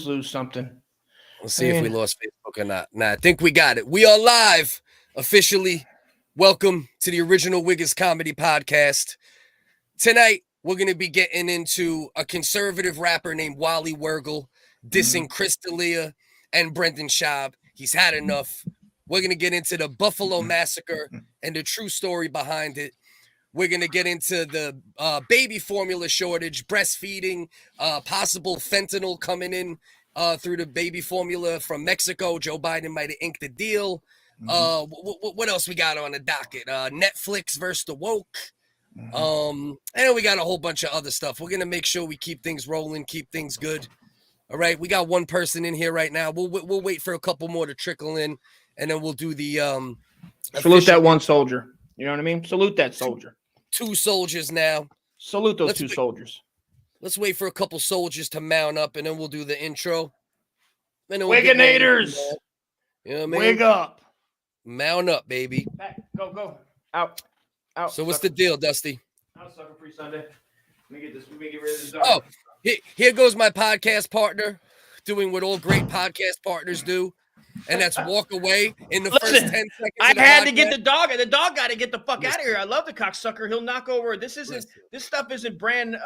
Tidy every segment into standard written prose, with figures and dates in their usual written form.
lose something. Let's see if we lost Facebook or not. Nah, I think we got it. We are live officially. Welcome to the original WHiggaz comedy podcast. Tonight, we're going to be getting into a conservative rapper named Wally Wergel dissing Chris D'Elia and Brendan Schaub. He's had enough. We're going to get into the Buffalo Massacre and the true story behind it. We're going to get into the baby formula shortage, breastfeeding, possible fentanyl coming in through the baby formula from Mexico. Joe Biden might have inked the deal. What else we got on the docket? Netflix versus the woke. And we got a whole bunch of other stuff. We're going to make sure we keep things rolling, keep things good. All right, we got one person in here right now. We'll wait for a couple more to trickle in, and then we'll do the salute that one soldier. You know what I mean? Salute that soldier. Two soldiers now. Salute those two soldiers. Let's wait for a couple soldiers to mount up, and then we'll do the intro. Wigginators. You know what I mean? Wig up. Mount up, baby. Back. Go. Out. So what's the deal, Dusty? Out, sucker free Sunday. Let me get this. Let me get rid of this. Oh, here goes my podcast partner doing what all great podcast partners do. And that's walk away in the first 10 seconds. I had to get the dog. The dog got to get the fuck out of here. I love the cocksucker. He'll knock over. This stuff isn't brand,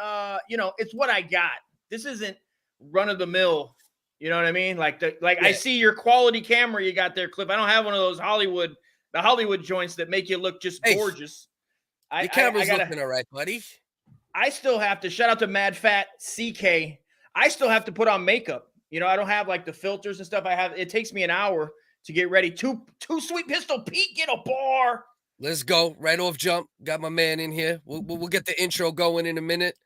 it's what I got. This isn't run of the mill. You know what I mean? I see your quality camera you got there, Cliff. I don't have one of those Hollywood joints that make you look just gorgeous. Your camera's looking all right, buddy. I still have to shout out to Mad Fat CK. I still have to put on makeup. You know, I don't have like the filters and stuff. It takes me an hour to get ready. Two Sweet Pistol Pete, get a bar. Let's go. Right off jump. Got my man in here. We'll get the intro going in a minute.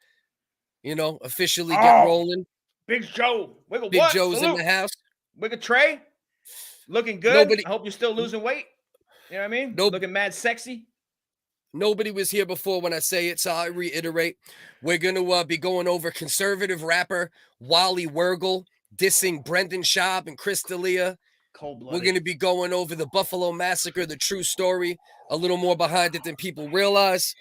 You know, officially get rolling. Big Joe. Wiggle Big what? Joe's Salute. in the house. Wiggle Trey. Looking good. I hope you're still losing weight. You know what I mean? Looking mad sexy. Nobody was here before when I say it, so I reiterate. We're going to be going over conservative rapper Wally Wergel dissing Brendan Schaub and Chris D'Elia. Cold-blooded. We're going to be going over the Buffalo Massacre, the true story, a little more behind it than people realize.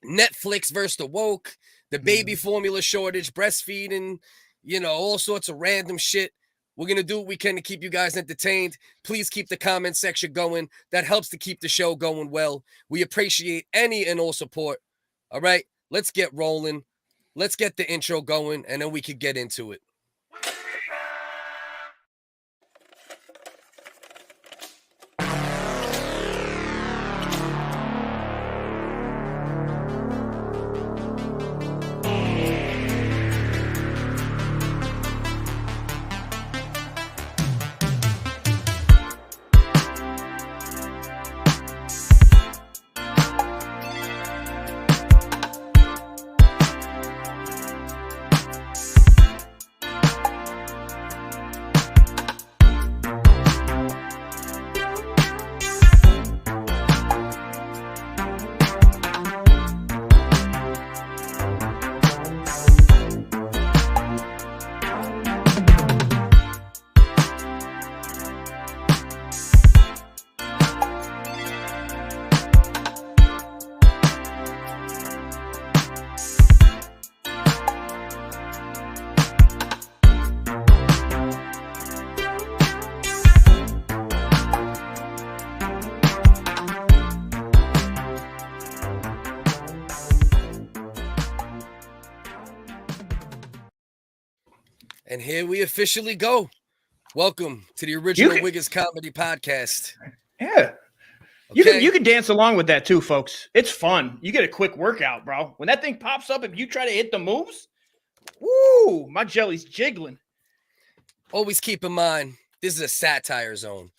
Netflix versus the woke, the baby formula shortage, breastfeeding, all sorts of random shit. We're going to do what we can to keep you guys entertained. Please keep the comment section going. That helps to keep the show going well. We appreciate any and all support. All right, let's get rolling. Let's get the intro going, and then we can get into it. And here we officially go. Welcome to the original WHiggaz comedy podcast. Yeah. Okay. You can dance along with that too, folks. It's fun. You get a quick workout, bro. When that thing pops up, if you try to hit the moves, woo, my jelly's jiggling. Always keep in mind, this is a satire zone.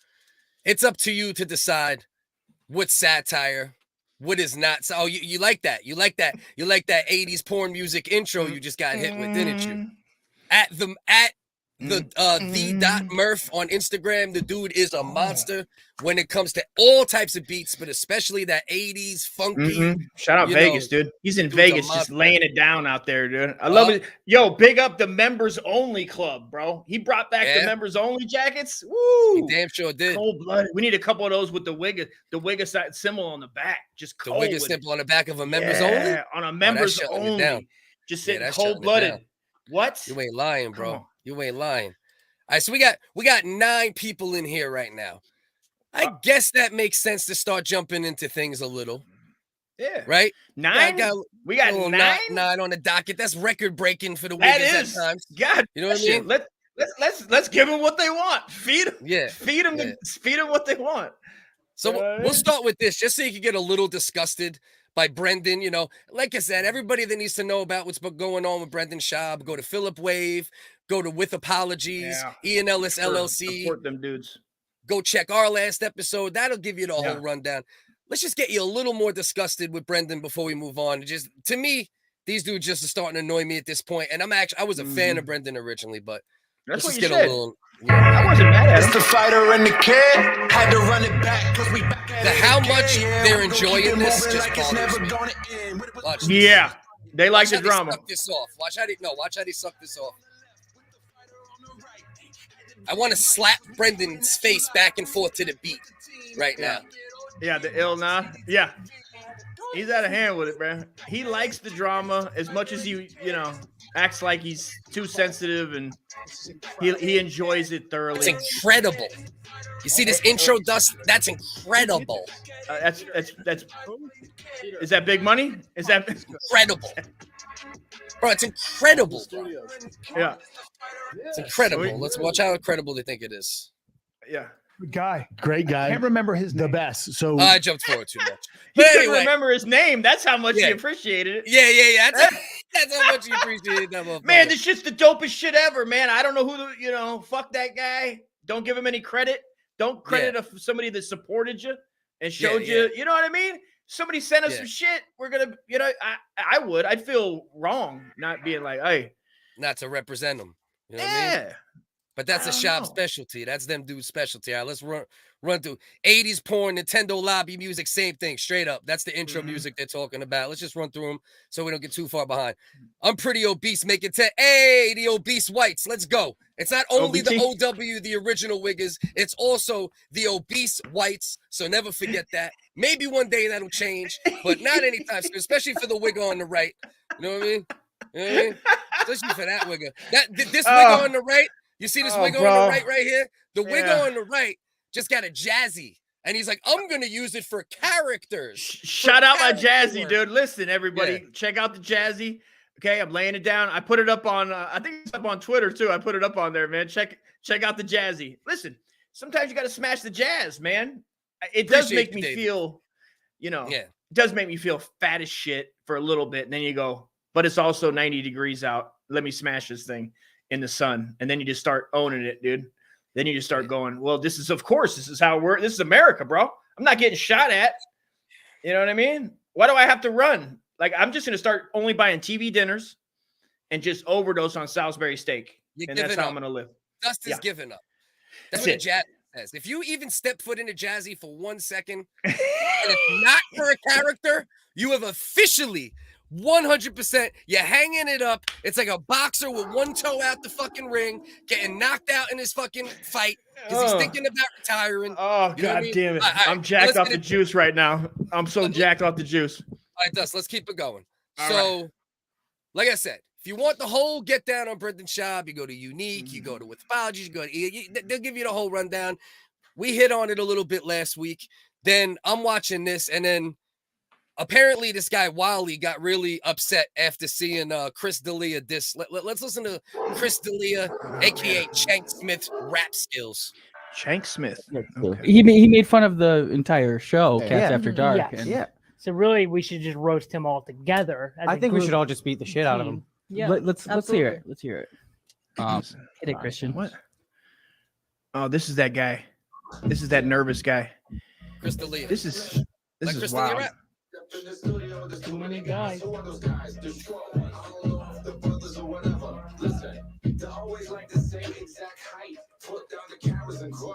It's up to you to decide what's satire, what is not. Oh, you like that. You like that. You like that 80s porn music intro you just got hit with, didn't you? At the Murph on Instagram, the dude is a monster when it comes to all types of beats, but especially that 80s funky. Shout out Vegas, dude. He's in Vegas just laying it down out there, dude. I love it. Yo, big up the members only club, bro. He brought back the members only jackets. Woo! He damn sure did. Cold-blooded. We need a couple of those with the WHiggaz symbol on the back. Just cold. The WHiggaz symbol on the back of a members only? On a members only. Just sitting cold-blooded. What? You ain't lying, bro. You ain't lying. All right, so we got 9 people in here right now. I guess that makes sense to start jumping into things a little. Yeah. Right? 9? We got 9? 9 on the docket. That's record breaking for the That Whiggaz is. at times. God, you know what I mean? Let's give them what they want. Feed them. Yeah. Feed them what they want. So we'll start with this, just so you can get a little disgusted by Brendan. You know, like I said, everybody that needs to know about what's been going on with Brendan Schaub, go to Philip Wave, go to With Apologies, Ian Ellis LLC. Support them dudes. Go check our last episode. That'll give you the whole rundown. Let's just get you a little more disgusted with Brendan before we move on. Just to me, these dudes just are starting to annoy me at this point. And I was a fan of Brendan originally, but that's let's what just you get said. a little. I wasn't mad at him. It's the fighter and the kid. Had to run it back because we back at it how again. much they're enjoying this just like it's bothers never me. gonna end. Watch this. Yeah. They like the Watch how drama. They suck this off. Watch how they suck this off. I want to slap Brendan's face back and forth to the beat right now. Yeah, the ill nod. Yeah. He's out of hand with it, bro. He likes the drama as much as he, acts like he's too sensitive, and he enjoys it thoroughly. It's incredible. You see this intro dust? That's incredible. That's is that big money? Is that incredible? Bro, it's incredible, bro. Yeah. It's incredible. Let's watch how incredible they think it is. Yeah. Good guy. Great guy. Can't remember his name. The best. So I jumped forward too much. He couldn't remember his name. That's how much he appreciated it. Yeah. That's how much he appreciated that motherfucker. Man, this shit's the dopest shit ever, man. I don't know who fuck that guy. Don't give him any credit. Don't credit somebody that supported you and showed you. You know what I mean? Somebody sent us some shit. We're gonna, I'd feel wrong not being like, hey, not to represent them. You know what I mean? But that's a Schaub specialty. That's them dudes' specialty. All right, let's run through 80s porn, Nintendo lobby music, same thing, straight up. That's the intro music they're talking about. Let's just run through them so we don't get too far behind. I'm pretty obese, making 10. Hey, the obese whites. Let's go. It's not only the OW, the original Whiggaz, it's also the obese whites. So never forget that. Maybe one day that'll change, but not anytime soon, especially for the wigger on the right. You know what I mean? You know what I mean? Especially for that wigger. This wigger on the right. You see this wigger on the right here? The wigger on the right just got a jazzy. And he's like, I'm going to use it for characters. Shout out my jazzy, dude. Listen, everybody, check out the jazzy. Okay, I'm laying it down. I put it up on, I think it's up on Twitter too. I put it up on there, man. Check out the jazzy. Listen, sometimes you got to smash the jazz, man. It does make me feel, it does make me feel fat as shit for a little bit. And then you go, but it's also 90 degrees out. Let me smash this thing in the sun. And then you just start owning it, dude. Then you just start going, well, this is how this is America, bro. I'm not getting shot at. You know what I mean? Why do I have to run? Like, I'm just going to start only buying TV dinners and just overdose on Salisbury steak. And that's how I'm going to live. Dust is giving up. That's what Jazzy says. If you even step foot into Jazzy for 1 second, and it's not for a character, you have officially 100%. You're hanging it up. It's like a boxer with one toe out the fucking ring, getting knocked out in his fucking fight because he's thinking about retiring. Oh, God damn it. I'm jacked off the juice right now. I'm so jacked off the juice. All right, Dust, let's keep it going. Like I said, if you want the whole get down on Brendan Schaub, you go to Unique, you go to With Apologies, you go to they'll give you the whole rundown. We hit on it a little bit last week. Then I'm watching this, and then apparently this guy Wally got really upset after seeing Chris D'Elia diss. Let's listen to Chris D'Elia, aka Shank Smith rap skills. Shank Smith. Okay. He made fun of the entire show, Cats After Dark. Yes. So really, we should just roast him all together. I think we should all just beat the shit out of him. Yeah, let's hear it. Let's hear it. Hit it, Christian. What? Oh, this is that guy. This is that nervous guy. Chris D'Elia. This is Chris wild. D'Elia rap? Too many guys. Listen, they always like the same exact height. Put down the cameras and grow,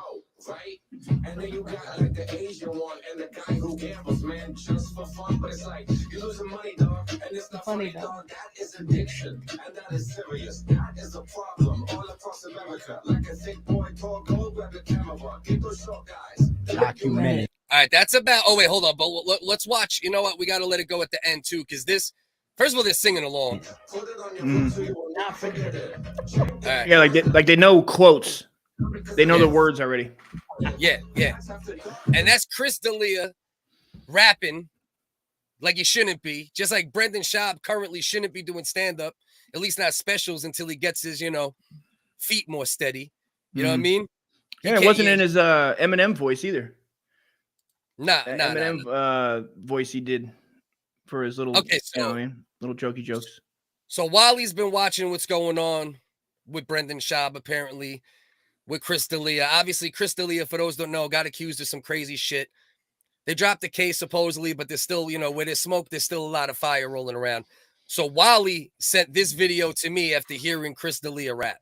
right? And then you got like the Asian one and the guy who gambles, man, just for fun. But it's like you're losing money, dog, and it's not funny, dog. That is addiction, and that is serious. That is a problem all across America. Like a thick boy, tall, gold, grab the camera, get those short guys. Documented. All right, that's about. Oh wait, hold on, but let's watch. You know what? We got to let it go at the end too, because this First of all, they're singing along. All right. Yeah, like they know quotes. They know the words already. Yeah. And that's Chris D'Elia rapping like he shouldn't be. Just like Brendan Schaub currently shouldn't be doing stand-up, at least not specials until he gets his, feet more steady. You know what I mean? Yeah, it wasn't in his Eminem voice either. Nah. Voice he did for his little, little jokey jokes. So Wally's been watching what's going on with Brendan Schaub, apparently, with Chris D'Elia. Obviously, Chris D'Elia, for those who don't know, got accused of some crazy shit. They dropped the case, supposedly, but there's still, where there's smoke, there's still a lot of fire rolling around. So Wally sent this video to me after hearing Chris D'Elia rap.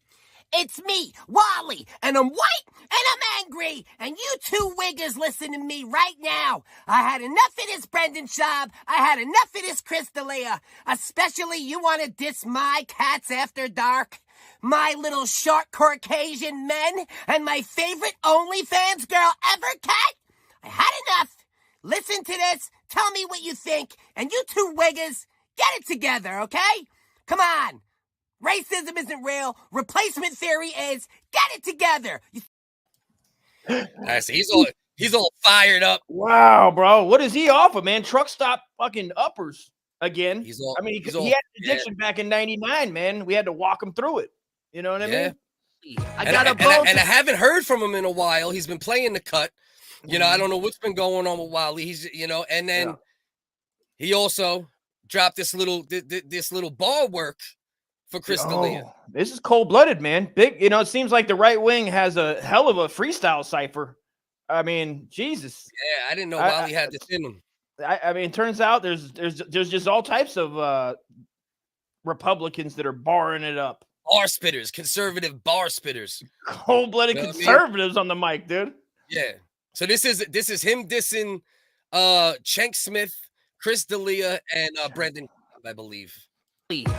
It's me, Wally, and I'm white, and I'm angry, and you two wiggers listen to me right now. I had enough of this Brendan Schaub. I had enough of this Chris D'Elia. Especially you want to diss my cats after dark. My little short Caucasian men, and my favorite OnlyFans girl ever, cat. I had enough. Listen to this, tell me what you think, and you two wiggers, get it together, okay? Come on. Racism isn't real. Replacement theory is. Get it together. I see. He's all fired up. Wow, bro. What is he off of, man? Truck stop fucking uppers again. He had an addiction back in 99, man. We had to walk him through it. You know what I mean? And I haven't heard from him in a while. He's been playing the cut. I don't know what's been going on with Wally. He's, and then he also dropped this little bar work for Chris D'Elia. This is cold-blooded, man. Big, it seems like the right wing has a hell of a freestyle cipher. I mean, Jesus. Yeah, I didn't know Wally had this in him. I mean, it turns out there's just all types of Republicans that are barring it up. Bar spitters, conservative bar spitters. Cold-blooded conservatives on the mic, dude. Yeah. So this is him dissing Cenk Smith, Chris D'Elia, and Brendan, I believe.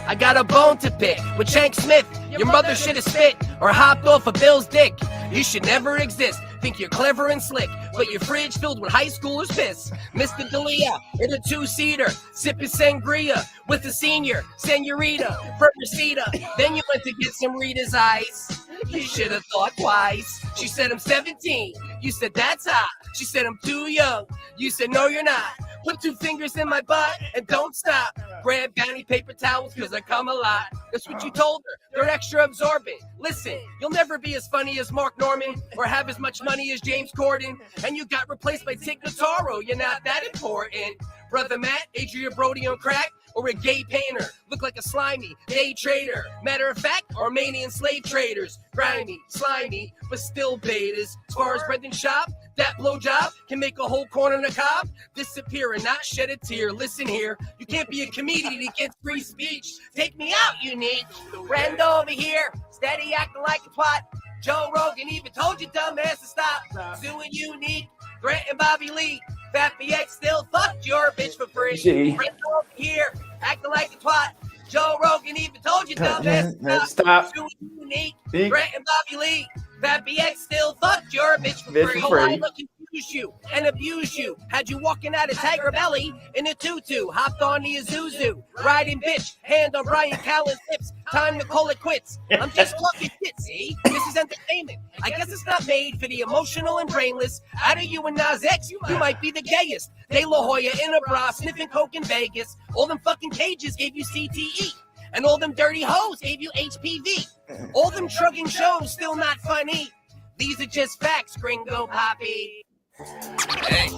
I got a bone to pick with Cenk Smith. Your mother should have spit or hopped off a Bill's dick. You should never exist. Think you're clever and slick, but your fridge filled with high schoolers' piss. Mr. D'Elia in a two-seater, sipping sangria with a senior senorita from Reseda. Then you went to get some Rita's eyes. You should have thought twice. She said, I'm 17. You said, that's hot. She said, I'm too young. You said, no, you're not. Put 2 fingers in my butt and don't stop. Grab bounty paper towels because I come a lot. That's what you told her. They're extra absorbent. Listen, you'll never be as funny as Mark Norman or have as much money as James Corden. And you got replaced by Tig Notaro. You're not that important. Brother Matt, Adria Brody on crack, or a gay painter. Look like a slimy day trader. Matter of fact, Armenian slave traders. Grimy, slimy, but still betas. As far as Brendan Schaub, that blowjob can make a whole corn on the cob disappear and not shed a tear. Listen here, you can't be a comedian against free speech. Take me out, unique. Friend over here, steady acting like a twat. Joe Rogan even told you dumbass to stop. Doing unique, Grant and Bobby Lee. Fat BX still fucked your bitch for free. Friend over here, acting like a twat. Joe Rogan even told you dumbass to stop. Doing unique, Grant and Bobby Lee. Fat BX still fucked your bitch for free. Oh, I look confuse you and abuse you. Had you walking out of Tiger Belly in a tutu. Hopped on the Isuzu. Riding bitch. Hand on Brian Callen's hips. Time to call it quits. I'm just talking shit, see? This is entertainment. I guess it's not made for the emotional and brainless. Out of you and Nas X, you might be the gayest. De La Hoya in a bra, sniffing coke in Vegas. All them fucking cages gave you CTE. And all them dirty hoes gave you HPV. All them trucking shows still not funny. These are just facts, Gringo Poppy. Hey.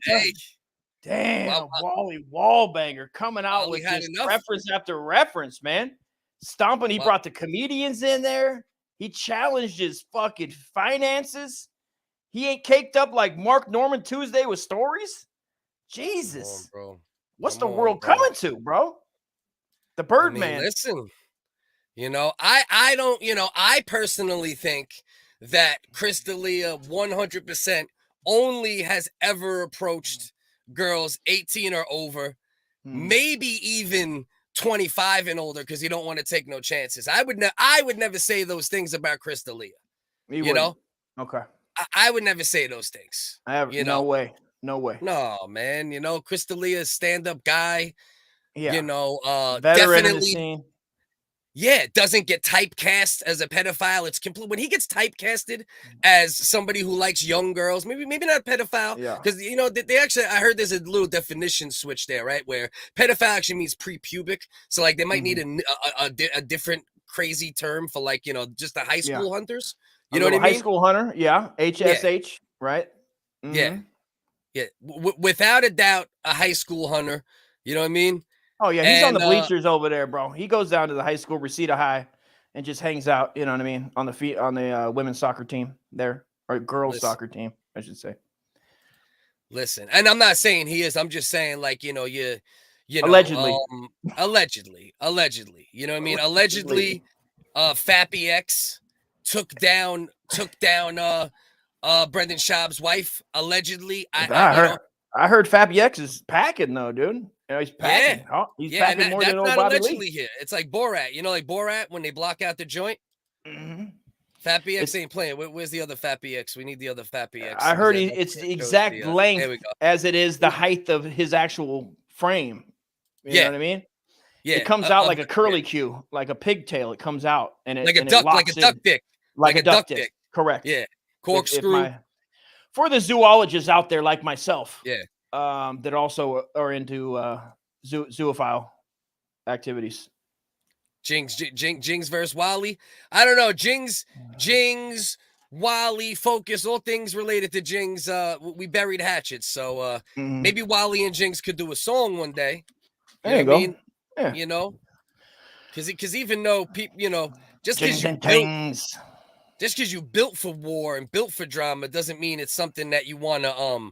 Hey. Damn, Wally Wallbanger coming out with this reference after reference, man. Stomping, he brought the comedians in there. He challenged his fucking finances. He ain't caked up like Mark Norman Tuesday with stories. Jesus. Come on, bro. What's the world coming to, bro? The Birdman. Listen, I don't, I personally think that Chris D'Elia 100% only has ever approached girls 18 or over, maybe even 25 and older, because he don't want to take no chances. I would never say those things about Chris D'Elia. You know? Okay. I would never say those things. I have no way. No way. No, man. You know, Chris D'Elia, stand-up guy. Yeah. You know, Veteran in the definitely. scene. Yeah, doesn't get typecast as a pedophile. It's complete when he gets typecasted as somebody who likes young girls, maybe not pedophile. Yeah. Because you know, they actually, I heard there's a little definition switch there, right? Where pedophile actually means pre-pubic. So like they might need a different crazy term for like, you know, just the high school hunters. You know what I mean? High school hunter, yeah. HSH, right? Yeah. Yeah. Without a doubt, a high school hunter. You know what I mean? Oh yeah, he's on the bleachers over there, bro. He goes down to the high school, Reseda High, and just hangs out. You know what I mean? On the women's soccer team there, or girls soccer team, I should say. Listen, and I'm not saying he is. I'm just saying, like, you know, you know, allegedly, you know what I mean? Allegedly, Fappy X took down Brendan Schaub's wife. Allegedly, I heard Fappy X is packing though, dude. You know, he's packing. Yeah. He's packing more than old Bobby allegedly Lee. here. It's like Borat. You know, like Borat when they block out the joint. Fappy X ain't playing. Where's the other Fappy X? We need the other Fappy X. I heard it's the exact length as it is the height of his actual frame. You know what I mean? Yeah. It comes out like a curly Q, like a pigtail. It comes out and it like a duck dick. Like a duck dick. Correct. Yeah. Corkscrew. For the zoologists out there like myself. Yeah. That also are into zoophile activities. Jings versus Wally. I don't know. Jings, Wally, Focus, all things related to Jings. We buried hatchets. So maybe Wally and Jings could do a song one day. There you go. I mean? Yeah. You know, because even though people, you know, just because you built for war and built for drama doesn't mean it's something that you want to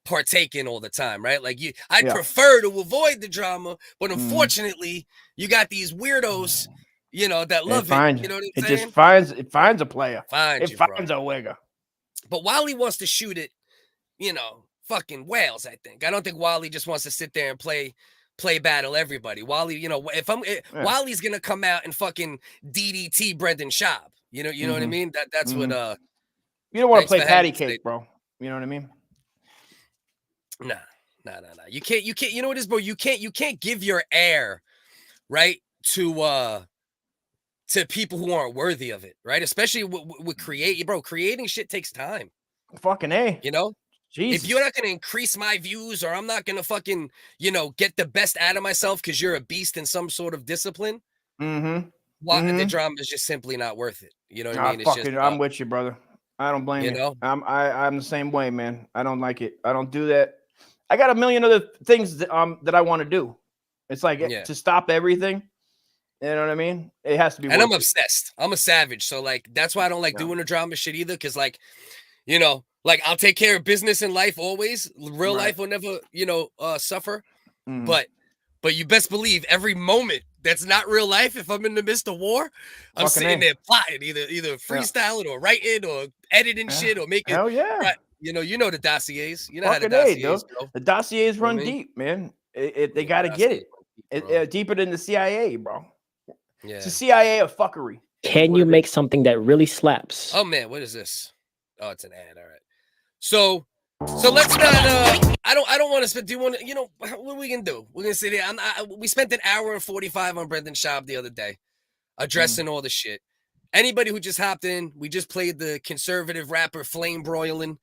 partake in all the time, right? Like I'd prefer to avoid the drama, but unfortunately, you got these weirdos, you know, that love it. You know what I'm saying? It finds a player. It finds a wigger. But Wally wants to shoot it, you know, fucking whales. I think. I don't think Wally just wants to sit there and play battle everybody. Wally, you know, Wally's gonna come out and fucking DDT Brendan Schaub. You know what I mean? That's what. You don't want to play patty cake, bro. You know what I mean? Nah. You can't. You know what it is, bro? You can't give your air, right, to people who aren't worthy of it, right? Especially with creating shit takes time. Fucking A. You know? Jesus. If you're not gonna increase my views, or I'm not gonna fucking, you know, get the best out of myself because you're a beast in some sort of discipline, the drama is just simply not worth it. You know what I mean? I'm with you, brother. I don't blame you. Know? I'm the same way, man. I don't like it. I don't do that. I got a million other things that I want to do. It's like to stop everything. You know what I mean? It has to be. And I'm obsessed. I'm a savage. So like that's why I don't like doing the drama shit either. Because like, you know, like I'll take care of business in life always. Real life will never, you know, suffer. But you best believe every moment that's not real life. If I'm in the midst of war, I'm sitting there plotting, either freestyling or writing or editing shit or making. Hell yeah. Right, you know the dossiers. You know how the dossiers go. The dossiers run deep, man. They got to get it. Deeper than the CIA, bro. Yeah. It's the CIA of fuckery. Can you make something that really slaps? Oh man, what is this? Oh, it's an ad. All right. So let's not. I don't want to spend. Do you want to? You know what are we gonna do? We're gonna sit here. We spent an hour and 45 on Brendan Schaub the other day, addressing all the shit. Anybody who just hopped in, we just played the conservative rapper Flame Broiling.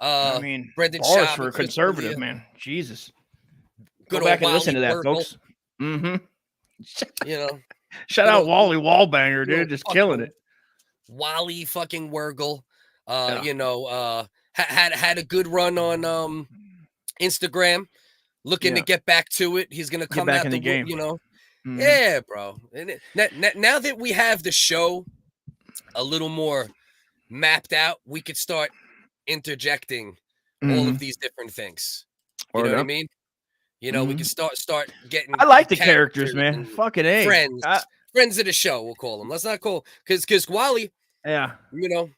I mean, Brendan Schaub Schaub for a conservative man. Jesus. Go back and Wally listen to that, Burgle. folks. You know. Shout out Wally Wallbanger, dude, just killing it. Wally fucking Wurgle, you know, had a good run on Instagram, looking to get back to it. He's gonna come back out in the game, you know. Yeah, bro. And now that we have the show a little more mapped out, we could start interjecting all of these different things. You know what I mean? You know, we can start getting. I like the characters, man. Fucking A. Friends of the show, we'll call them. Let's not call because Wally. Yeah. You know,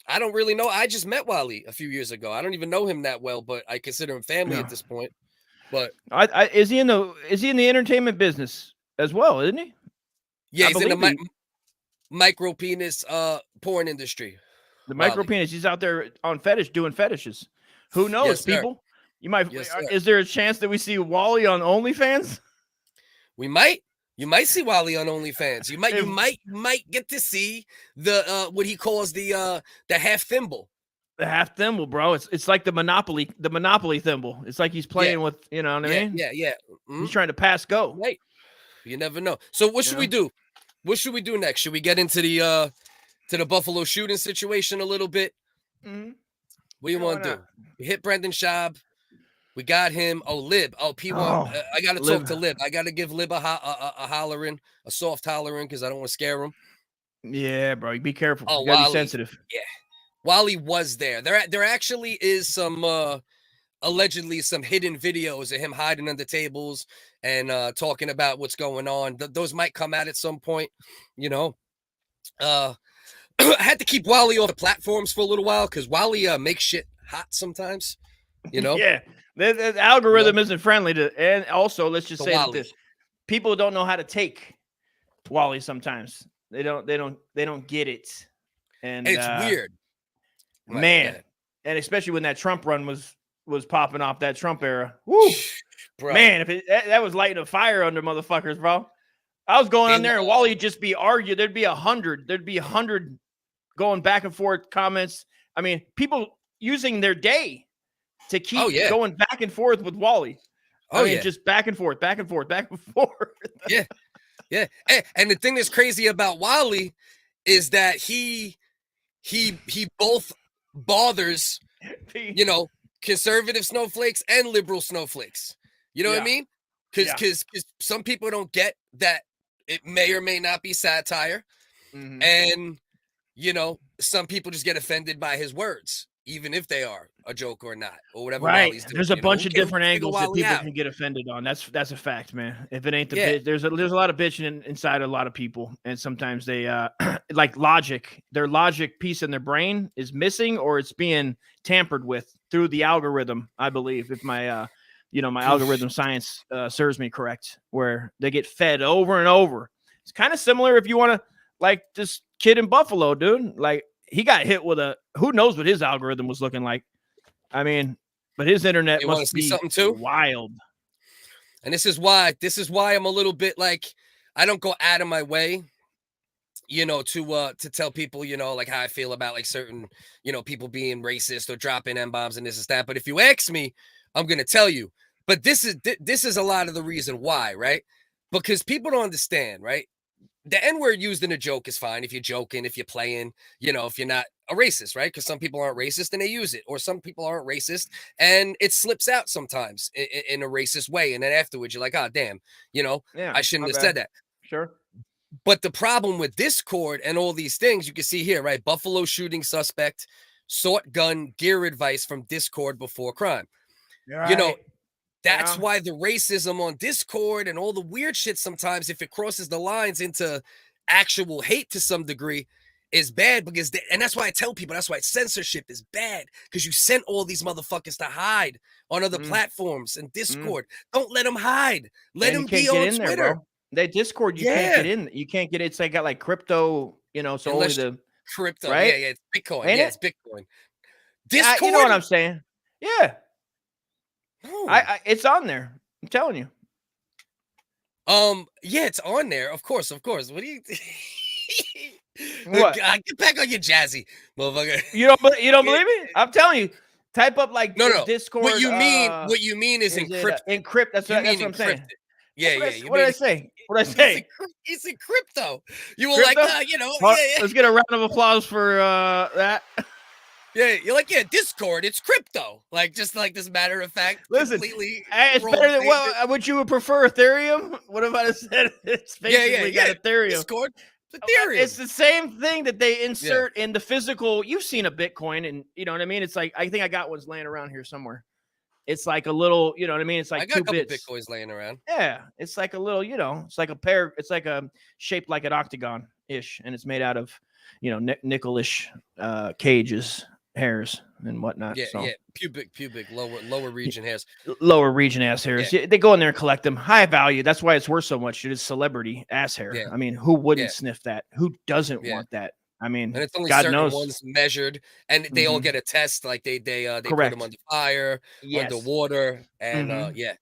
I don't really know. I just met Wally a few years ago. I don't even know him that well, but I consider him family at this point. But is he in the entertainment business as well? Isn't he? Yeah, he's in the micro penis porn industry. The micro penis. He's out there on doing fetishes. Who knows, Yes, sir. people? You might. Yes, sir. Is there a chance that we see Wally on OnlyFans? We might. You might see Wally on OnlyFans. You might get to see the what he calls the half thimble. The half thimble, bro. It's like the Monopoly thimble. It's like he's playing with, you know what I mean? Yeah. Mm-hmm. He's trying to pass go. Right. You never know. So what should we do? What should we do next? Should we get into the Buffalo shooting situation a little bit? Mm-hmm. What do you want to do? We hit Brendan Schaub. We got him. Oh, Lib. Oh, P1. I got to talk to Lib. I got to give Lib a hollering, a soft hollering, because I don't want to scare him. Yeah, bro. Be careful. Oh, you gotta Wally. be sensitive. Yeah. Wally was there. There actually is some allegedly some hidden videos of him hiding under tables and talking about what's going on. Those might come out at some point, you know. I had to keep Wally off the platforms for a little while because Wally makes shit hot sometimes, you know. Yeah. The algorithm isn't friendly to, and also let's just say that Wally. People don't know how to take Wally sometimes. They don't get it. And it's weird. Man. And especially when that Trump run was popping off, that Trump era. Woo! Bro. Man, if that was lighting a fire under motherfuckers, bro. I was going on there and Wally would just be arguing. There'd be 100. There'd be 100 going back and forth comments. I mean, people using their day to keep going back and forth with Wally. I mean, just back and forth, back and forth, back and forth. Yeah. And the thing that's crazy about Wally is that he both bothers, you know, conservative snowflakes and liberal snowflakes. You know what I mean? Because some people don't get that it may or may not be satire. Mm-hmm. And, you know, some people just get offended by his words, even if they are a joke or not, or whatever. Right. Wally's doing, There's a bunch of different angles that people can get offended on. That's a fact, man. If it ain't the bitch, there's a lot of bitching inside a lot of people. And sometimes they like logic. Their logic piece in their brain is missing or it's being tampered with through the algorithm, I believe. If my my algorithm science serves me correct, where they get fed over and over. It's kind of similar if you want to, like this kid in Buffalo, dude. Like he got hit with who knows what his algorithm was looking like. I mean, but his internet must be something too wild. And this is why I'm a little bit like, I don't go out of my way, you know, to tell people, you know, like how I feel about like certain, you know, people being racist or dropping M-bombs and this and that. But if you ask me, I'm going to tell you. But this is a lot of the reason why, right? Because people don't understand, right? The N-word used in a joke is fine if you're joking, if you're playing, you know, if you're not a racist, right? Because some people aren't racist and they use it, or some people aren't racist and it slips out sometimes in a racist way. And then afterwards, you're like, oh, damn, you know, I shouldn't have said that. Sure. But the problem with Discord and all these things, you can see here, right? Buffalo shooting suspect sought gun gear advice from Discord before crime. Right. You know, that's why the racism on Discord and all the weird shit sometimes, if it crosses the lines into actual hate to some degree, is bad because and that's why I tell people, that's why censorship is bad, because you sent all these motherfuckers to hide on other platforms and Discord. Don't let them hide. Let them be on Twitter. There, bro. That Discord, you can't get in. You can't get it. It's like got like crypto, you know, so unless only the crypto, right? Yeah, it's Bitcoin. Ain't it's Bitcoin. Discord, you know what I'm saying? Yeah. No. It's on there. I'm telling you. Yeah, it's on there. Of course. What do you? What? Get back on your jazzy, motherfucker. You don't believe me? I'm telling you. Type up like no. Discord. What you mean is encrypted. Encrypt. That's what I'm saying. Yeah. What did I say? What did I say? It's in crypto. You were like, you know. Let's get a round of applause for that. Yeah, you're like, Discord, it's crypto. Like, just like this matter of fact. Listen, it's better than what would you prefer Ethereum? What if I said it's basically got Ethereum? Discord, Ethereum. It's the same thing that they insert in the physical. You've seen a Bitcoin, and you know what I mean? It's like, I think I got one's laying around here somewhere. It's like a little, you know what I mean? It's like I got 2 a couple bits. Bitcoins laying around. Yeah, it's like a little, you know, it's like a pair. It's like a shaped like an octagon-ish, and it's made out of, you know, nickel-ish cages. Hairs and whatnot. Pubic, lower region hairs. Lower region ass hairs. Yeah, they go in there and collect them. High value. That's why it's worth so much. It is celebrity ass hair. I mean, who wouldn't sniff that? Who doesn't want that? I mean, and it's only God certain knows. ones measured, and they all get a test. Like they put Correct. them under fire, Yes. underwater, and yeah.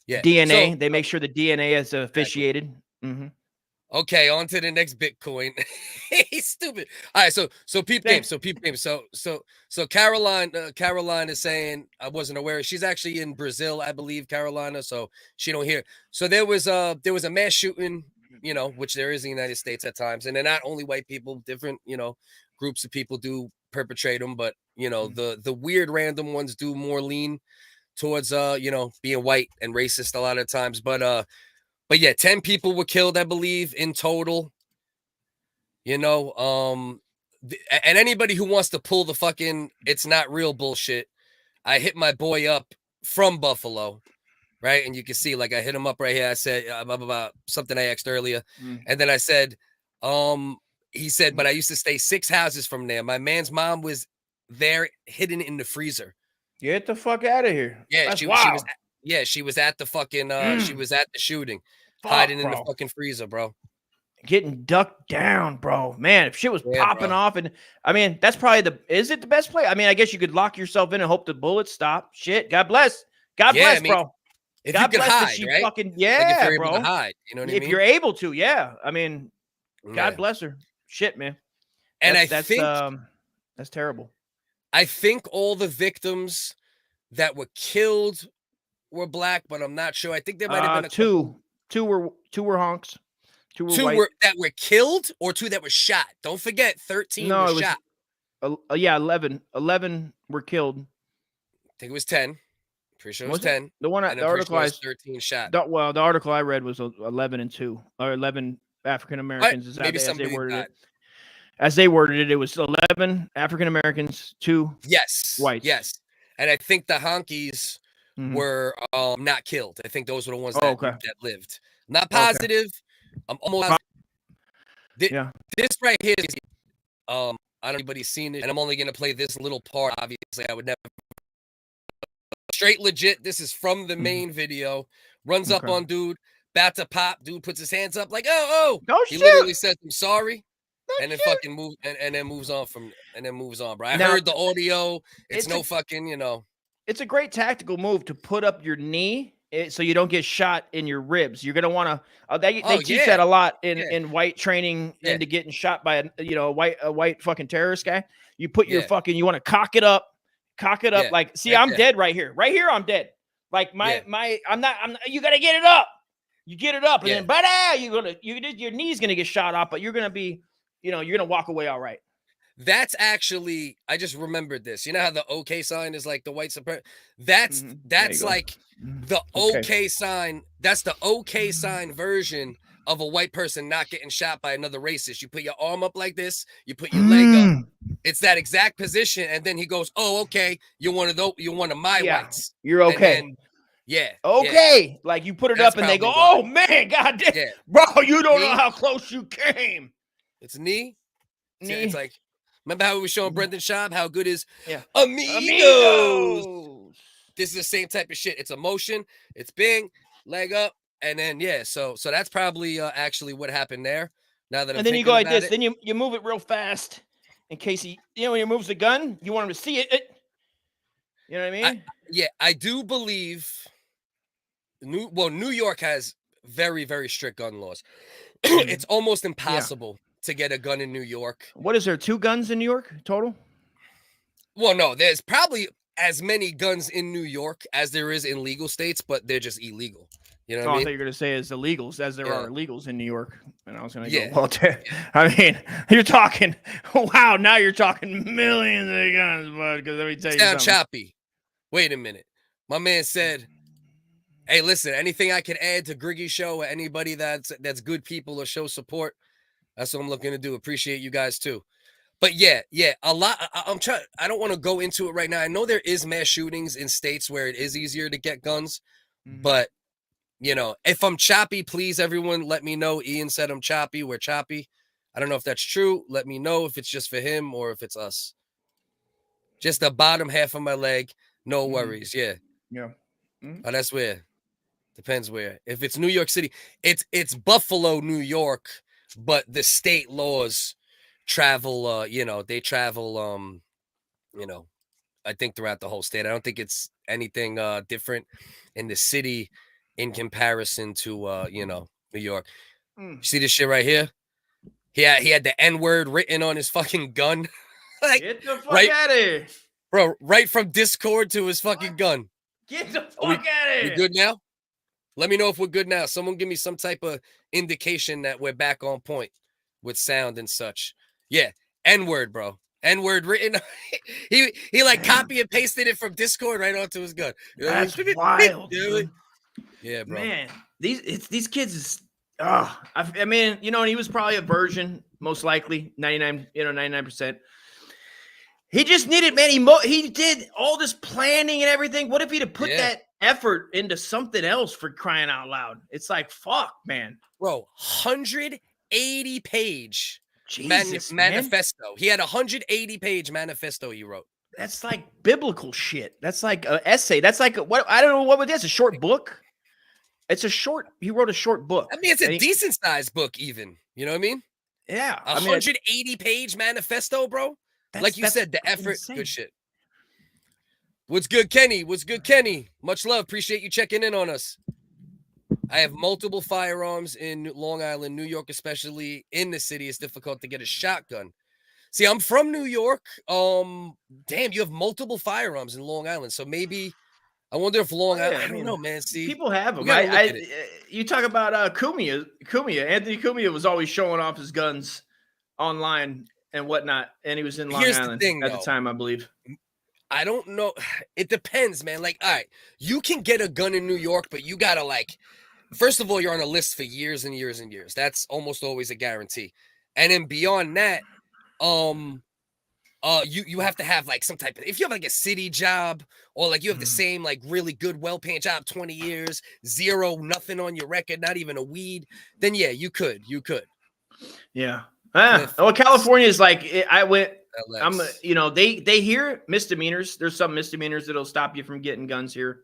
DNA. So, they make sure the DNA is officiated. Mm-hmm. Okay, on to the next Bitcoin. He's stupid. All right, so peep game. So Caroline is saying, I wasn't aware. She's actually in Brazil, I believe, Carolina. So she don't hear. So there was a mass shooting, which there is in the United States at times, and they're not only white people. Different, groups of people do perpetrate them, but the weird random ones do more lean towards being white and racist a lot of times. But yeah, 10 people were killed, I believe, in total. And anybody who wants to pull the fucking it's not real bullshit, I hit my boy up from Buffalo, right? And you can see, like, I hit him up right here. I said about something I asked earlier. And then I said, he said, but I used to stay 6 houses from there. My man's mom was there hidden in the freezer. Get the fuck out of here. Yeah, she was. Yeah, she was at the fucking. She was at the shooting, hiding in the fucking freezer, bro. Getting ducked down, bro. Man, if shit was popping off, and I mean, that's probably is it the best play? I mean, I guess you could lock yourself in and hope the bullets stop. Shit, God bless. God bless, bro. If you could hide, right? Fucking, like if you're bro. able to hide, you know what I mean? If you're able to, yeah. I mean, God bless her. Shit, man. And I think that's terrible. I think all the victims that were killed were black, but I'm not sure. I think there might have been two were honks. Two were killed, or 2 that were shot. Don't forget, 13 were shot. 11 were killed. I think it was 10. Pretty sure it was 10. The one the article was 13 shot. The article I read was 11 and 2, or 11 African Americans. Is maybe as they worded died. it. As they worded it, it was 11 African Americans, 2 whites. Yes. And I think the honkies were not killed. I think those were the ones that lived. Not positive. I'm almost positive. This right here is I don't know if anybody's seen it, and I'm only gonna play this little part. Obviously, I would never straight legit. This is from the main video. Runs up on dude, about to pop. Dude puts his hands up like, oh. He literally says, I'm sorry. And then fucking move and then moves on bro. I heard the audio. It's no fucking, It's a great tactical move to put up your knee so you don't get shot in your ribs. You're gonna want to. They teach that a lot in white training into getting shot by a white fucking terrorist guy. You put your fucking. You want to cock it up. Like, see, I'm dead right here. Right here, I'm dead. Like I'm not. You gotta get it up. You get it up, and then, but your knee's gonna get shot off, but you're gonna be. You're gonna walk away all right. That's actually, I just remembered this. You know how the OK sign is like the white supremacy? That's like the OK sign. That's the OK sign version of a white person not getting shot by another racist. You put your arm up like this. You put your leg up. It's that exact position, and then he goes, "Oh, okay. You're one of my whites. You're okay." Okay. Like you put it up, and they go, "Oh man, God damn, bro, you don't know how close you came." It's knee. It's like, remember how we were showing Brendan Schaub how good is Amigos? This is the same type of shit. It's emotion. It's bing, leg up, and then so that's probably actually what happened there. Now that then you go like this, then you move it real fast in case he, when he moves the gun, you want him to see it. You know what I mean? I do believe New York has very, very strict gun laws. It's almost impossible to get a gun in New York. What is there? 2 guns in New York total? Well, no, there's probably as many guns in New York as there is in legal states, but they're just illegal. You know what I mean? I thought you were going to say as illegals as there are illegals in New York. And I was going to go, well, I mean, you're talking, wow, now you're talking millions of guns, bud, because let me tell you something. Choppy. Wait a minute. My man said, hey, listen, anything I can add to Griggy's show or anybody that's good people or show support, that's what I'm looking to do. Appreciate you guys too. But a lot. I don't want to go into it right now. I know there is mass shootings in states where it is easier to get guns. But, if I'm choppy, please, everyone, let me know. Ian said I'm choppy. We're choppy. I don't know if that's true. Let me know if it's just for him or if it's us. Just the bottom half of my leg. No worries. Yeah. Oh, that's where. Depends where. If it's New York City, it's Buffalo, New York. But the state laws travel. They travel. I think throughout the whole state. I don't think it's anything different in the city in comparison to New York. See this shit right here? He had the N-word written on his fucking gun. Like, get the fuck out of here. Bro, right from Discord to his fucking gun. Get the fuck out of here. We good now? Let me know if we're good now. Someone give me some type of indication that we're back on point with sound and such. Yeah, N-word, bro. N-word written. he like copy and pasted it from Discord right onto his gun. That's wild, dude. Yeah, bro. Man, these kids is I mean, and he was probably a virgin, most likely, 99%. He just needed, man. He did all this planning and everything. What if he'd have put that effort into something else, for crying out loud? It's like, fuck, man. Bro, 180-page manifesto. He had a 180-page manifesto he wrote. That's like biblical shit. That's like an essay. That's like what I don't know what it is. A short book. He wrote a short book. I mean, it's a decent sized book, even. You know what I mean? Yeah. 180-page manifesto, bro. Like you said, the effort, insane. good shit. What's good, Kenny? What's good, Kenny? Much love. Appreciate you checking in on us. I have multiple firearms in Long Island, New York, especially in the city. It's difficult to get a shotgun. See, I'm from New York. Damn, you have multiple firearms in Long Island. So maybe, I wonder if Long Island, I don't know, man. See, people have them. You talk about Cumia. Anthony Cumia was always showing off his guns online and whatnot, and he was in Long Island at the time, I believe. I don't know. It depends, man. Like, all right, you can get a gun in New York, but you gotta first of all, you're on a list for years and years and years. That's almost always a guarantee. And then beyond that, you have to have some type of, if you have a city job, or you have the same really good, well-paying job, 20 years, nothing on your record, not even a weed, then yeah, you could. Yeah. Well, California is they hear misdemeanors. There's some misdemeanors that'll stop you from getting guns here.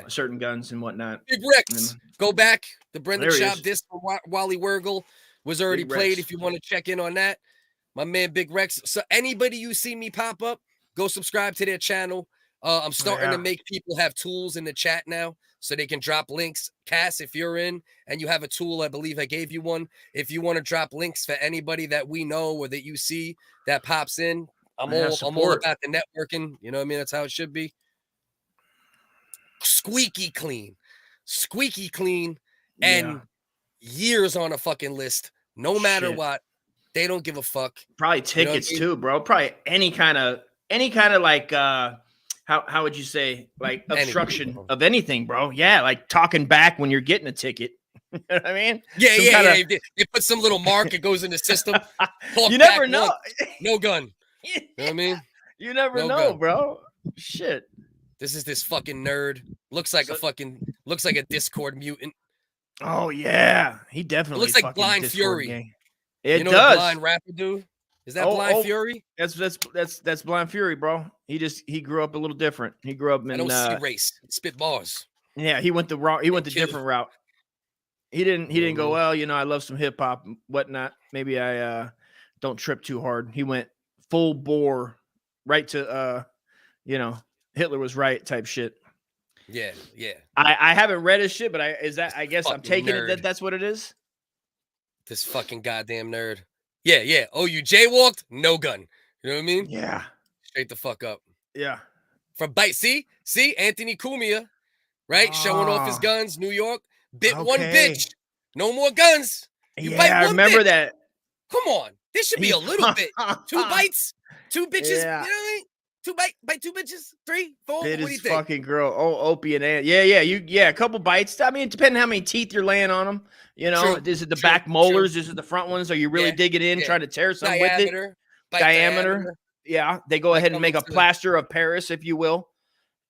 Certain guns and whatnot. Big Rex, go back. The Brendan Schaub disc from Wally Wergel was already played. If you want to check in on that, my man Big Rex. So anybody you see me pop up, go subscribe to their channel. I'm starting to make people have tools in the chat now, so they can drop links. Cass, if you're in and you have a tool, I believe I gave you one. If you want to drop links for anybody that we know or that you see that pops in, I'm all about the networking. You know what I mean? That's how it should be. Squeaky clean, and years on a fucking list. No matter what, they don't give a fuck. Probably tickets too, bro. Probably any kind of how would you say, obstruction of anything, bro? Yeah, talking back when you're getting a ticket. You know what I mean? Yeah. They put some little mark, it goes in the system. You never know. No gun. You know what I mean? You never know, bro. Shit. This is this fucking nerd. Looks like a Discord mutant. Oh yeah, he definitely looks like Blind Discord Fury. Gang. It does. What Blind rapper dude? Is that Blind Fury? That's Blind Fury, bro. He grew up a little different. He grew up in. I don't see race. Spit bars. Yeah, he went the different route. He didn't go, well, I love some hip hop and whatnot. Maybe I don't trip too hard. He went full bore, right to Hitler was right type shit. Yeah. I haven't read his shit, but I guess I'm taking it that that's what it is. This fucking goddamn nerd. Yeah. Oh, you jaywalked? No gun. You know what I mean? Yeah. Straight the fuck up. Yeah. From bite. See, Anthony Cumia, right? Showing off his guns. New York. Bit one bitch. No more guns. You bite one I remember bitch. that. Come on. This should be a little bit. 2 bites. 2 bitches. Yeah. You know what I mean? 2 bite 2 bitches. 3, 4. Bit what do you think? Fucking girl. Oh, Opie and Aunt. Yeah. A couple bites. I mean, depending how many teeth you're laying on them. True. Is it the back molars? Is it the front ones? Are you really digging in, trying to tear something with it? Diameter. Yeah. They go ahead and make a plaster of Paris, if you will.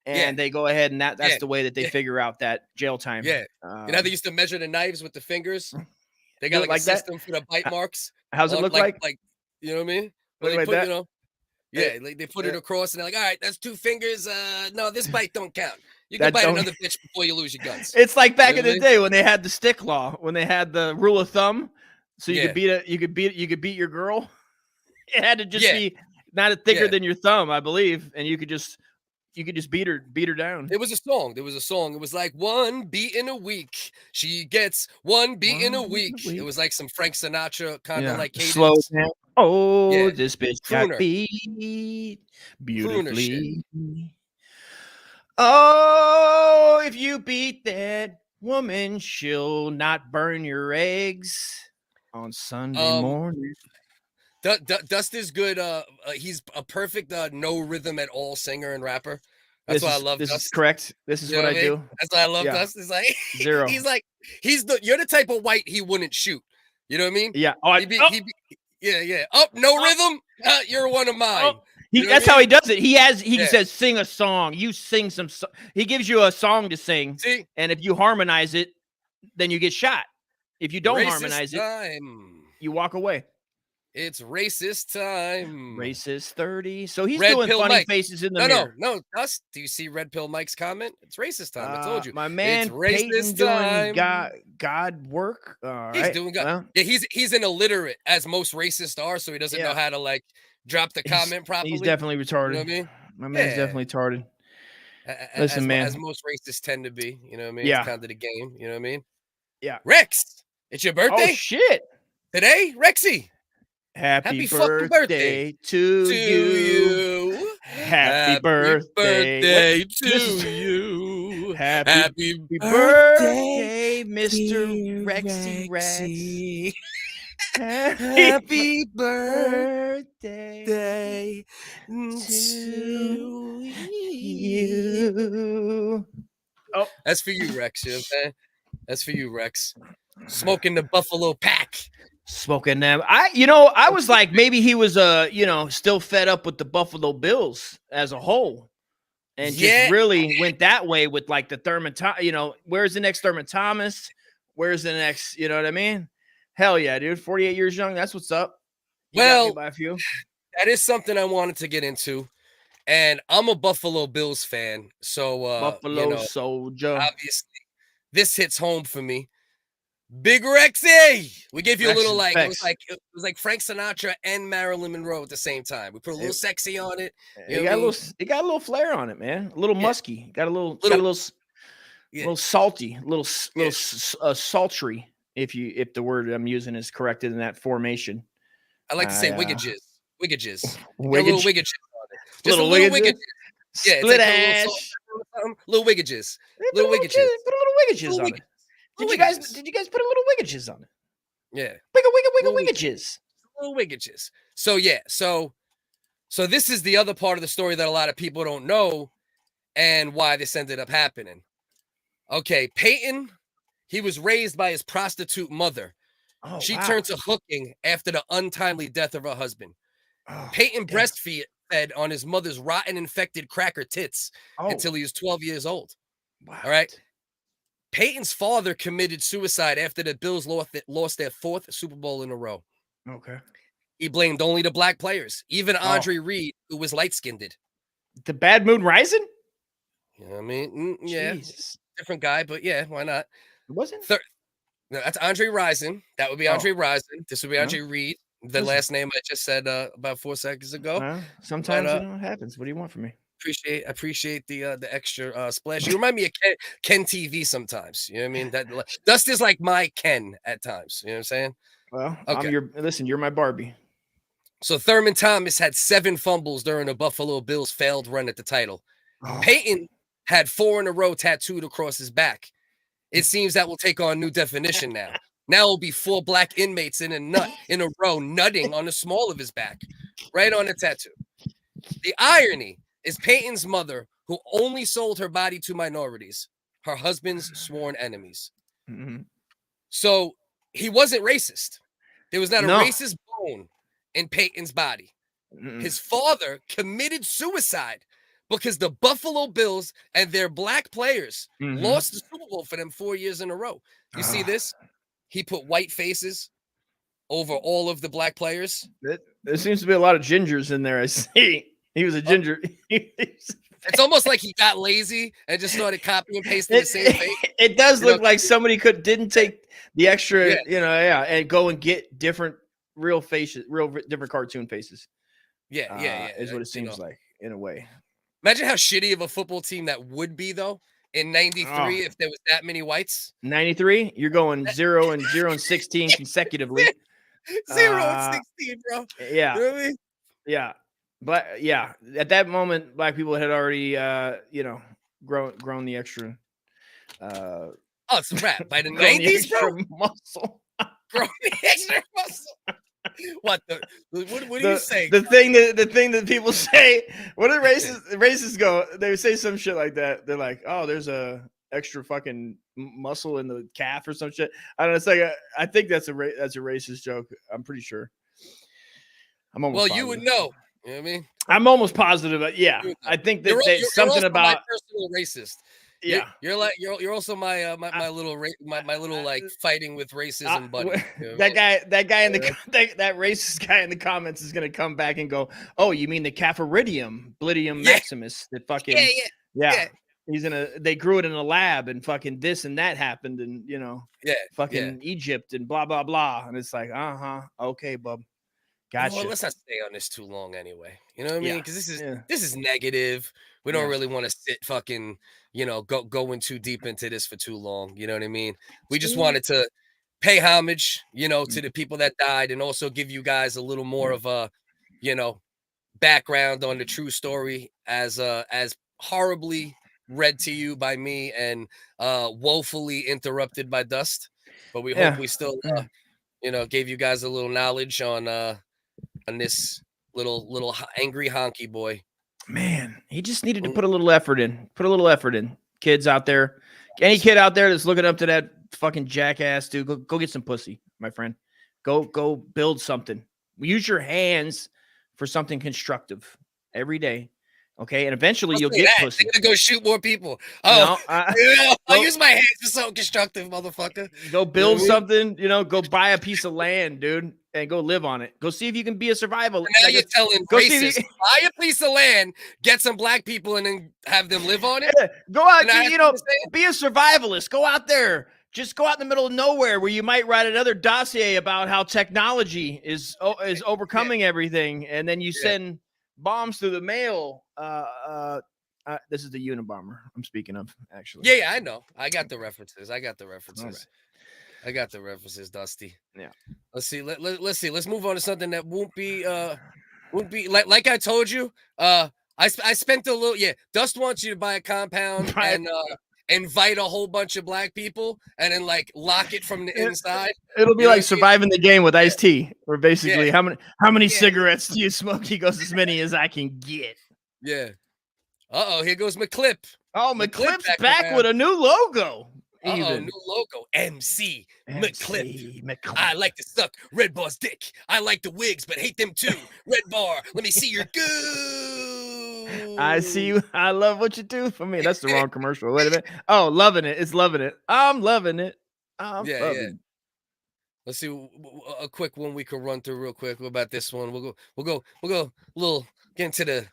And they go ahead and that's the way that they figure out that jail time. Yeah. They used to measure the knives with the fingers. They got a system for the bite marks. How's it look like? You know what I mean? They put, they put it across and they're like, all right, that's 2 fingers. No, this bite don't count. You can bite another bitch before you lose your guns. It's like back in the day when they had the stick law, when they had the rule of thumb. So you could beat your girl. It had to just be not thicker than your thumb, I believe, and you could just beat her down. It was a song. There was a song. It was like 1 beat in a week. She gets 1 beat in a week. It was like some Frank Sinatra kind of like cadence. Slow down. Oh, this bitch got Crooner. beat Crooner beautifully. Oh, if you beat that woman, she'll not burn your eggs on Sunday morning. Dust is good. He's a perfect no rhythm at all singer and rapper. That's why I love Dust. This is correct. This is what I do. That's why I love Dust. It's like zero. You're the type of white he wouldn't shoot. You know what I mean? Yeah. Oh, no rhythm. You're one of mine. That's how he does it. He says, sing a song. You sing some. He gives you a song to sing. See? And if you harmonize it, then you get shot. If you don't harmonize it, you walk away. It's racist time. Racist 30. So he's doing funny faces in the mirror. No. Dust, do you see Red Pill Mike's comment? It's racist time. I told you. My man, it's racist time. Doing God work. All he's right. doing God. Well, yeah, he's an illiterate, as most racists are, so he doesn't know how to like drop the comment properly. He's definitely retarded. You know what I mean? My man's definitely retarded. Listen, man. As most racists tend to be. You know what I mean? Yeah. It's kind of the game. You know what I mean? Yeah. Rex, it's your birthday? Oh, shit. Today, Rexy. Happy birthday to you. Happy birthday to you. Happy birthday, Mr. Rexy Rex. Happy birthday to you. Oh, that's for you, Rex. You know what I'm saying? That's for you, Rex. Smoking the Buffalo Pack. Smoking them. I was like, maybe he was still fed up with the Buffalo Bills as a whole. And just really went that way with like the Thurman, where's the next Thurman Thomas? Where's the next, you know what I mean? Hell yeah, dude. 48 years young. That's what's up. You got me by a few. That is something I wanted to get into. And I'm a Buffalo Bills fan. So Buffalo Soldier. Obviously, this hits home for me. Big Rexy. We gave you a little it was like Frank Sinatra and Marilyn Monroe at the same time. We put a little sexy on it. It got a little flair on it, man. A little musky. Got a little salty, a little sultry. If the word I'm using is corrected in that formation. I like to say wiggages. Wiggages. Wiggage. A little wiggages on it. Just little a little wiggages. Yeah, split ash. Little wiggages. Little wiggages. Put a little wiggages on it. Did you guys put a little wiggages on it? Yeah. Wiggle wiggages. Little wiggages. So yeah, so this is the other part of the story that a lot of people don't know and why this ended up happening. Okay, Peyton, he was raised by his prostitute mother. Oh, she turned to hooking after the untimely death of her husband. Peyton breastfed on his mother's rotten infected cracker tits until he was 12 years old. Wow. All right. Peyton's father committed suicide after the Bills lost their 4th Super Bowl in a row. Okay. He blamed only the black players, even Andre Reed, who was light-skinned. The Bad Moon Rising? You know what I mean? Yeah. Jesus. Different guy, but yeah, why not? It wasn't? No, that's Andre Rison. That would be Andre Rison. This would be Andre Reed. The last name I just said about 4 seconds ago. Sometimes it happens. What do you want from me? Appreciate the extra splash. You remind me of Ken TV sometimes. You know what I mean? That Dust is like my Ken at times. You know what I'm saying? Well, okay. You're my Barbie. So Thurman Thomas had 7 fumbles during the Buffalo Bills' failed run at the title. Peyton had 4 in a row tattooed across his back. It seems that will take on new definition now. Now it'll be 4 black inmates in a row nutting on the small of his back, right on the tattoo. The irony is Peyton's mother, who only sold her body to minorities, her husband's sworn enemies. Mm-hmm. So he wasn't racist. There was not a racist bone in Peyton's body. Mm-mm. His father committed suicide because the Buffalo Bills and their black players lost the Super Bowl for them 4 years in a row. You see this? He put white faces over all of the black players. There seems to be a lot of gingers in there. I see. He was a ginger. It's almost like he got lazy and just started copying and pasting the same face. It does look like somebody didn't take the extra, and go and get different real faces, different cartoon faces. Yeah. Is what it seems like in a way. Imagine how shitty of a football team that would be though in '93 if there was that many whites. 93, you're going 0-16 consecutively. 0-16, bro. Yeah. You know what I mean? Yeah. But at that moment, black people had already, grown the extra. It's a wrap. By the 90s, bro. Muscle. Grown the extra muscle. What do you say? The thing that people say. What do racists go? They say some shit like that. They're like, "Oh, there's a extra fucking muscle in the calf or some shit." I don't know. It's like I think that's a racist joke. I'm pretty sure. I'm almost positive. You would know. You know what I mean? I'm almost positive. Yeah, I think that there's something about my personal racist. Yeah, you're also my little like fighting with racism buddy. You know that guy in the that racist guy in the comments is gonna come back and go, "Oh, you mean the Capharidium, Blidium Maximus? That fucking yeah. They grew it in a lab and fucking this and that happened and fucking Egypt and blah blah blah." And it's like, okay, bub. Gotcha. Well, let's not stay on this too long anyway. You know what I mean? Because this is negative. We don't really want to sit fucking, going too deep into this for too long. You know what I mean? We just wanted to pay homage, to the people that died and also give you guys a little more of a, background on the true story as horribly read to you by me and woefully interrupted by Dust. But we hope we still, gave you guys a little knowledge on this little angry honky boy. Man, he just needed to put a little effort in. Kids out there, any kid out there that's looking up to that fucking jackass, dude, go get some pussy, my friend. Go build something. Use your hands for something constructive every day. Okay, and eventually you'll get pussy. They're gonna go shoot more people. Oh, no, I'll use my hands for something constructive, motherfucker. Go build something. Go buy a piece of land, dude, and go live on it. Go see if you can be a survivalist. Now you're telling racists, buy a piece of land, get some black people, and then have them live on it. Yeah. Go out, be a survivalist. Go out there. Just go out in the middle of nowhere where you might write another dossier about how technology is overcoming everything, and then you send bombs through the mail. This is the Unabomber I'm speaking of, actually. Yeah, I know. I got the references. I got the references, Dusty. Yeah. Let's see. Let's see. Let's move on to something that won't be like I told you. I spent a little. Yeah, Dust wants you to buy a compound and invite a whole bunch of black people and then like lock it from the inside. It'll be like surviving the game with Ice-T, where basically how many cigarettes do you smoke? He goes, as many as I can get. Yeah. Here goes McClip. Oh, McClip's back with a new logo. New logo. MC McClip. I like to suck Red Bar's dick. I like the wigs, but hate them too. Red Bar, let me see your goo. I see you. I love what you do for me. That's the wrong commercial. Wait a minute. Oh, loving it. It's loving it. I'm loving it. Yeah. Let's see a quick one we could run through real quick. What about this one? We'll go get into the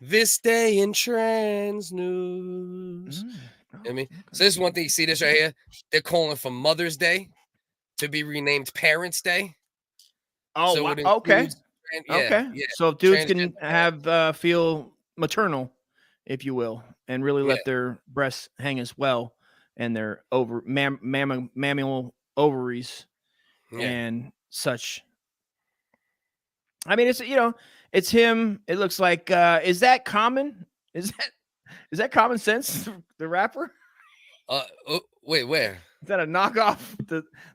this day in trans news. I mean, so this is one thing. You see this right here? They're calling for Mother's Day to be renamed Parents' Day. Oh, so wow. Okay. Yeah. So if dudes can have feel maternal, if you will, and really let their breasts hang as well, and their mammal ovaries and such. I mean, it's him. It looks like. Is that common? Is that Common Sense, the rapper? Wait, where? Is that a knockoff?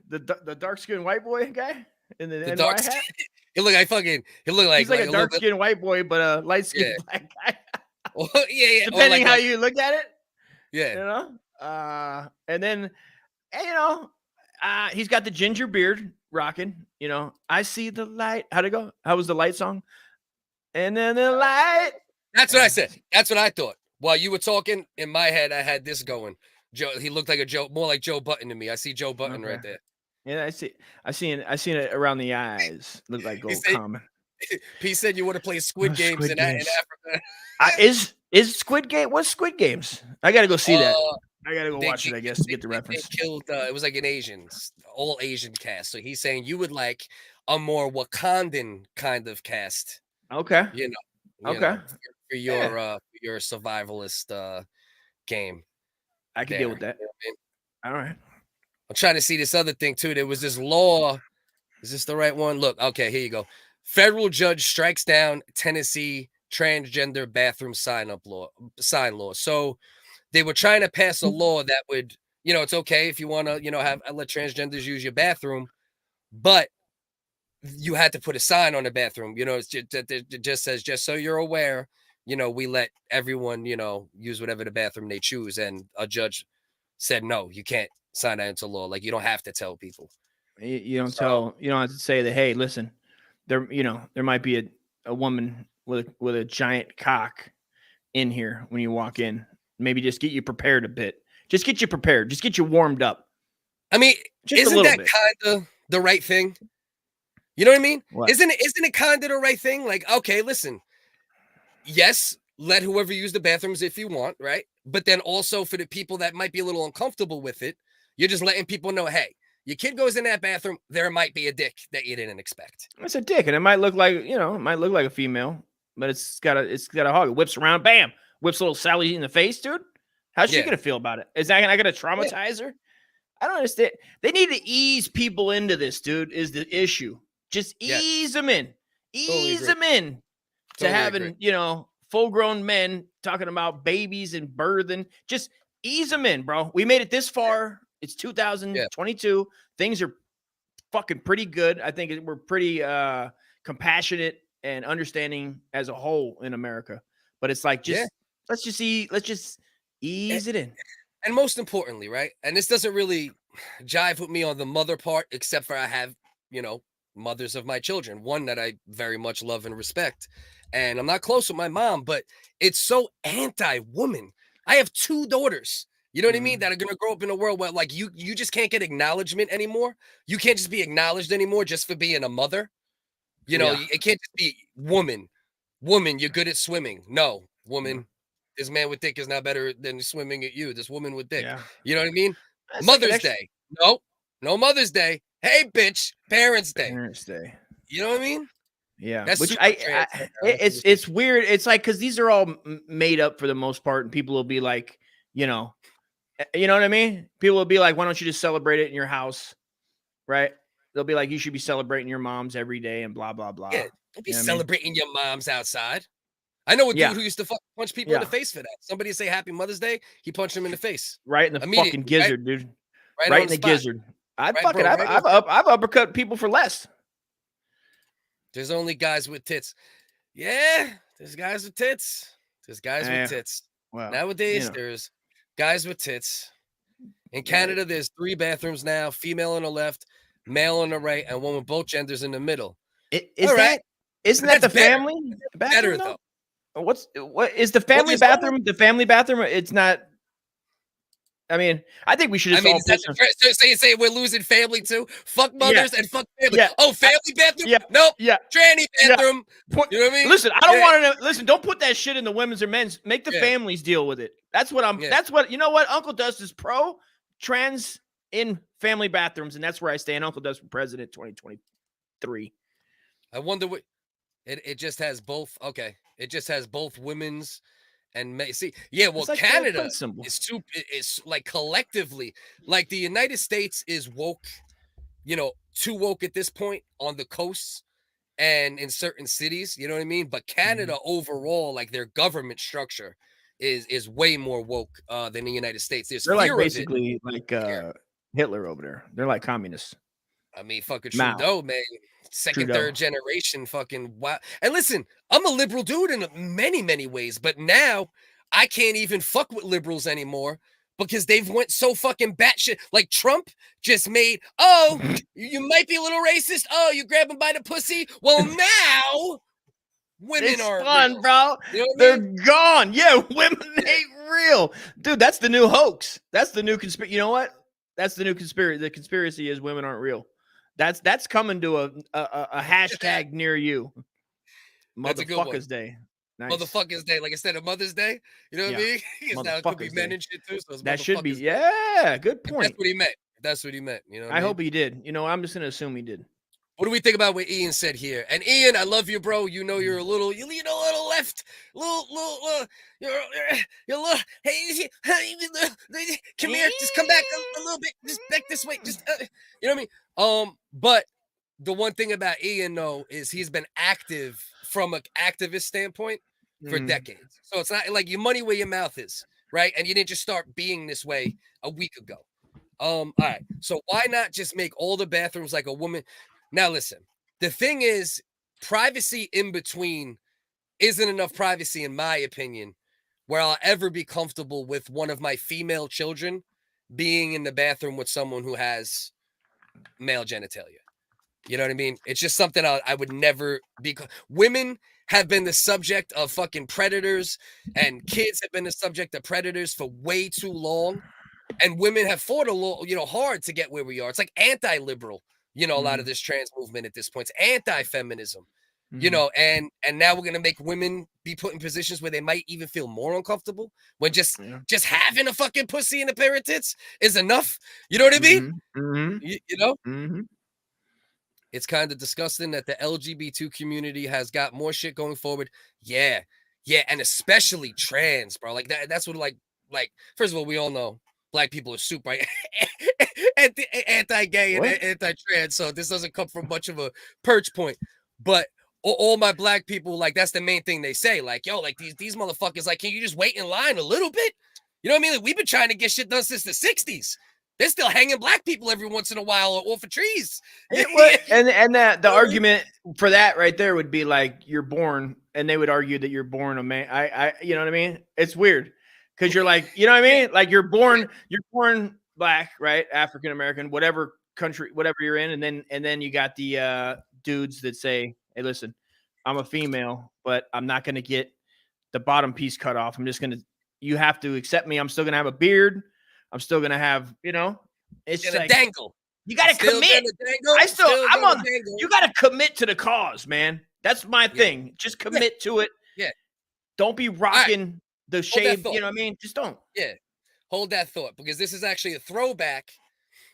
The dark skinned white boy guy in the dark hat? He look like he's like a dark skinned white boy, but a light skinned black guy. Well, yeah. Depending how you look at it. Yeah. And then he's got the ginger beard rocking. I see the light. How'd it go? How was the light song? And then the light. That's what I said. That's what I thought. While you were talking, in my head, I had this going. Joe, he looked like more like Joe Button to me. I see Joe Button right there. Yeah, I seen it around the eyes. Look like gold common. He said you want to play Squid Games in Africa. Is Is Squid Game? What's Squid Games? I gotta go see that. I gotta go watch it, I guess, to get the reference. They killed. It was like an all Asian cast. So he's saying you would like a more Wakandan kind of cast. Okay. You know. Okay. For your survivalist game. I can deal with that. You know what I mean? All right. I'm trying to see this other thing too. There was this law. Is this the right one? Look, okay, here you go. Federal judge strikes down Tennessee transgender bathroom sign law. So they were trying to pass a law that would, it's okay if you want to, let transgenders use your bathroom, but you had to put a sign on the bathroom. It just says, just so you're aware, we let everyone, use whatever the bathroom they choose. And a judge said, no, you can't sign that into law. Like, you don't have to tell people. You don't have to say that, hey, listen, there might be a woman with a giant cock in here when you walk in. Maybe just get you prepared a bit. Just get you prepared. Just get you warmed up. I mean, isn't that kind of the right thing? You know what I mean? What? Isn't it kind of the right thing? Like, okay, listen, yes, let whoever use the bathrooms if you want, right? But then also for the people that might be a little uncomfortable with it, you're just letting people know, hey, your kid goes in that bathroom, there might be a dick that you didn't expect. It's a dick, and it might look like, it might look like a female, but it's got a hog. It whips around, bam, whips little Sally in the face, dude. How's she gonna feel about it? Is that gonna traumatize her? I don't understand. They need to ease people into this, dude, is the issue. Just ease them in. Ease them in to having, full-grown men talking about babies and birthing. Just ease them in, bro. We made it this far. It's 2022. Yeah. Things are fucking pretty good. I think we're pretty compassionate and understanding as a whole in America. But it's like, let's just ease it in. And most importantly, right? And this doesn't really jive with me on the mother part, except for I have, mothers of my children, one that I very much love and respect. And I'm not close with my mom, but it's so anti-woman. I have 2 daughters. You know what I mean? That are going to grow up in a world where, like, you just can't get acknowledgement anymore. You can't just be acknowledged anymore just for being a mother. It can't just be woman, you're good at swimming. No, woman, this man with dick is not better than swimming at you. This woman with dick. Yeah. You know what I mean? That's Mother's Day. No Mother's Day. Hey, bitch, Parents' Day. You know what I mean? Yeah. That's which it's weird. It's like, because these are all made up for the most part, and people will be like, you know what I mean? People will be like, why don't you just celebrate it in your house? Right? They'll be like, you should be celebrating your moms every day and blah, blah, blah. Yeah, don't be celebrating your moms outside. I know a dude who used to punch people in the face for that. Somebody say Happy Mother's Day, he punched him in the face. Right in the fucking gizzard, dude. Right in the gizzard. I've uppercut people for less. There's only guys with tits. Yeah, there's guys with tits. There's guys with tits. Well, nowadays, there's guys with tits. In Canada, there's 3 bathrooms now, female on the left, male on the right, and one with both genders in the middle. Isn't that the family bathroom? Better though. What is the family bathroom? The family bathroom. It's not. I mean, I think we should just say we're losing family too. Fuck mothers and fuck family. Yeah. Oh, family bathroom? Yeah. Nope. Yeah. Tranny bathroom. Yeah. You know what I mean? Listen, I don't want to listen. Don't put that shit in the women's or men's. Make the families deal with it. That's what I'm. That's what you know. What Uncle Dust is pro trans in family bathrooms, and that's where I stand. Uncle Dust for president 2023. I wonder what it just has both. Okay, it just has both women's. And see, well, like Canada is like collectively, like the United States is woke, too woke at this point on the coasts and in certain cities, you know what I mean? But Canada overall, like their government structure is way more woke than the United States. They're like basically like Hitler over there. They're like communists. I mean, fucking Trudeau, man. Second, third generation fucking wow. And listen, I'm a liberal dude in many, many ways, but now I can't even fuck with liberals anymore because they've went so fucking batshit. Like Trump just made, you might be a little racist. Oh, you grab him by the pussy. Well, now women are fun, real. Bro. You know They're gone. Yeah, women ain't real. Dude, that's the new hoax. That's the new conspiracy. You know what? That's the new conspiracy. The conspiracy is women aren't real. That's coming to a hashtag near you. Motherfuckers Day. Nice. Motherfuckers Day, like instead of Mother's Day. You know what I mean? Because now it could be men and shit too. So that should be. Day. Yeah, good point. That's what he meant. That's what he meant. You know. I hope he did. You know, I'm just gonna assume he did. What do we think about what Ian said here? And Ian, I love you, bro. You know you're a little, a little left, you're a little. Hey, come here, just come back a little bit, just back this way, just you know what I mean? But the one thing about Ian though is he's been active from an activist standpoint for decades. So it's not like your money where your mouth is, right? And you didn't just start being this way a week ago. All right. So why not just make all the bathrooms like a woman? Now, listen, the thing is, privacy in between isn't enough privacy, in my opinion, where I'll ever be comfortable with one of my female children being in the bathroom with someone who has male genitalia. You know what I mean? It's just something I would never be. Women have been the subject of fucking predators, and kids have been the subject of predators for way too long. And women have fought a little, hard to get where we are. It's like anti-liberal. A lot of this trans movement at this point, it's anti-feminism, and now we're going to make women be put in positions where they might even feel more uncomfortable when just having a fucking pussy and a pair of tits is enough. You know what I mean? It's kind of disgusting that the LGBT community has got more shit going forward. Yeah. And especially trans, bro. Like that's what like, first of all, we all know Black people are super anti-gay and anti-trans, so this doesn't come from much of a perch point. But all my Black people, like, that's the main thing they say. Like, yo, like these motherfuckers, like, can you just wait in line a little bit? You know what I mean? Like, we've been trying to get shit done since the 60s. They're still hanging Black people every once in a while off of trees. And the argument for that right there would be like, you're born, and they would argue that you're born a man. You know what I mean? It's weird. Because you're like, you know what I mean? Like you're born Black, right? African American, whatever country, whatever you're in, and then you got the dudes that say, "Hey, listen, I'm a female, but I'm not gonna get the bottom piece cut off. You have to accept me. I'm still gonna have a beard. I'm still gonna have, it's gonna like, dangle. You gotta commit. You gotta commit to the cause, man. That's my thing. Just commit to it. Yeah. Don't be rocking the shade, you know what I mean? Just don't. Yeah. Hold that thought, because this is actually a throwback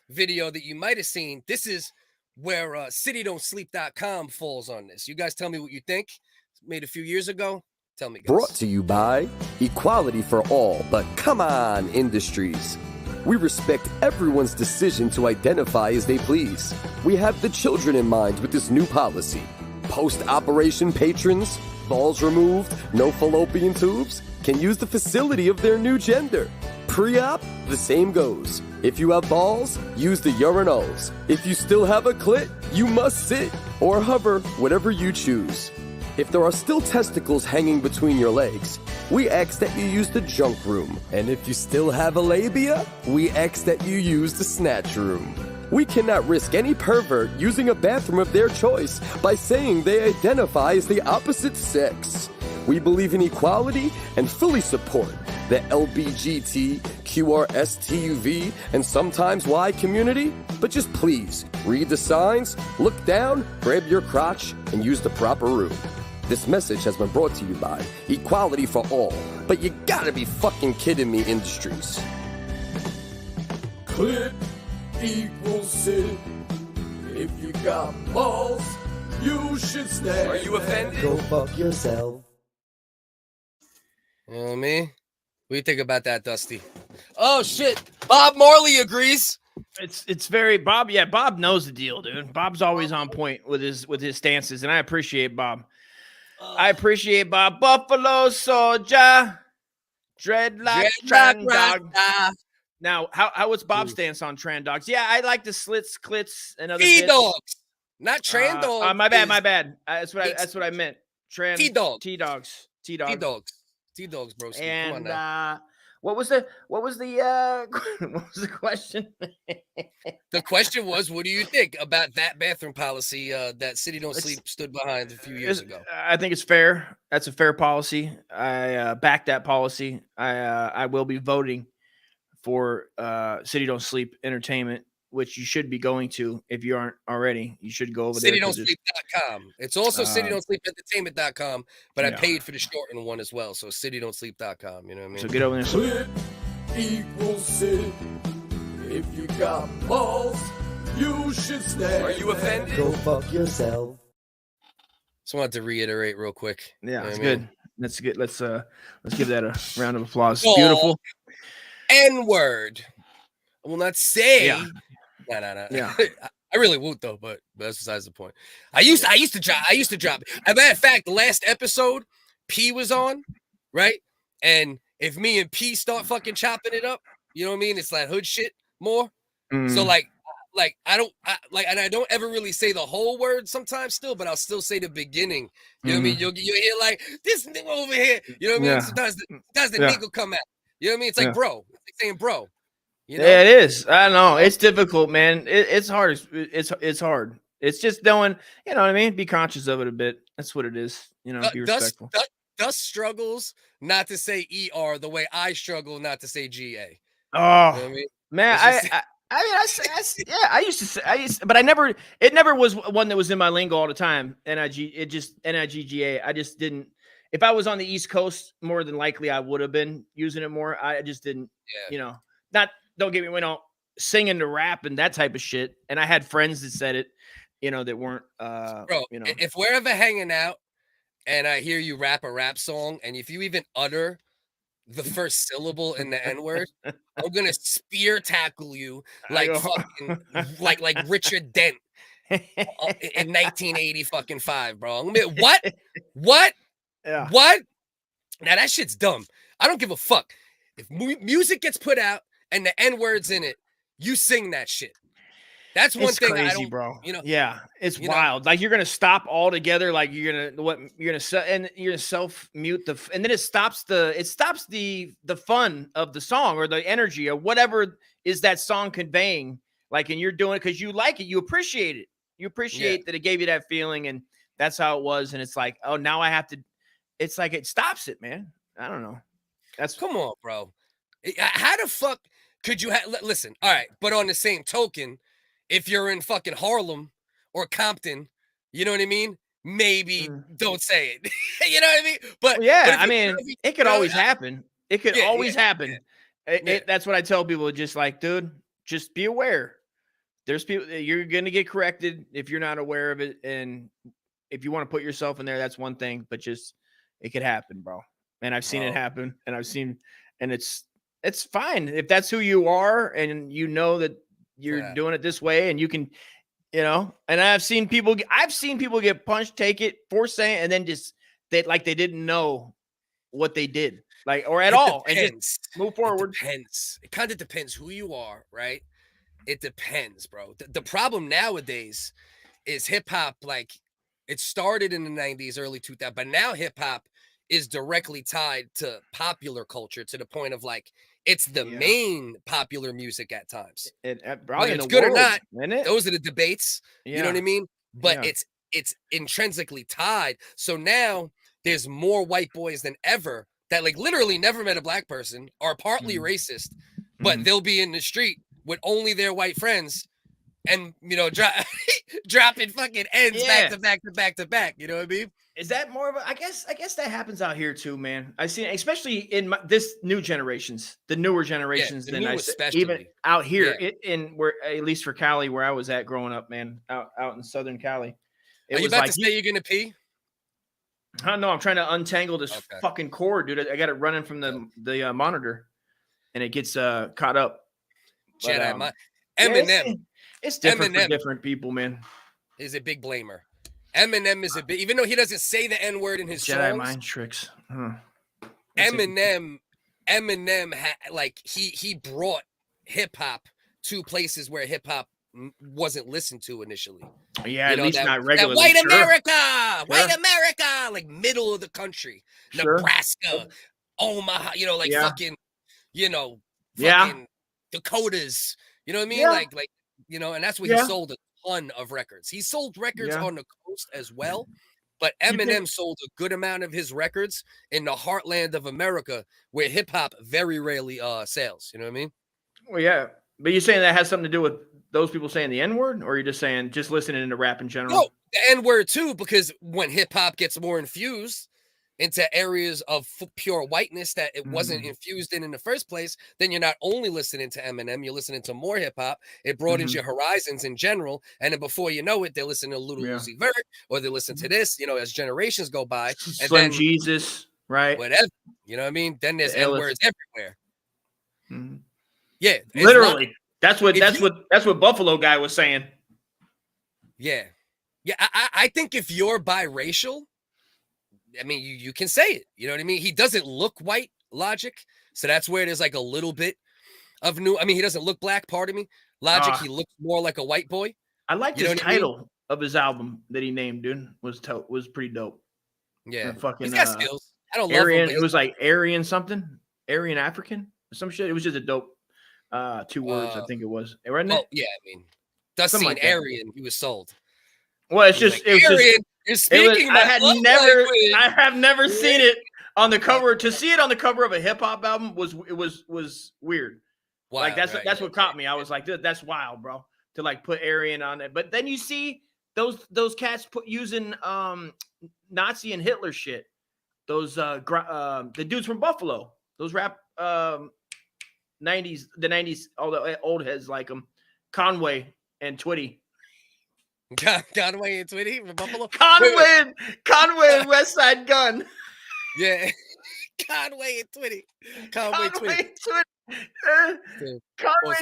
video that you might have seen. This is where CityDon'tSleep.com falls on this. You guys tell me what you think. It's made a few years ago. Tell me, guys. Brought to you by Equality for All, but come on, Industries. We respect everyone's decision to identify as they please. We have the children in mind with this new policy. Post-operation patrons, balls removed, no fallopian tubes, can use the facility of their new gender. Pre-op, the same goes. If you have balls, use the urinals. If you still have a clit, you must sit or hover, whatever you choose. If there are still testicles hanging between your legs, we ask that you use the junk room. And if you still have a labia, we ask that you use the snatch room. We cannot risk any pervert using a bathroom of their choice by saying they identify as the opposite sex. We believe in equality and fully support the LBGTQRSTUV and sometimes Y community, but just please read the signs, look down, grab your crotch, and use the proper room. This message has been brought to you by Equality for All, but you gotta be fucking kidding me, Industries. Clit equals sit. If you got balls, you should stand. Are you offended? Go fuck yourself. You know what I mean? What do you think about that, Dusty? Oh shit, Bob Marley agrees. It's very Bob. Yeah, Bob knows the deal, dude. Bob's always on point with his stances, and I appreciate Bob. Buffalo Soldier, dreadlock trans dog. Now, how was Bob's stance on trans dogs? Yeah, I like the slits, clits, and other T-dogs, not trans dogs. My bad. That's what I meant. Trans T-dogs. T-dogs, bro. And what was the question? The question was, what do you think about that bathroom policy that City Don't Sleep stood behind a few years ago? I think it's fair. That's a fair policy. I back that policy. I will be voting for City Don't Sleep Entertainment which you should be going to if you aren't already. You should go over there. CityDon'tSleep.com. It's also CityDon'tSleepEntertainment.com, but I paid for the shortened one as well. So CityDon'tSleep.com. You know what I mean? So get over there. Flip equals sit. If you got balls, you should stay. Are you offended? Go fuck yourself. Just wanted to reiterate real quick. Yeah, it's what I mean? good. That's good. Let's give that a round of applause. Oh, Beautiful. N-word. I will not say. Yeah. No. Yeah. I really won't though, but that's besides the point. I used to drop. As a matter of fact, the last episode P was on, right? And if me and P start fucking chopping it up, you know what I mean? It's like hood shit more. So like I don't ever really say the whole word sometimes still, but I'll still say the beginning. You know what I mean? You'll hear like this nigga over here. You know what I mean? Sometimes the nigga come out. You know what I mean? It's like bro. It's like saying bro. You know? Yeah, it is. I know it's difficult, man. It's hard. It's hard. It's just knowing, you know what I mean? Be conscious of it a bit. That's what it is. You know, be respectful. Thus struggles not to say ER the way I struggle not to say GA. Oh, you know what I mean? Man, I used to say, but it never was one that was in my lingo all the time. NIGGA. I just didn't. If I was on the East Coast, more than likely I would have been using it more. I just didn't, you know, don't get me, singing the rap and that type of shit. And I had friends that said it, you know, that weren't, bro, you know, if we're ever hanging out and I hear you rap a rap song, and if you even utter the first syllable in the N-word, I'm gonna spear tackle you like fucking like Richard Dent in 1985, bro. I'm gonna be, what? Yeah. What? Now that shit's dumb. I don't give a fuck. If music gets put out and the N-word's in it, you sing that shit. That's one thing crazy, I don't, bro. You know, yeah, it's wild. Like you're gonna stop altogether. Like you're gonna self mute and then it stops the fun of the song or the energy or whatever is that song conveying. Like, and you're doing it because you like it, you appreciate it, that it gave you that feeling, and that's how it was. And it's like, oh, now I have to. It's like it stops it, man. I don't know. Come on, bro. How the fuck could you listen? All right, but on the same token, if you're in fucking Harlem or Compton, you know what I mean? Maybe don't say it. You know what I mean? But I mean, it could always happen. It could always happen. That's what I tell people. Just like, dude, just be aware. There's people you're gonna get corrected if you're not aware of it, and if you want to put yourself in there, that's one thing. But just it could happen, bro. And I've seen it happen, and and it's fine if that's who you are, and you know that you're doing it this way, and you can, you know. And I've seen people get punched, take it for saying, and then just they didn't know what they did, like, or at all, and just move forward. It kind of depends who you are, right? It depends, bro. The problem nowadays is hip hop. Like, it started in the 90s, early 2000s, but now hip hop is directly tied to popular culture to the point of like it's the main popular music at times. Whether it's good or not, isn't it? Those are the debates. You know what I mean? But it's intrinsically tied. So now there's more white boys than ever that like literally never met a black person, are partly racist, but they'll be in the street with only their white friends, and you know, dropping fucking ends back to back to back to back. You know what I mean? Is that more of a? I guess that happens out here too, man. I see, especially in this new generations, the newer generations than I see, even out here in where, at least for Cali, where I was at growing up, man, out in Southern Cali. Are you about to say you're gonna pee? I don't know. I'm trying to untangle this fucking cord, dude. I got it running from the monitor, and it gets caught up. But, Eminem. It's different for different people, man. Is a big blamer. Eminem is a big, even though he doesn't say the N-word in his Jedi songs. mind tricks. Eminem, he brought hip hop to places where hip hop wasn't listened to initially. Yeah, at least not regularly. White America, like middle of the country, Nebraska, Omaha, fucking, fucking Dakotas. You know what I mean? Like, and that's where he sold a ton of records. He sold records on the coast as well, but Eminem sold a good amount of his records in the heartland of America, where hip hop very rarely sells. You know what I mean? Well, yeah, but you're saying that has something to do with those people saying the N-word, or are you just saying just listening to rap in general? No, the N-word too, because when hip hop gets more infused into areas of pure whiteness that it wasn't infused in the first place, then you're not only listening to Eminem, you're listening to more hip hop. It broadens your horizons in general, and then before you know it, they're listening to Little Uzi Vert, or they listen to this, you know, as generations go by. And Slim then Jesus, right? whatever, you know what I mean? Then there's N-words everywhere. Yeah, literally. That's what Buffalo guy was saying. Yeah. I think if you're biracial, I mean, you can say it. You know what I mean? He doesn't look white, Logic. So that's where there's like a little bit of new. I mean, he doesn't look black, pardon me. Logic, he looks more like a white boy. I like the title of his album that he named, dude. Was pretty dope. Yeah. Fucking, he's got skills. I don't love Aryan, him. it was like Aryan something. Aryan African or some shit. It was just a dope 2 words, I think it was. Wasn't it? Yeah, I mean, Dustin like Aryan, he was sold. Well, it's just it was Aryan. Just, I have never seen it on the cover. To see it on the cover of a hip hop album was weird. Wow, like that's what caught me. I was like, that's wild, bro. To like put Aryan on it, but then you see those cats using Nazi and Hitler shit. Those the dudes from Buffalo. Those rap 90s, all the old heads like them. Conway and Twitty. Conway and Twitty from Buffalo. Conway and West Side Gun. Yeah. Conway and Twitty. Conway and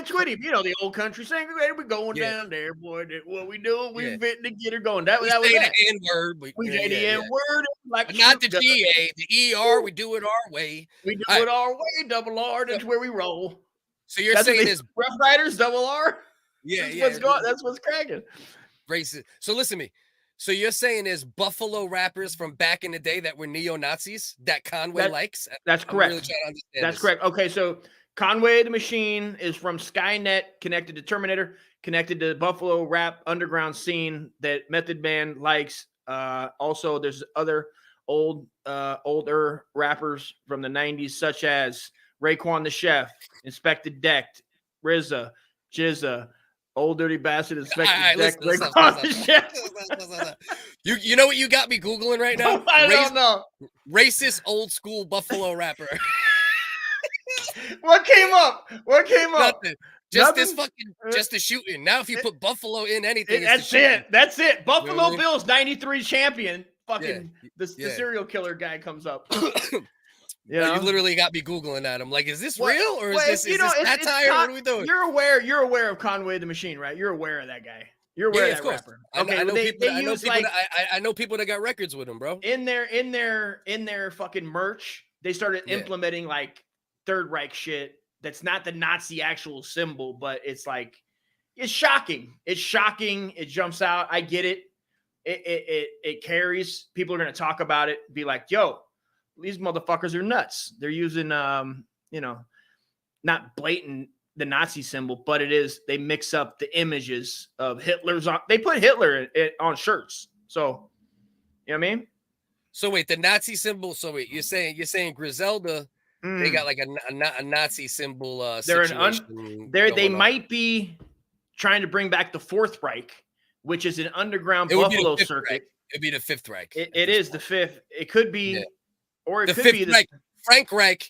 Twitty. You know the old country singer. We're going down there, boy. What we doing? We fitting to get her going. That was the N-word. We say the N-word. Like not the GA, the ER. We do it our way. We do it our way. Double R. That's where we roll. So you're saying this Rough Riders, double R? Yeah, That's what's cracking. Racist. So listen to me. So you're saying there's Buffalo rappers from back in the day that were neo-Nazis that Conway likes? That's correct. Really trying to understand that's correct. Okay, so Conway the Machine is from Skynet, connected to Terminator, connected to Buffalo rap underground scene that Method Man likes. Also, there's other older rappers from the 90s, such as Raekwon the Chef, Inspector Deck, RZA, Jizza, Old Dirty Bastard, Inspector Deck, Raekwon the Chef. You know what you got me Googling right now? I don't know. Racist old school Buffalo rapper. What came up? Nothing. Just this fucking, just the shooting. Now, if you put Buffalo in anything, that's it. Buffalo Bills 93 champion. Fucking the serial killer guy comes up. You literally got me Googling at him. Like, is this real or is this satire? What are we doing? You're aware of Conway the Machine, right? You're aware of that guy. You're aware of that rapper. Okay, I know people that got records with him, bro. In their fucking merch, they started implementing like Third Reich shit. That's not the Nazi actual symbol, but it's like it's shocking. It's shocking. It jumps out. I get it. It carries. People are gonna talk about it. Be like, yo, these motherfuckers are nuts. They're using not blatant the Nazi symbol, but it is. They mix up the images of Hitler's on. They put Hitler on shirts. So you know what I mean? So wait, the Nazi symbol. So wait, you're saying Griselda. They got like a Nazi symbol. They might be trying to bring back the Fourth Reich, which is an underground Buffalo circuit. It'd be the Fifth Reich. It is the fifth. It could be, or it the could be the Reich. Frank Reich.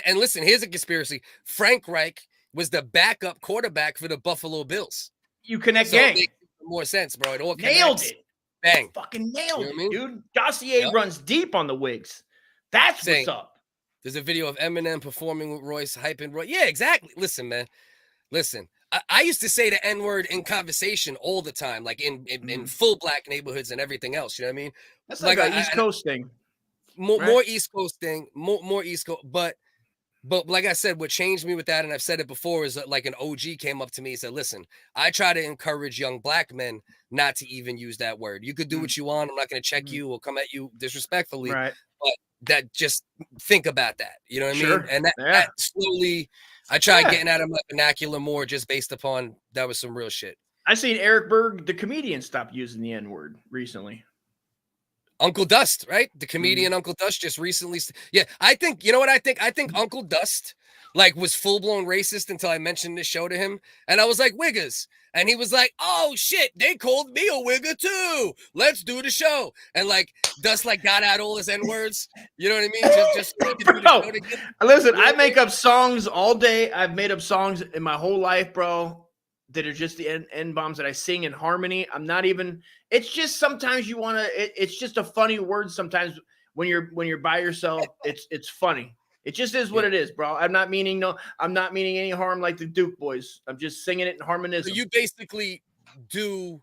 And listen, here's a conspiracy. Frank Reich was the backup quarterback for the Buffalo Bills. You connect gang. It makes more sense, bro. It all nailed it. Bang. Fucking nailed it, dude. Dossier runs deep on the wigs. That's what's up. There's a video of Eminem performing with Royce, hyping Royce. Yeah, exactly. Listen, man. Listen, I used to say the N-word in conversation all the time, like in full black neighborhoods and everything else. You know what I mean? That's like an East Coast thing. More East Coast thing. More East Coast. But like I said, what changed me with that, and I've said it before, is that like an OG came up to me and said, listen, I try to encourage young black men not to even use that word. You could do what you want. I'm not going to check you or come at you disrespectfully. Right. But that just think about that. You know what I mean? And that slowly, I tried getting out of my vernacular more just based upon that was some real shit. I seen Eric Berg, the comedian, stop using the N-word recently. Uncle Dust, right? The comedian Uncle Dust just recently. Yeah, I think, you know what I think? I think Uncle Dust like was full-blown racist until I mentioned this show to him. And I was like, WHiggaz. And he was like, "Oh shit, they called me a wigger too. Let's do the show." And like Dust like got out all his N-words. You know what I mean? Just bro. Listen, I make up songs all day. I've made up songs in my whole life, bro, that are just the N bombs that I sing in harmony. I'm not even. It's just sometimes you want to. It's just a funny word. Sometimes when you're by yourself, it's funny. It just is what it is, bro. I'm not meaning any harm like the Duke boys. I'm just singing it in harmonism. So you basically do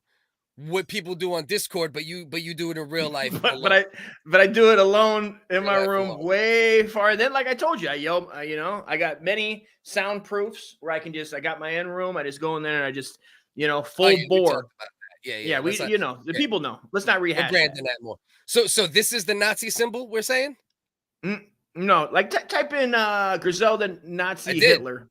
what people do on Discord, but you do it in real life. but I do it alone in my room, way far. Then, like I told you, I yell. I got many soundproofs where I got my end room. I just go in there and I just, full bore. Yeah. We, people know. Let's not rehash. That more. So this is the Nazi symbol we're saying. No, like type in Griselda Nazi Hitler.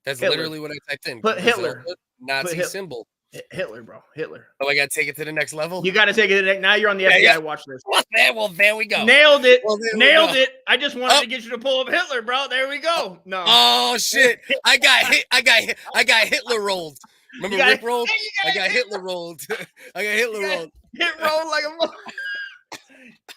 That's literally what I typed in. Put Hitler. Nazi symbol. Hitler, bro. Hitler. Oh, I got to take it to the next level? You got to take it to the next. Now you're on the FBI watch list. Well, there we go. Nailed it. Nailed it. I just wanted to get you to pull up Hitler, bro. There we go. No. Oh, shit. I got Hitler rolled. Remember Rick rolled? I got Hitler rolled. Hit roll like a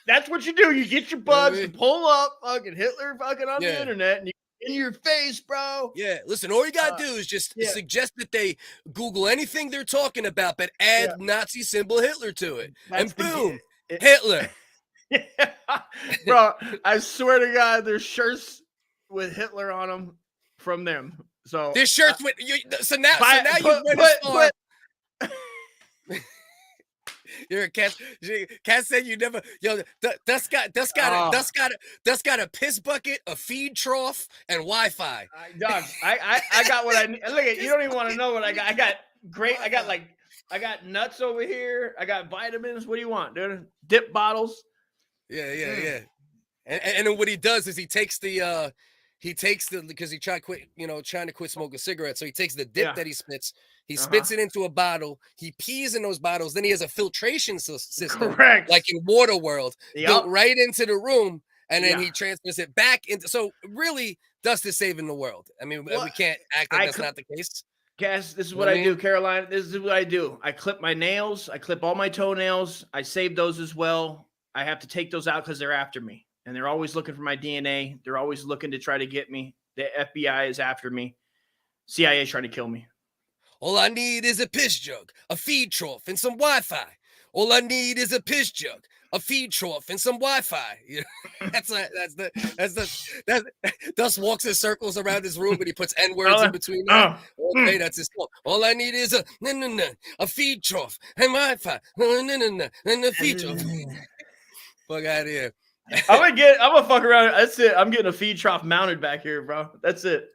That's what you do. You get your buds and pull up fucking Hitler fucking on the internet and you in your face, bro. Yeah, listen, all you gotta do is just suggest that they Google anything they're talking about, but add Nazi symbol Hitler to it. And boom, Hitler. Bro, I swear to God, there's shirts with Hitler on them from them. So there's shirts with you. So now you went as far. You're a cat. Cat said you never. Yo, Dust got a piss bucket, a feed trough, and Wi-Fi. Dog, I got what I need. Look at you. Don't even want to know what I got. I got nuts over here. I got vitamins. What do you want, dude? Dip bottles. Yeah. And then what he does is he takes the because he trying to quit smoking cigarettes. So he takes the dip that he spits. He spits it into a bottle. He pees in those bottles. Then he has a filtration system, like in Waterworld, built right into the room. And then he transfers it back into. So really, Dust is saving the world. I mean, we can't act like that's not the case. Guess this is what I do, Caroline. This is what I do. I clip my nails. I clip all my toenails. I save those as well. I have to take those out because they're after me. And they're always looking for my DNA. They're always looking to try to get me. The FBI is after me. CIA is trying to kill me. All I need is a piss jug, a feed trough, and some Wi-Fi. All I need is a piss jug, a feed trough, and some Wi-Fi. You know, that's Dust walks in circles around his room, but he puts N-words in between them. Okay, that's his fault. All I need is a feed trough and Wi-Fi, and a feed trough. Fuck out of here. I'm gonna fuck around. That's it. I'm getting a feed trough mounted back here, bro. That's it.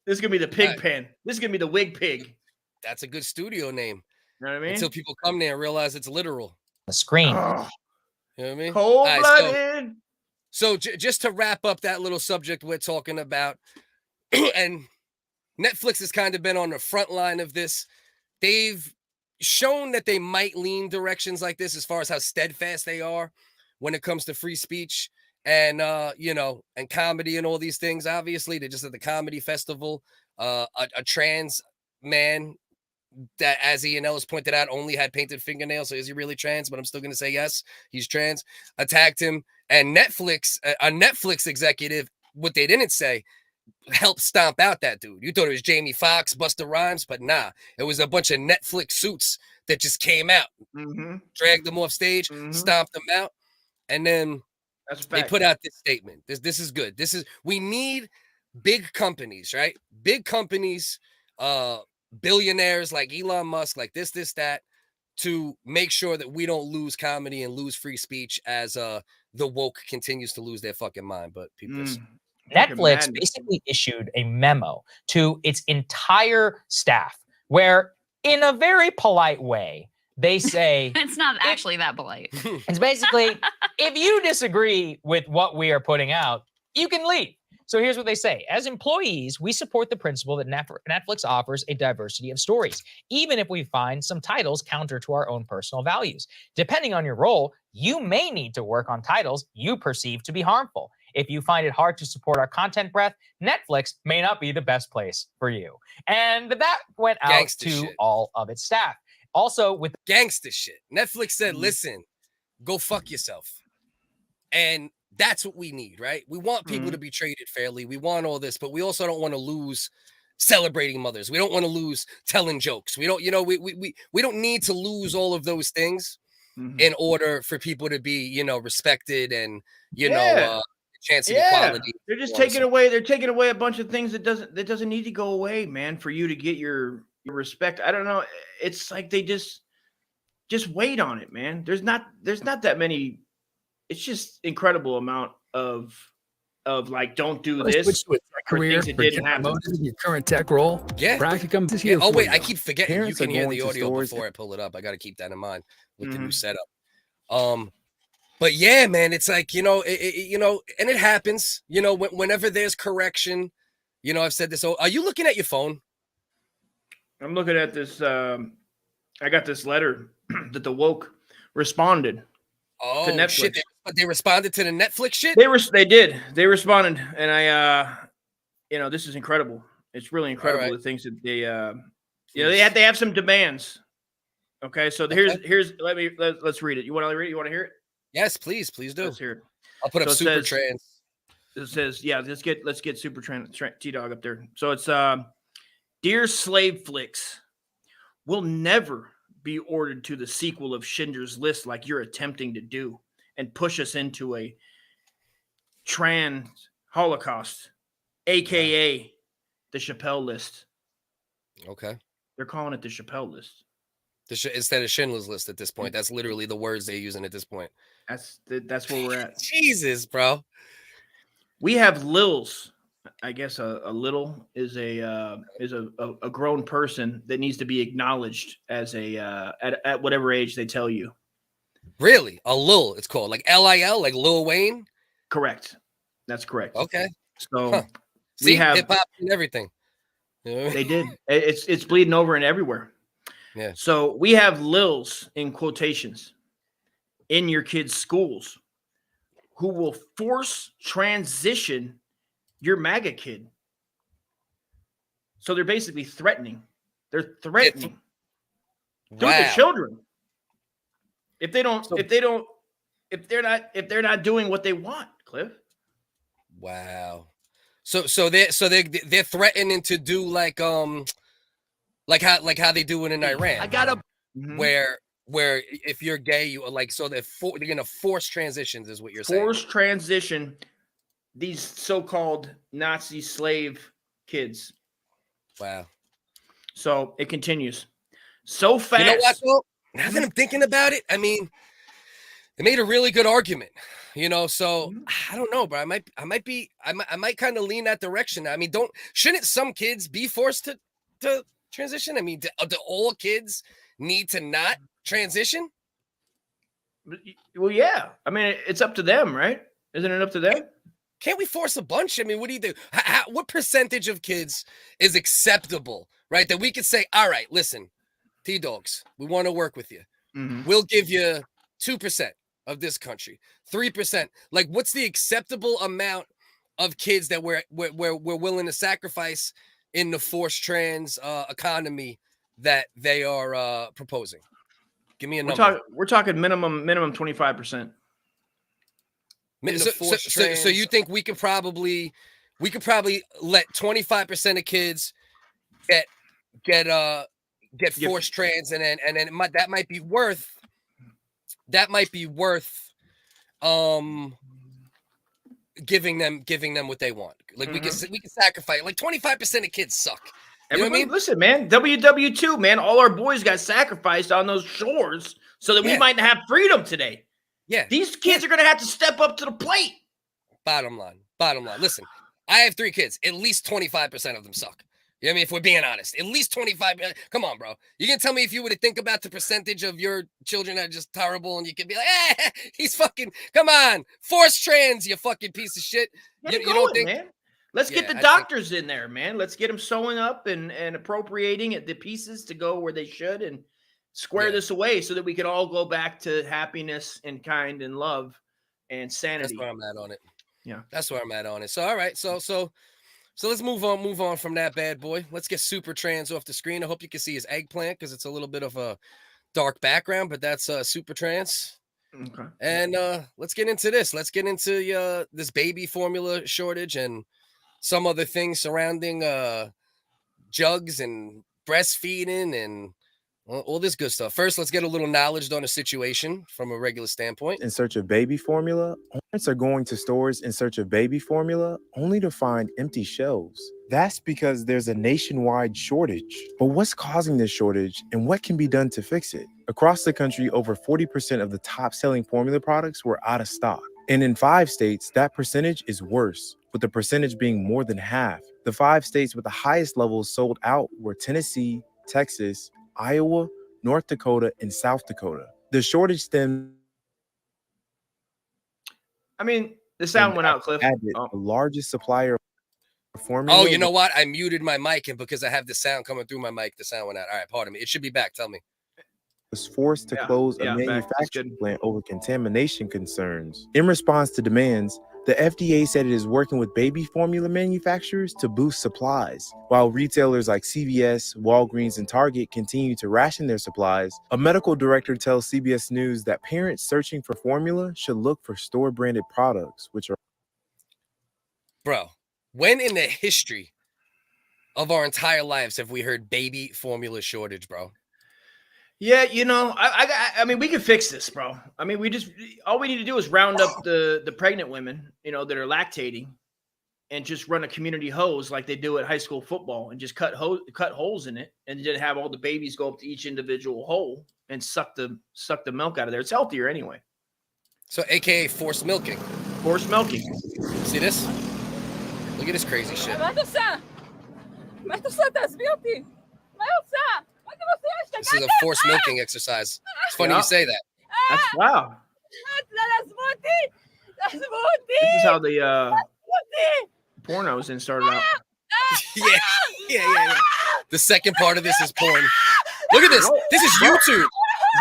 This is gonna be the pig pen. This is gonna be the wig pig. That's a good studio name. You know what I mean? Until people come there and realize it's literal. The screen. Oh. You know what I mean? Cold-blooded. So just to wrap up that little subject we're talking about, and Netflix has kind of been on the front line of this. They've shown that they might lean directions like this as far as how steadfast they are when it comes to free speech and and comedy and all these things. Obviously, they're just at the comedy festival. A trans man that, as Ian Ellis pointed out, only had painted fingernails. So is he really trans? But I'm still going to say yes, he's trans. Attacked him. And Netflix, a Netflix executive, what they didn't say, helped stomp out that dude. You thought it was Jamie Foxx, Busta Rhymes, but nah. It was a bunch of Netflix suits that just came out, dragged them off stage, stomped them out. And then they put out this statement. This is good. We need big companies, right? Big companies, billionaires like Elon Musk, like this, that, to make sure that we don't lose comedy and lose free speech as the woke continues to lose their fucking mind. But people, Netflix basically issued a memo to its entire staff where, in a very polite way, they say it's not actually that polite. It's basically, if you disagree with what we are putting out, you can leave. So here's what they say. As employees, we support the principle that Netflix offers a diversity of stories, even if we find some titles counter to our own personal values. Depending on your role, you may need to work on titles you perceive to be harmful. If you find it hard to support our content breath, Netflix may not be the best place for you. And that went out to all of its staff. Also, with gangster shit, Netflix said, listen, go fuck yourself. And that's what we need, right? We want people to be treated fairly. We want all this, but we also don't want to lose celebrating mothers. We don't want to lose telling jokes. We don't, we don't need to lose all of those things in order for people to be, respected and, chance of equality. They're just taking away. They're taking away a bunch of things that doesn't need to go away, man. For you to get your respect. I don't know. It's like they just wait on it, man. There's not that many. It's just incredible amount of like, don't do this. Career, things that didn't happen. Your current tech role. Yeah. Practicum. Oh wait, I keep forgetting. You can hear the audio before I pull it up. I got to keep that in mind with the new setup. But yeah, man, it's like, and it happens, whenever there's correction, I've said this. Are you looking at your phone? I'm looking at this. I got this letter that the woke responded to Netflix. Shit. They responded to the Netflix shit? They did. They responded. And I, this is incredible. It's really incredible. Right. The things that they, they have some demands. Okay. So here's, let's read it. You want to read it? You want to hear it? Yes, please do. Let's hear it. I'll put up Super Trans. It says, let's get Super Trans T-Dog up there. So it's Dear Slave Flicks, will never be ordered to the sequel of Schindler's List like you're attempting to do and push us into a trans Holocaust, aka the Chappelle List. Okay. They're calling it the Chappelle List. Instead of Schindler's List at this point. That's literally the words they're using at this point. That's where we're at. Jesus, bro. We have Lils. I guess a little is a grown person that needs to be acknowledged as at whatever age they tell you. Really? A Lil, it's called, like Lil, like Lil Wayne? Correct. That's correct. Okay. So we have hip hop and everything. They did. It's bleeding over in everywhere. Yeah. So we have Lils in quotations in your kids' schools who will force transition your MAGA kid. So they're basically threatening. They're threatening through the children. If they're not doing what they want, Cliff. Wow. So they're threatening to do like how they do it in Iran. I got where if you're gay, you are like, so they're gonna force transitions, is what you're saying. Force transition these so-called Nazi slave kids. Wow. So it continues. So fast. You know what, though? Now that I'm thinking about it, I mean, they made a really good argument, so I don't know, but I might kind of lean that direction. I mean, shouldn't some kids be forced to transition? I mean, do all kids need to not transition? Well, yeah. I mean, it's up to them, right? Isn't it up to them? Can't we force a bunch? I mean, what do you do? What percentage of kids is acceptable, right? That we could say, all right, listen, T-Dogs, we want to work with you. We'll give you 2% of this country, 3%. Like, what's the acceptable amount of kids that we're willing to sacrifice in the forced trans economy that they are proposing? Give me a number. We're talking minimum 25%. So you think we could probably let 25% of kids get forced trans, and then that might be worth giving them what they want. Like we can sacrifice, like 25% of kids suck. You know what I mean? Listen, man, WW2, man, all our boys got sacrificed on those shores so that we might have freedom today. Yeah. These kids are going to have to step up to the plate. Bottom line. Listen, I have 3 kids. At least 25% of them suck. You know what I mean? If we're being honest, at least 25. Come on, bro. You can tell me if you were to think about the percentage of your children that are just terrible, and you could be like, he's fucking, come on, forced trans, you fucking piece of shit. You don't think, man? Let's get the doctors in there, man. Let's get them sewing up and appropriating the pieces to go where they should, and square this away so that we can all go back to happiness and kind and love and sanity. That's where I'm at on it. Yeah, that's where I'm at on it. So all right, so let's move on from that bad boy. Let's get Super Trans off the screen. I hope you can see his eggplant because it's a little bit of a dark background, but that's Super Trans. Okay. And let's get into this. Let's get into this baby formula shortage and some other things surrounding jugs and breastfeeding and all this good stuff. First, let's get a little knowledge on the situation from a regular standpoint. In search of baby formula, parents are going to stores in search of baby formula only to find empty shelves. That's because there's a nationwide shortage. But what's causing this shortage and what can be done to fix it? Across the country, over 40% of the top-selling formula products were out of stock. And in 5 states, that percentage is worse, with the percentage being more than half. The 5 states with the highest levels sold out were Tennessee, Texas, Iowa, North Dakota, and South Dakota. The shortage stemmed. I mean, the sound went out, Cliff. The largest supplier of formula. Oh, you know what? I muted my mic, and because I have the sound coming through my mic, the sound went out. All right, pardon me. It should be back. Tell me. Was forced to close a manufacturing plant over contamination concerns. In response to demands, the FDA said it is working with baby formula manufacturers to boost supplies. While retailers like CVS, Walgreens, and Target continue to ration their supplies, a medical director tells CBS News that parents searching for formula should look for store-branded products, which are... Bro, when in the history of our entire lives have we heard baby formula shortage, bro? Yeah, you know, I mean, we can fix this, bro. I mean, all we need to do is round up the pregnant women, you know, that are lactating, and just run a community hose like they do at high school football, and just cut holes in it, and then have all the babies go up to each individual hole and suck the milk out of there. It's healthier anyway. So, AKA forced milking. Forced milking. See this? Look at this crazy shit. This is a forced milking exercise. It's funny you say that. That's wow. This is how the pornos in started out. Yeah. The second part of this is porn. Look at this. This is YouTube.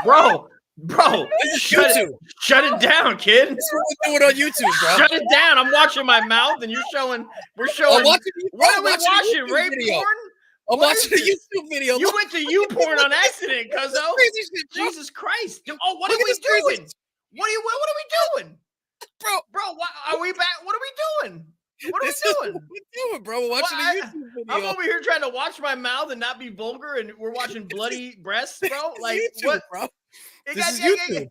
Bro. This is YouTube. Shut it down, kid. This is what we're doing on YouTube, bro. Shut it down. I'm watching my mouth and we're showing. What are we watching? Rape porn? I'm watching a YouTube video. You went to YouPorn on accident, cuzzo. Jesus Christ. Oh, what are we doing? What are we doing? Bro, are we back? What are we doing? What are we doing, bro? We're watching a YouTube video. I'm over here trying to watch my mouth and not be vulgar, and we're watching bloody breasts, bro. Like YouTube, what, bro? This is YouTube,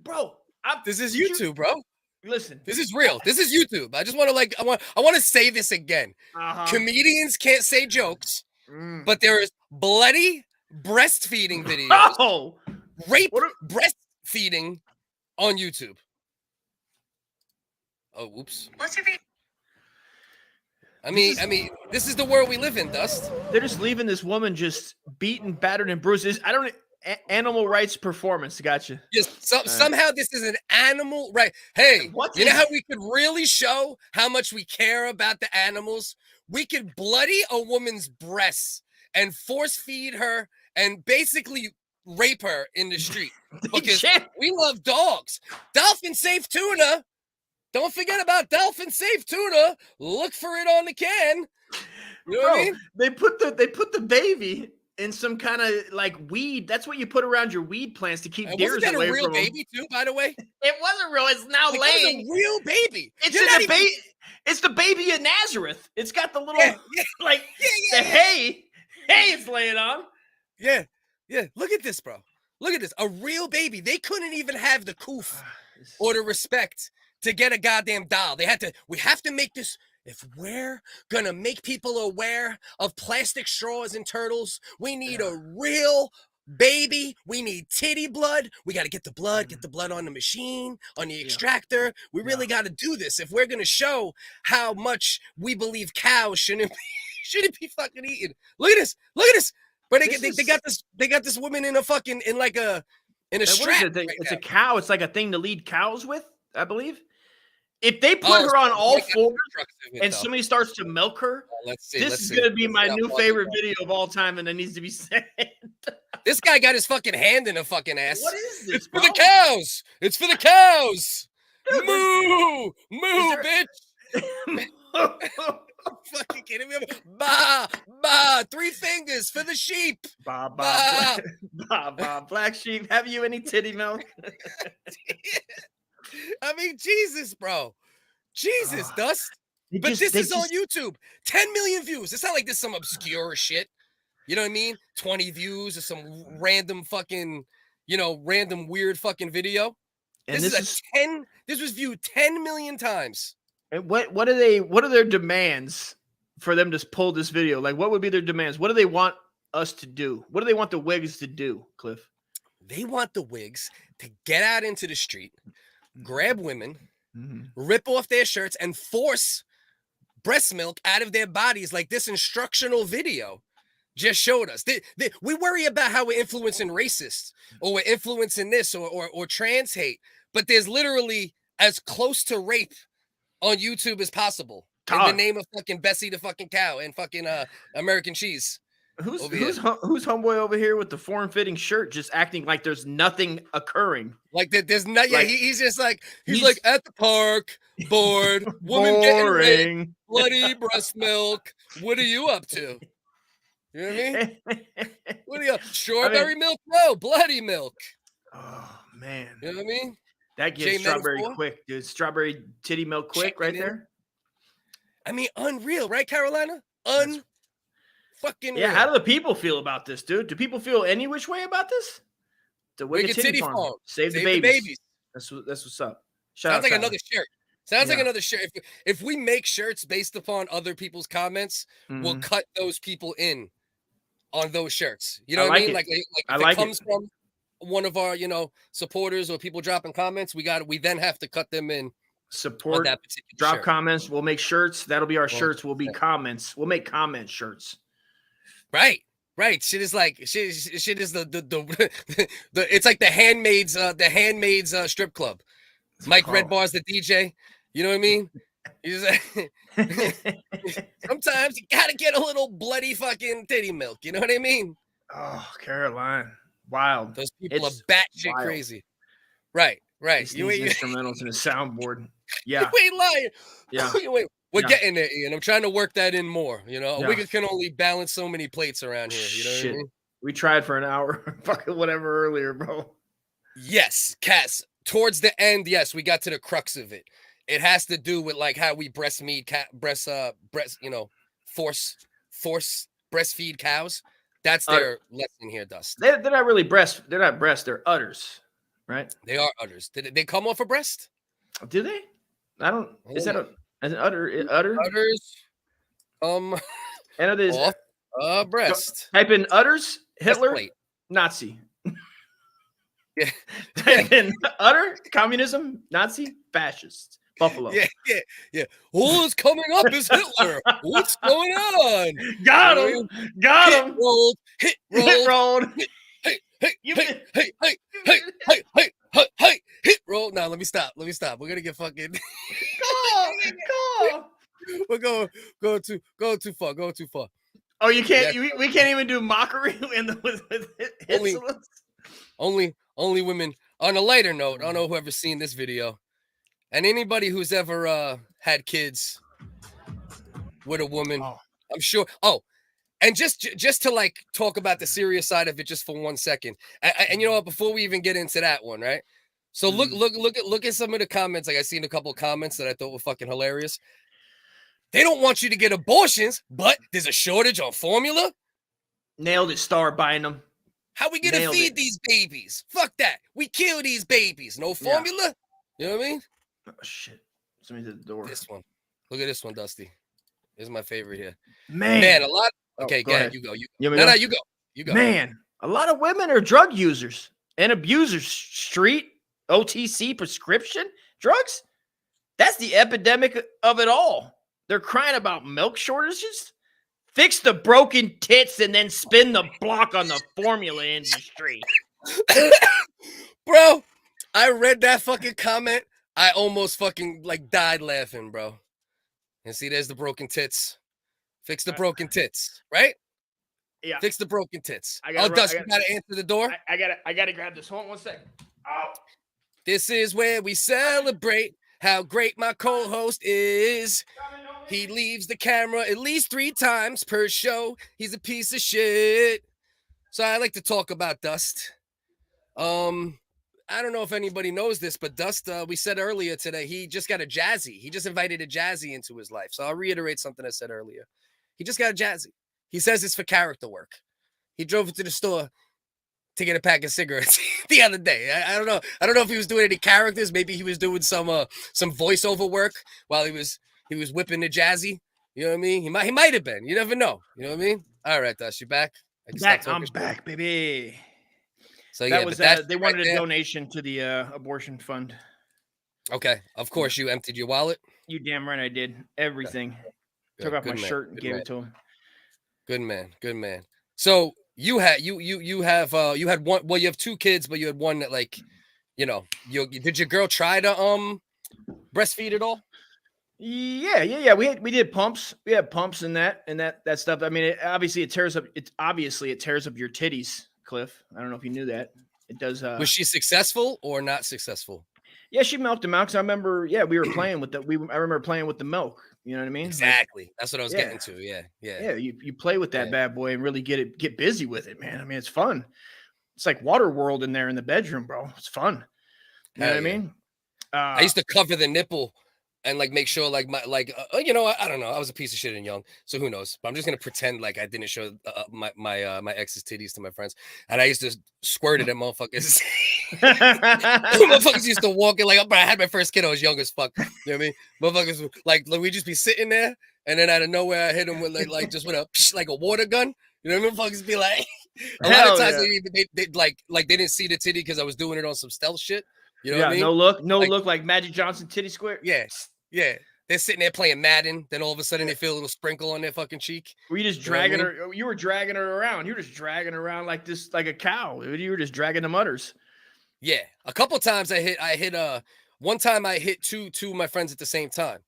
bro. This is YouTube, bro. Listen, this is real. This is YouTube. I just want to I want to say this again. Comedians can't say jokes. But there is bloody breastfeeding videos. Rape breastfeeding on YouTube. Oh, oops. I mean, this is the world we live in, Dust. They're just leaving this woman just beaten, battered, and bruised. Animal rights performance. Gotcha. Yes. Somehow this is an animal right. Hey, you know how we could really show how much we care about the animals? We could bloody a woman's breasts and force feed her and basically rape her in the street because we love dogs. Dolphin safe tuna. Don't forget about dolphin safe tuna. Look for it on the can. You know what I mean? They put the baby in some kind of like weed. That's what you put around your weed plants to keep deers away from them. Wasn't that a real baby too, by the way? It wasn't real. It's now laying. It was a real baby. It's the baby of Nazareth. It's got the little the hay it's laying on. Yeah. Look at this, bro. Look at this. A real baby. They couldn't even have the coof or the respect to get a goddamn doll. We have to make this. If we're gonna make people aware of plastic straws and turtles, we need a real baby. We need titty blood. We got to get the blood on the machine, on the extractor. We really got to do this if we're gonna show how much we believe cows shouldn't be fucking eaten. Look at this. But they got this woman in a strap. It's a cow. It's like a thing to lead cows with, I believe. If they put her on all like fours it, and though. somebody starts to milk her, let's see. this is going to be my new favorite video of all time, and it needs to be said. This guy got his fucking hand in a fucking ass. What is this, It's for the cows. It's for the cows. Moo, moo, bitch. Fucking kidding me? Ba, ba, 3 fingers for the sheep. Ba, ba, ba, ba, black sheep. Have you any titty milk? I mean, Jesus, bro. Jesus, Dust. But this is on YouTube. 10 million views. It's not like this some obscure shit. You know what I mean? 20 views or some random fucking, random weird fucking video. And this was viewed 10 million times. And what are their demands for them to pull this video? Like, what would be their demands? What do they want us to do? What do they want the Whiggs to do, Cliff? They want the Whiggs to get out into the street, grab women, rip off their shirts, and force breast milk out of their bodies like this instructional video just showed us. We worry about how we're influencing racists or we're influencing this or trans hate, but there's literally as close to rape on YouTube as possible in the name of fucking Bessie the fucking cow and fucking American cheese. Who's homeboy over here with the form-fitting shirt just acting like there's nothing occurring? Like there's not. Yeah, he's just like he's like at the park, bored, woman getting raped, bloody breast milk. What are you up to? You know what I mean? What are you up? Strawberry milk? No, bloody milk. Oh man, you know what I mean? That gets strawberry quick, dude. Strawberry titty milk quick right there. I mean, unreal, right, Carolina? Fucking yeah. real. How do the people feel about this, dude? Do people feel any which way about this? The Wicked Titty Farm. Save the babies. That's what's up. Sounds like another shirt. Sounds like another shirt. If we make shirts based upon other people's comments, we'll cut those people in on those shirts. You know what I mean? Like if it comes from one of our, supporters or people dropping comments, we then have to cut them in. Support that particular drop shirt. Comments. We'll make shirts. That'll be our shirts. Will be comments. We'll make comment shirts. Right. Shit is like shit is the it's like the handmaids strip club. Mike Redbar's the DJ. You know what I mean? Sometimes you gotta get a little bloody fucking titty milk. You know what I mean? Oh, Caroline. Wild. Those people are batshit crazy. Right. You ain't instrumentals in a soundboard. Yeah. You ain't lying. Yeah. We're getting there, Ian. I'm trying to work that in more. We can only balance so many plates around here. You know what I mean? We tried for an hour, fucking whatever earlier, bro. Yes, Cass. Towards the end, yes, we got to the crux of it. It has to do with like how we breastfeed breastfeed cows. That's their lesson here, Dust. They're not really breast. They're not breast. They're udders, right? They are udders. Did they come off a breast? Do they? I don't. Is that an udder? Udders. And it is off breast. Type in udders. Hitler. Nazi. Yeah. Type in udder. Communism. Nazi. Fascist. Buffalo. Yeah. Who's coming up is Hitler. What's going on? Got him. Hit rolled. Hey, hit roll. Now let me stop. We're gonna get fucking Go. We're going too far. Oh, you can't. We can't even do mockery with only women. On a lighter note, I don't know whoever's seen this video, and anybody who's ever had kids with a woman, I'm sure. Oh, and just to like talk about the serious side of it, just for 1 second, and you know what? Before we even get into that one, right? So look at some of the comments. Like I seen a couple of comments that I thought were fucking hilarious. They don't want you to get abortions, but there's a shortage on formula. Nailed it. Start buying them. How we gonna feed these babies? Fuck that. We kill these babies. No formula. You know what I mean? Oh shit! Somebody's at the door. This one. Look at this one, Dusty. This is my favorite here. Man, a lot. Okay, go ahead. You go. You go. Man, a lot of women are drug users and abusers. Street OTC prescription drugs. That's the epidemic of it all. They're crying about milk shortages. Fix the broken tits and then spin the block on the formula industry. Bro, I read that fucking comment. I almost fucking like died laughing, bro. And see, there's the broken tits. Fix the broken tits, right? Yeah. Fix the broken tits. Dust, you gotta answer the door. I gotta grab this. Hold on 1 second. Oh. This is where we celebrate how great my co-host is. He leaves the camera at least 3 times per show. He's a piece of shit. So I like to talk about Dust. I don't know if anybody knows this, but Dust, we said earlier today, he just got a Jazzy. He just invited a Jazzy into his life. So I'll reiterate something I said earlier. He just got a Jazzy. He says it's for character work. He drove it to the store to get a pack of cigarettes the other day. I don't know. I don't know if he was doing any characters. Maybe he was doing some voiceover work while he was whipping the Jazzy. You know what I mean? He might have been. You never know. You know what I mean? All right, Dust, you back? I'm back, baby. So that yeah, was they wanted a donation to the abortion fund. Okay, of course you emptied your wallet. You damn right I did. Everything. Good. Took off Good my man. shirt and Good gave man. it to him. Good man. Good man. So you had one. Well, you have 2 kids, but you had one that, like, you know, did your girl try to breastfeed at all? Yeah. We did pumps. We had pumps and that stuff. I mean, it tears up your titties, Cliff. I don't know if you knew that. It does. Was she successful or not successful? Yeah, she milked them out. Cause I remember. Yeah, we were playing with I remember playing with the milk. You know what I mean? Exactly. That's what I was getting to. Yeah. Yeah. You play with that bad boy and really get busy with it, man. I mean, it's fun. It's like water world in there in the bedroom, bro. It's fun. You know what I mean? I used to cover the nipple and like make sure like I don't know. I was a piece of shit and young, so who knows? But I'm just gonna pretend like I didn't show my ex's titties to my friends, and I used to squirt it at motherfuckers. Motherfuckers used to walk in like I had my first kid. I was young as fuck. You know what I mean? Motherfuckers like we just be sitting there, and then out of nowhere I hit them with like just with a water gun. You know what I mean? Motherfuckers be like, a lot of times they they didn't see the titty because I was doing it on some stealth shit. You know what I mean? No look like Magic Johnson titty square. Yeah. They're sitting there playing Madden. Then all of a sudden they feel a little sprinkle on their fucking cheek. Were you just dragging her? You were dragging her around. You were just dragging her around like a cow. You were just dragging the mutters. Yeah. A couple times I hit one time I hit two of my friends at the same time.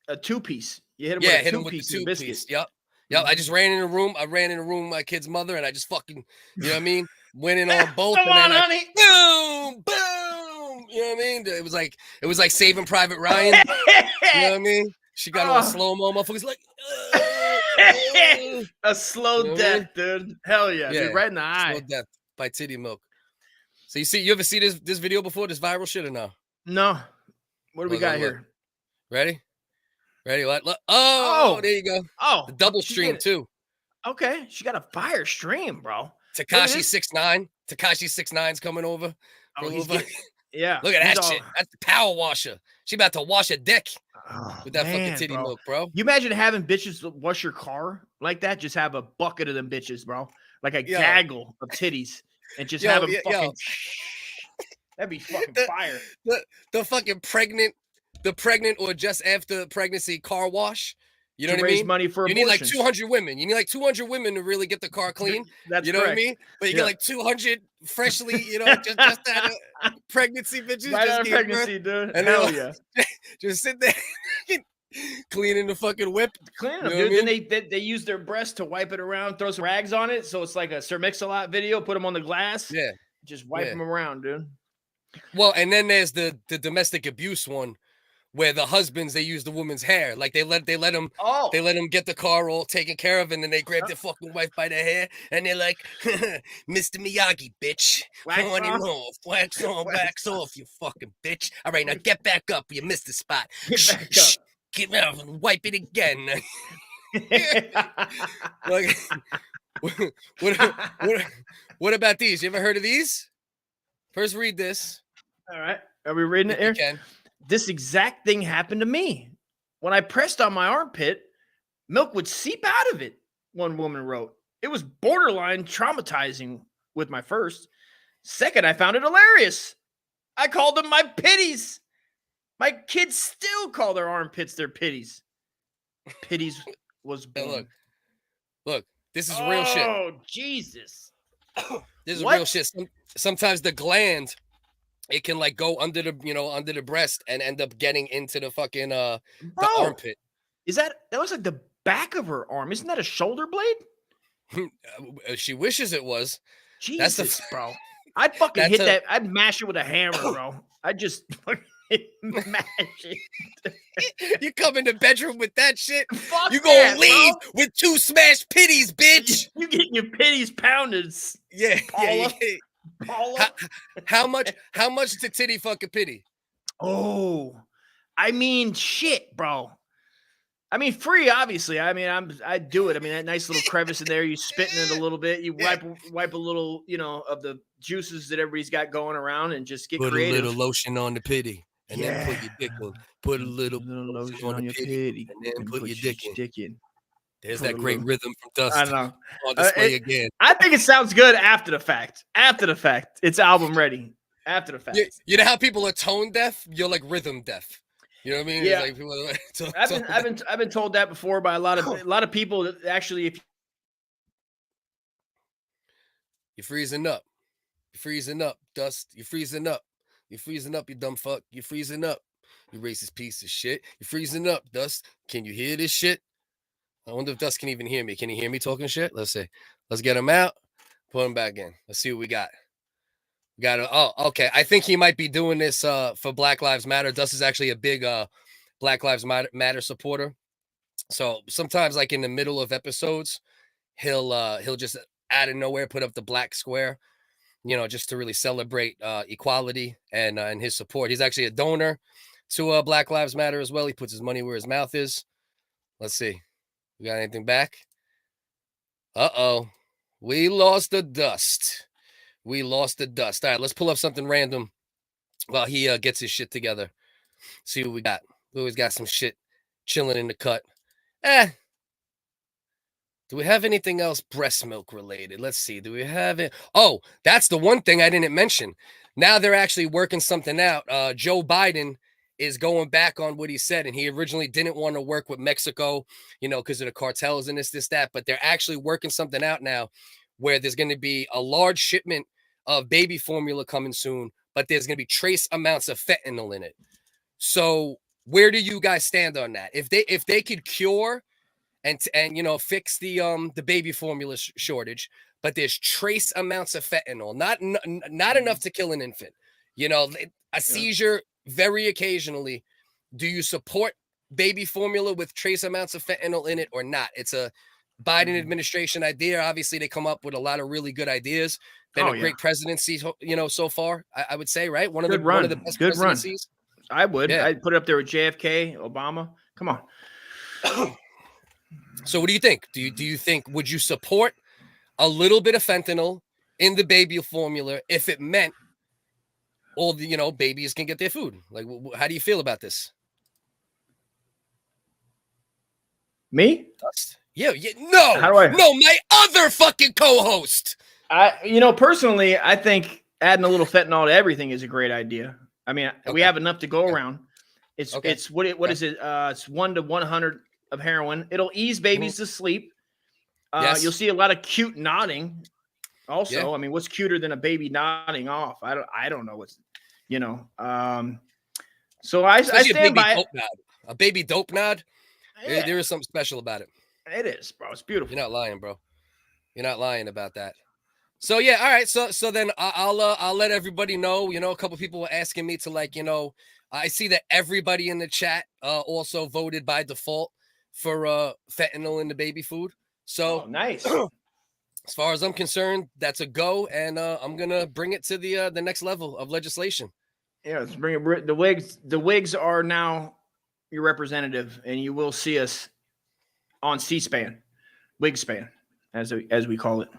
A 2-piece. You hit him hit with him with the 2-piece. Yep. I just ran in the room. I ran in the room with my kid's mother, and I just fucking, you know what I mean? Went in on both. Come on, honey. Boom, boom. You know what I mean? It was like Saving Private Ryan. You know what I mean? She got all slow-mo. Motherfuckers like a slow death, dude. Hell yeah, dude, right in the eye. Slow death by titty milk. So you ever see this video before, this viral shit or no? No. What do we got here? Ready? What? Oh, there you go. Oh, the double stream too. Okay, she got a fire stream, bro. Tekashi 6ix9ine. Tekashi 6ix9ine's coming over. Yeah. Look at that shit. That's the power washer. She about to wash a dick with that fucking titty milk, bro. You imagine having bitches wash your car like that? Just have a bucket of them bitches, bro. Like a gaggle of titties, and just have them fucking. That'd be fucking fire. The fucking pregnant or just after pregnancy car wash. You know what I mean? Money for you need like 200 women. You need like 200 women to really get the car clean. That's you know correct. What I mean? But you get like 200 freshly, just out of pregnancy bitches. Right just out of pregnancy, dude. And hell yeah. Just sit there cleaning the fucking whip. Cleaning them, dude. I mean? Then they use their breast to wipe it around, throw some rags on it. So it's like a Sir Mix-a-Lot video. Put them on the glass. Yeah. Just wipe them around, dude. Well, and then there's the domestic abuse one, where the husbands, they use the woman's hair, like they let them get the car all taken care of, and then they grab their fucking wife by the hair, and they're like, Mr. Miyagi, bitch, wax off, you fucking bitch. All right, now get back up, you missed the spot. Get back up. Get out and wipe it again. Like, what about these? You ever heard of these? First, read this. All right, are we reading it here? This exact thing happened to me. When I pressed on my armpit, milk would seep out of it, one woman wrote. It was borderline traumatizing with my first. Second, I found it hilarious. I called them my pitties. My kids still call their armpits their pitties. Pitties was born. Look, this is real shit. Oh, Jesus. This is real shit. Sometimes the gland it can like go under the breast and end up getting into the fucking the armpit. Is that looks like the back of her arm? Isn't that a shoulder blade? She wishes it was. Jesus, bro. I'd fucking hit that. I'd mash it with a hammer, bro. I'd just mash it. You come in the bedroom with that shit. Fuck you gonna that, leave bro. with 2 smashed pitties, bitch. You getting your pitties pounded. Yeah, Paula. yeah. How much to titty fuck a pity? Oh, I mean, shit, bro. I mean, free, obviously. I mean, I'd do it. I mean, that nice little crevice in there, you spit in it a little bit, you wipe a little, of the juices that everybody's got going around, and just get creative. Put a little lotion on the pity, and then put your dick in. Put a little lotion on your pity, and then put your dick in. There's that great rhythm from Dust. I know. On display again. I think it sounds good after the fact. After the fact, it's album ready. After the fact. You know how people are tone deaf? You're like rhythm deaf. You know what I mean? Yeah. Like people are I've been told that before by a lot of people that actually, if you're freezing up, Dust. You're freezing up. You're freezing up, you dumb fuck. You're freezing up. You racist piece of shit. You're freezing up, Dust. Can you hear this shit? I wonder if Dust can even hear me. Can he hear me talking shit? Let's see. Let's get him out. Put him back in. Let's see what we got. Okay. I think he might be doing this for Black Lives Matter. Dust is actually a big Black Lives Matter supporter. So sometimes, like in the middle of episodes, he'll just out of nowhere put up the black square, just to really celebrate equality and his support. He's actually a donor to Black Lives Matter as well. He puts his money where his mouth is. Let's see. We got anything back? Uh-oh. We lost the Dust. We lost the Dust. All right, let's pull up something random while he gets his shit together. See what we got. We always got some shit chilling in the cut. Do we have anything else breast milk related? Let's see. Do we have it? Oh, that's the one thing I didn't mention. Now they're actually working something out. Joe Biden is going back on what he said, and he originally didn't want to work with Mexico, because of the cartels and this, that. But they're actually working something out now where there's going to be a large shipment of baby formula coming soon, but there's going to be trace amounts of fentanyl in it. So where do you guys stand on that? If they could cure and fix the baby formula shortage, but there's trace amounts of fentanyl, not enough to kill an infant, a seizure very occasionally. Do you support baby formula with trace amounts of fentanyl in it or not? It's a Biden administration idea. Obviously, they come up with a lot of really good ideas. Been a great presidency, so far. I would say, right? One of the best presidencies. I would. Yeah. I'd put it up there with JFK, Obama. Come on. So, what do you think? Do you think, would you support a little bit of fentanyl in the baby formula if it meant all the babies can get their food? Like, how do you feel about this? Me? Yeah. No. How do I? No, my other fucking co-host. Personally, I think adding a little fentanyl to everything is a great idea. I mean, we have enough to go around. It's what is it? It's 1 to 100 of heroin. It'll ease babies to sleep. Yes. You'll see a lot of cute nodding. Also, I mean, what's cuter than a baby nodding off? I don't know what's, So I stand by it. A baby dope nod. Yeah. There is something special about it. It is, bro. It's beautiful. You're not lying, bro. You're not lying about that. So yeah, all right. So then I'll let everybody know. A couple people were asking me to I see that everybody in the chat also voted by default for fentanyl in the baby food. So nice. As far as I'm concerned, that's a go, and I'm gonna bring it to the next level of legislation. Yeah, let's bring it. The Whigs are now your representative, and you will see us on C-SPAN, Wigspan, as we call it.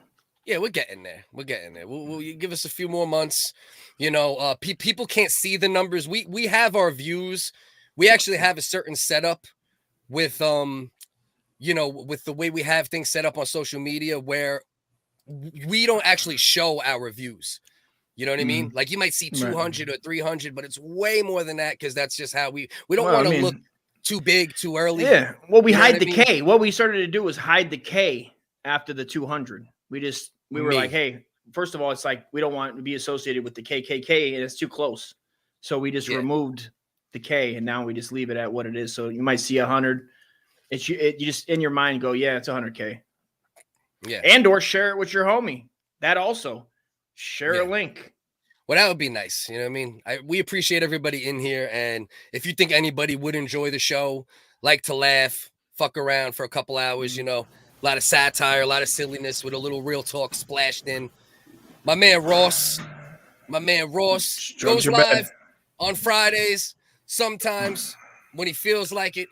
Yeah, we're getting there. We'll give us a few more months. People can't see the numbers. We have our views. We actually have a certain setup with with the way we have things set up on social media where we don't actually show our views. You know what I mean? Like you might see 200 or 300, but it's way more than that because that's just how we don't want to look too big too early. Yeah. Well, we hide the K. What we started to do was hide the K after the 200. We were like, hey, first of all, it's like we don't want to be associated with the KKK, and it's too close. So we just removed the K, and now we just leave it at what it is. So you might see 100. You just in your mind go, yeah, it's 100K. Yeah. And or share it with your homie. That also. Share a link. Well, that would be nice. You know what I mean? We appreciate everybody in here. And if you think anybody would enjoy the show, like to laugh, fuck around for a couple hours, you know, a lot of satire, a lot of silliness with a little real talk splashed in. My man Ross goes live on Fridays, sometimes when he feels like it.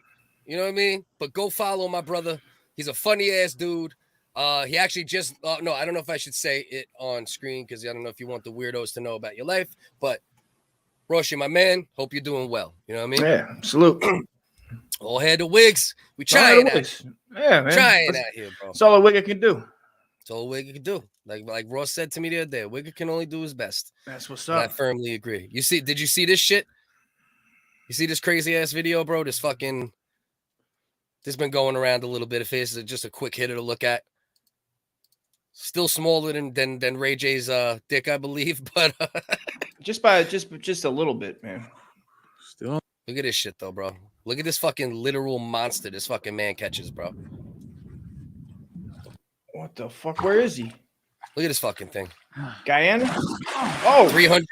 You know what I mean? But go follow my brother. He's a funny ass dude. He actually just no, I don't know if I should say it on screen because I don't know if you want the weirdos to know about your life, but Roshi, my man, hope you're doing well. You know what I mean? Yeah, salute. All head to Wiggs. We trying out. Yeah, man. Trying out here, bro. That's all a Wigga can do. That's all a Wigga can do. Like Ross said to me the other day, Wigga can only do his best. That's what's And up. I firmly agree. Did you see this shit? You see this crazy ass video, bro? This been going around a little bit. If it's just a quick hitter to look at. Still smaller than Ray J's dick, I believe, but just a little bit, man. Still, look at this shit though, bro. Look at this fucking literal monster this fucking man catches, bro. What the fuck? Where is he? Look at this fucking thing. Guyana? Oh, 300.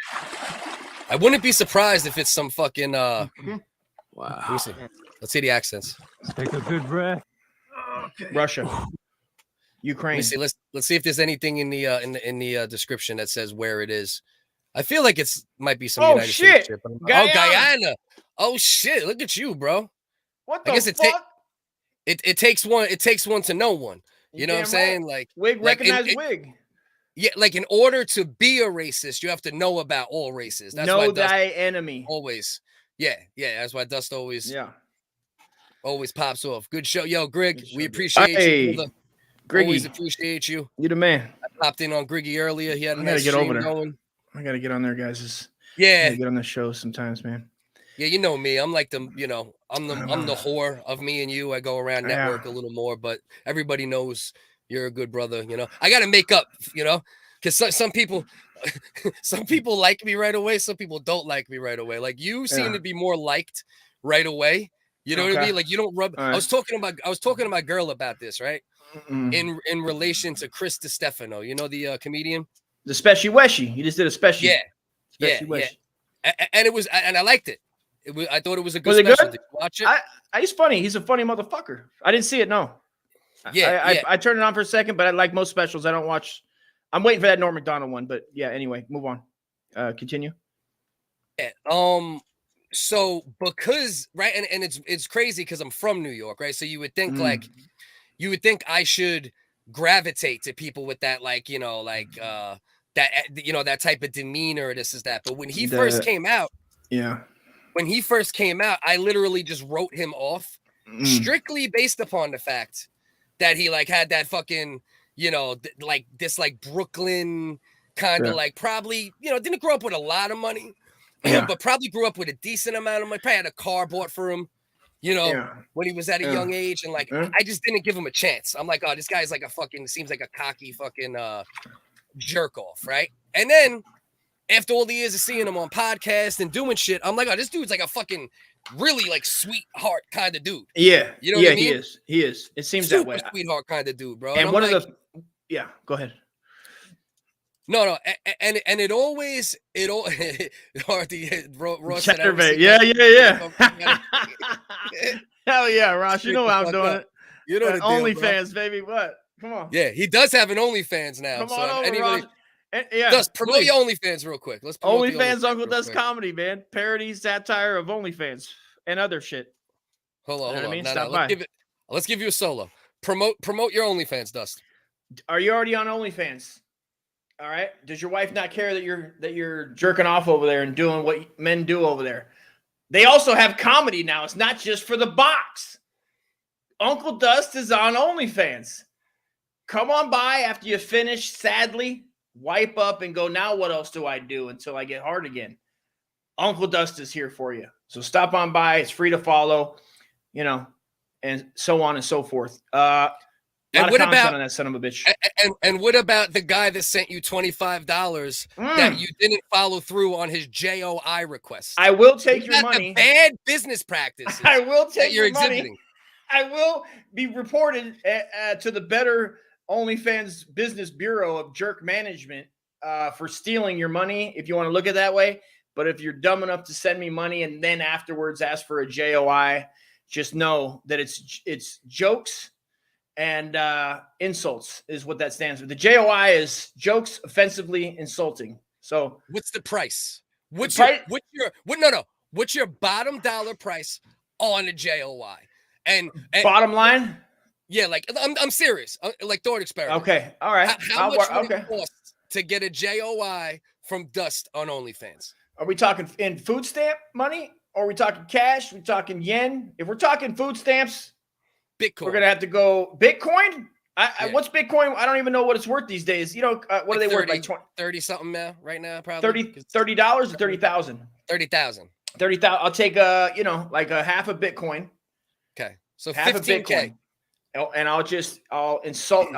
I wouldn't be surprised if it's some fucking Wow. Let me see. Let's see the accents. Take a good breath. Russia. Ukraine. Let me see. Let's see if there's anything in the description that says where it is. I feel like might be some United States shit. Guyana. Oh shit! Look at you, bro. What the I guess fuck? It takes one. It takes one to know one. You know what I'm saying? Like Wig, recognize Wig. Yeah, like in order to be a racist, you have to know about all races. That's know why thy enemy. Always. Yeah. That's why Dust always pops off. Good show, yo, Grig. We appreciate you, brother. Griggy. Always appreciate you. You the man. I popped in on Griggy earlier. He had a nice get over there. going. I gotta get on there, guys. Yeah, get on the show sometimes, man. Yeah, you know me. I'm like I'm the whore of me and you. I go around network a little more, but everybody knows you're a good brother. You know, I got to make up. You know, because some people like me right away. Some people don't like me right away. Like you seem to be more liked right away. You know what I mean? Like you don't rub. Right. I was talking to my girl about this, right? In relation to Kris DiStefano, you know, the comedian, the Special Weshy. He just did a special. Yeah. And it was, and I liked it. I thought it was a good special. Good? Did you watch it? He's funny. He's a funny motherfucker. I didn't see it. No. I turned it on for a second, but I like most specials. I don't watch. I'm waiting for that Norm Macdonald one, but yeah. Anyway, move on. Continue. Yeah. So because right, and it's crazy because I'm from New York, right? So you would think I should gravitate to people with that, like, you know, like that, you know, that type of demeanor, this is that. But when he first came out, I literally just wrote him off strictly based upon the fact that he like had that fucking, you know, like this like Brooklyn kind of like probably, you know, didn't grow up with a lot of money, but probably grew up with a decent amount of money. Probably had a car bought for him, you know, when he was at a young age. And like, I just didn't give him a chance. I'm like, oh, this guy's like seems like a cocky fucking jerk off, right? And then after all the years of seeing him on podcasts and doing shit, I'm like, oh, this dude's like a fucking really like sweetheart kind of dude. Yeah. You know what I mean? He is. It seems super that way. Sweetheart kind of dude, bro. And one like, of the, go ahead. No, and it always Ross said, yeah. Hell yeah, Ross. You know how I'm doing it. You know, OnlyFans, baby. What? Come on. Yeah, he does have an OnlyFans now. Come on over, Ross. Dust, promote your OnlyFans real quick. Let's promote OnlyFans. Uncle Dust comedy, man. Parody, satire of OnlyFans and other shit. Hold on. Let's give you a solo. Promote your OnlyFans, Dust. Are you already on OnlyFans? All right. Does your wife not care that you're jerking off over there and doing what men do over there? They also have comedy now. It's not just for the box. Uncle Dust is on OnlyFans. Come on by after you finish. Sadly, wipe up and go. Now what else do I do until I get hard again? Uncle Dust is here for you. So stop on by. It's free to follow, you know, and so on and so forth. And what about on that son of a bitch? And what about the guy that sent you $25 that you didn't follow through on his JOI request? I will take your money. The bad business practices. I will take your exhibiting. money. I will be reported to the Better OnlyFans Business Bureau of Jerk Management for stealing your money, if you want to look at it that way. But if you're dumb enough to send me money and then afterwards ask for a JOI, just know that it's jokes and insults is what that stands for. The JOI is jokes offensively insulting. So what's the price? What's your bottom dollar price on a JOI? And bottom line? Yeah, like I'm serious. Like thought experiment. Okay. All right. How much would it cost to get a JOI from Dust on OnlyFans? Are we talking in food stamp money? Or are we talking cash? Are we talking yen? If we're talking food stamps, Bitcoin. We're gonna have to go Bitcoin. What's Bitcoin? I don't even know what it's worth these days. You know, what are they worth? Like 30 something now, right now, probably $30 or 30,000. 30,000. 30,000. I'll take like a half a Bitcoin. Okay, so half 15K. And I'll insult.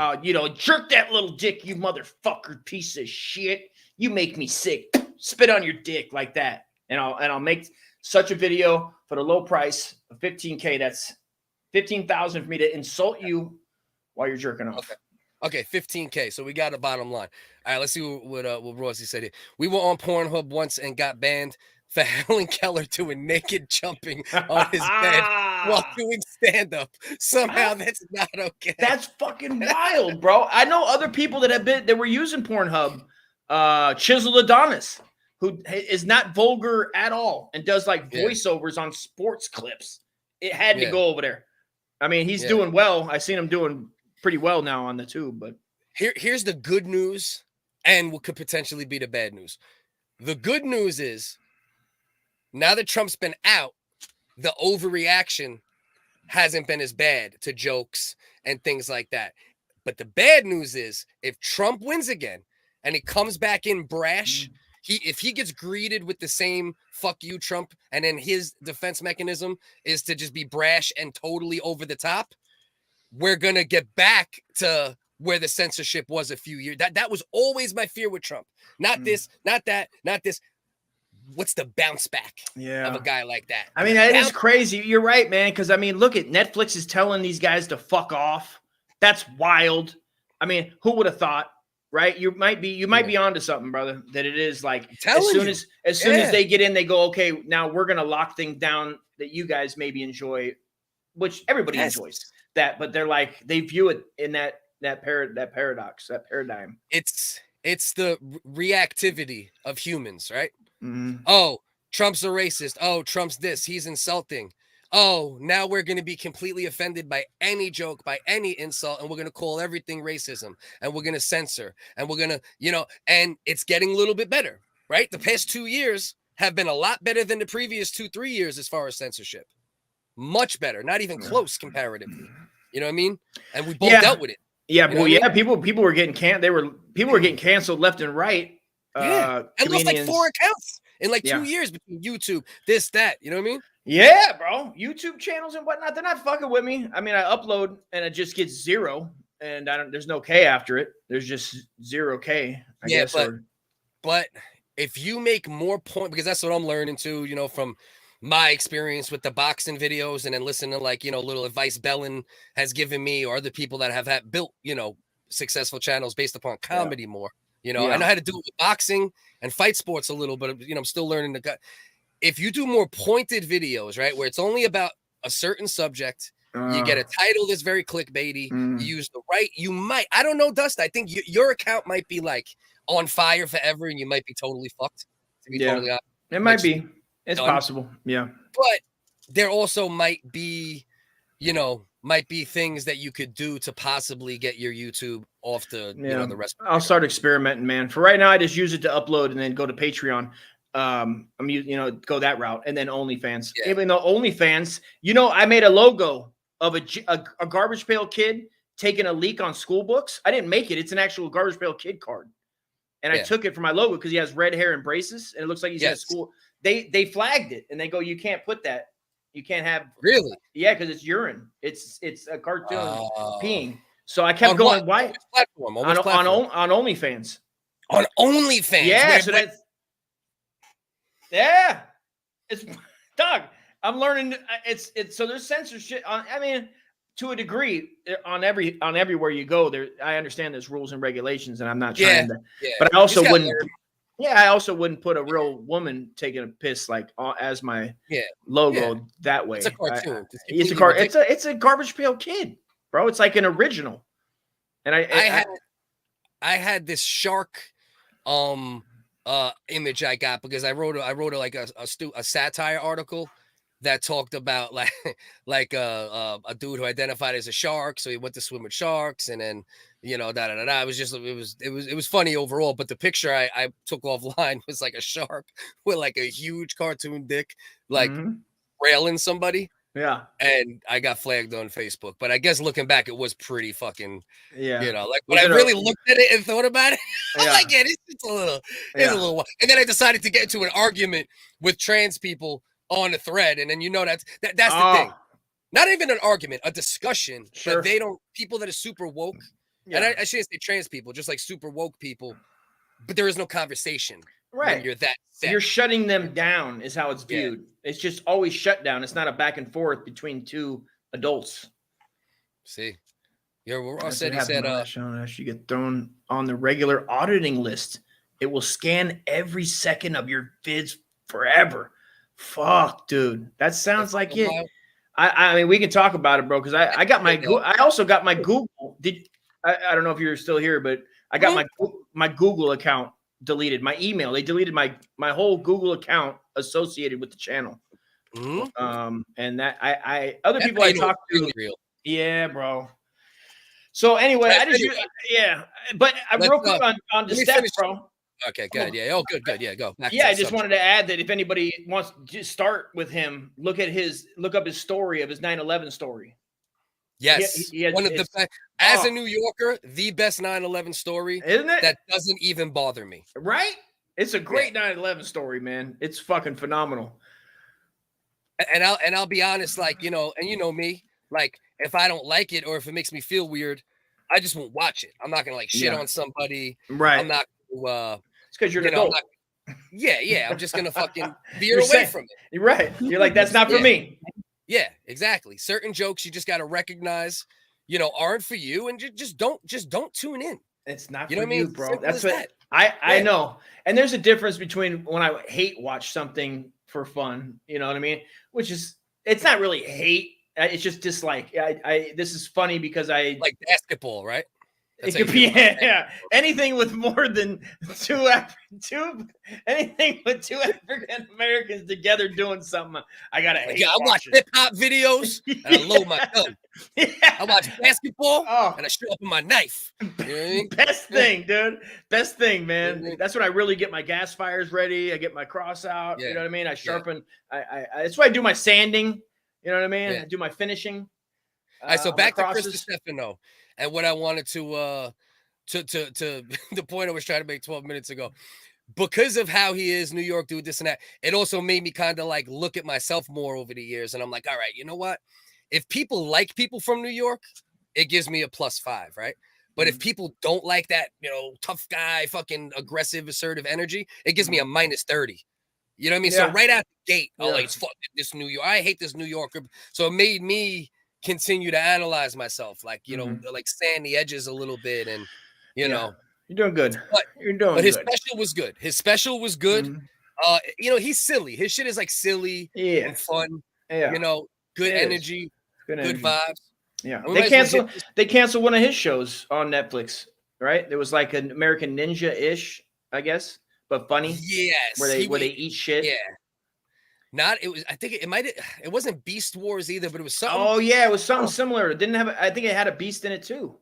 Jerk that little dick, you motherfucker, piece of shit. You make me sick. Spit on your dick like that, and I'll make such a video for the low price of 15K. That's 15,000 for me to insult you while you're jerking off. Okay, 15K. So we got a bottom line. All right, let's see what Rossi said here. We were on Pornhub once and got banned for Helen Keller doing naked jumping on his bed while doing stand-up. Somehow that's not okay. That's fucking wild, bro. I know other people that were using Pornhub. Chisel Adonis, who is not vulgar at all and does like voiceovers on sports clips. It had to go over there. I mean, he's doing well. I've seen him doing pretty well now on the tube. But here's the good news and what could potentially be the bad news. The good news is now that Trump's been out, the overreaction hasn't been as bad to jokes and things like that. But the bad news is if Trump wins again and he comes back in brash, if he gets greeted with the same fuck you, Trump, and then his defense mechanism is to just be brash and totally over the top, we're going to get back to where the censorship was a few years. That was always my fear with Trump. Not this, not that, not this. What's the bounce back of a guy like that? I mean, that is crazy. You're right, man. Because, I mean, look at Netflix is telling these guys to fuck off. That's wild. I mean, who would have thought? Right, you might be onto something, brother. That it is like as soon as they get in, they go, okay, now we're gonna lock things down that you guys maybe enjoy, which everybody enjoys that, but they're like they view it in that paradox, that paradigm. It's the reactivity of humans, right? Mm-hmm. Oh, Trump's a racist. Oh, Trump's this. He's insulting. Oh, now we're going to be completely offended by any joke, by any insult, and we're going to call everything racism, and we're going to censor, and we're going to, and it's getting a little bit better, right? The past 2 years have been a lot better than the previous 2-3 years as far as censorship. Much better, not even close comparatively. You know what I mean? And we both dealt with it. Yeah, people were getting people were getting canceled left and right. And lost like 4 accounts in like 2 years between YouTube, this, that. You know what I mean? Yeah, bro. YouTube channels and whatnot, they're not fucking with me. I mean, I upload and it just gets 0, and there's no K after it. There's just 0K. I guess. But if you make more point, because that's what I'm learning too, from my experience with the boxing videos, and then listening to like, little advice Bellin has given me, or other people that have built, successful channels based upon comedy more. I know how to do it with boxing and fight sports a little, but I'm still learning to. If you do more pointed videos, right, where it's only about a certain subject, you get a title that's very clickbaity, you use the right, you might, I don't know, Dust, I think your account might be like on fire forever, and you might be totally fucked. To be totally honest. It might be. It's possible. Yeah. But there also might be things that you could do to possibly get your YouTube off the, the rest. I'll start experimenting, man. For right now, I just use it to upload and then go to Patreon. Go that route, and then OnlyFans. Even though OnlyFans, I made a logo of a garbage pail kid taking a leak on school books. I didn't make it; it's an actual garbage pail kid card, and I took it for my logo because he has red hair and braces, and it looks like he's at school. They flagged it, and they go, "You can't put that. You can't have." Really? Yeah, because it's urine. It's a cartoon peeing. So I kept going. What? Why? On which platform? On OnlyFans. On OnlyFans. Yeah. So that's. Yeah. It's Doug. I'm learning. It's so there's censorship on. I mean, to a degree, on everywhere you go, there. I understand there's rules and regulations, and I'm not trying to. Yeah. But I also wouldn't. Yeah, I also wouldn't put a real woman taking a piss like as my logo that way. It's a cartoon. It's a garbage pail kid, bro. It's like an original. And I had this shark image I got because I wrote a satire article that talked about like a dude who identified as a shark, so he went to swim with sharks, and then It was funny overall, but the picture I took offline was like a shark with like a huge cartoon dick, like railing somebody. Yeah. And I got flagged on Facebook, but I guess looking back, it was pretty fucking, like when I it really looked at it and thought about it, I'm Yeah. like, it's a little wild. And then I decided to get into an argument with trans people on a thread. And then, that's the thing. Not even an argument, a discussion. Sure. But people that are super woke, and I shouldn't say trans people, just like super woke people, but there is no conversation. Right. When you're that set. You're shutting them down is how it's viewed. It's just always shut down. It's not a back and forth between two adults. See, Ross That's said, what he said, happened last show. You get thrown on the regular auditing list. It will scan every second of your vids forever. Fuck, dude. That sounds like it. I mean, we can talk about it, bro, because I got my I also got my Google. I don't know if you're still here, but I got my Google account deleted. My email. They deleted my whole Google account associated with the channel. And that other people I talked to. Real. Yeah, bro. So anyway, but real quick on the steps, bro. Okay, good. Yeah. Oh, good. Yeah, go. I just wanted to add that if anybody wants to start with him, look up his story of his 9/11 story. Yes, one of the best. As a New Yorker, the best 9/11 story, isn't it? That doesn't even bother me. Right? It's a great 9/11 story, man. It's fucking phenomenal. And I'll be honest, like and me, like if I don't like it or if it makes me feel weird, I just won't watch it. I'm not gonna shit on somebody. Right. I'm not. It's because you're an adult. I'm just gonna fucking veer away from it. You're right. You're like, that's not for me. Yeah, exactly. Certain jokes you just got to recognize, aren't for you, and just don't tune in. It's not for you, bro. That's what I know. And there's a difference between when I hate watch something for fun, you know what I mean? Which is, it's not really hate. It's just dislike. This is funny because I like basketball, right? It could be anything with more than anything with two African Americans together doing something. I gotta hate. I watch hip hop videos and I load my gun. I watch basketball and I show up with my knife. You know what I mean? Best thing, dude. Best thing, man. That's when I really get my gas fires ready. I get my cross out. You know what I mean? I sharpen. That's why I do my sanding. You know what I mean? I do my finishing. All right, so back to Kris Stefano. And what I wanted to the point I was trying to make 12 minutes ago, because of how he is, New York dude, this and that, it also made me kind of like look at myself more over the years. And I'm like, all right, you know what? If people like people from New York, it gives me a +5, right? But if people don't like that, tough guy, fucking aggressive, assertive energy, it gives me a -30. You know what I mean? So right out the gate, it's fucking this New York. I hate this New Yorker. So it made me continue to analyze myself, like like sand the edges a little bit, and you're doing good. But his special was good. His special was good. He's silly. His shit is like silly and fun. Good energy, good vibes. Yeah, they canceled one of his shows on Netflix. Right, there was like an American Ninja-ish, I guess, but funny. Yes, where they eat shit. Yeah. I think it wasn't Beast Wars either, but it was something. Oh yeah, it was something similar. It didn't have, I think it had a beast in it too.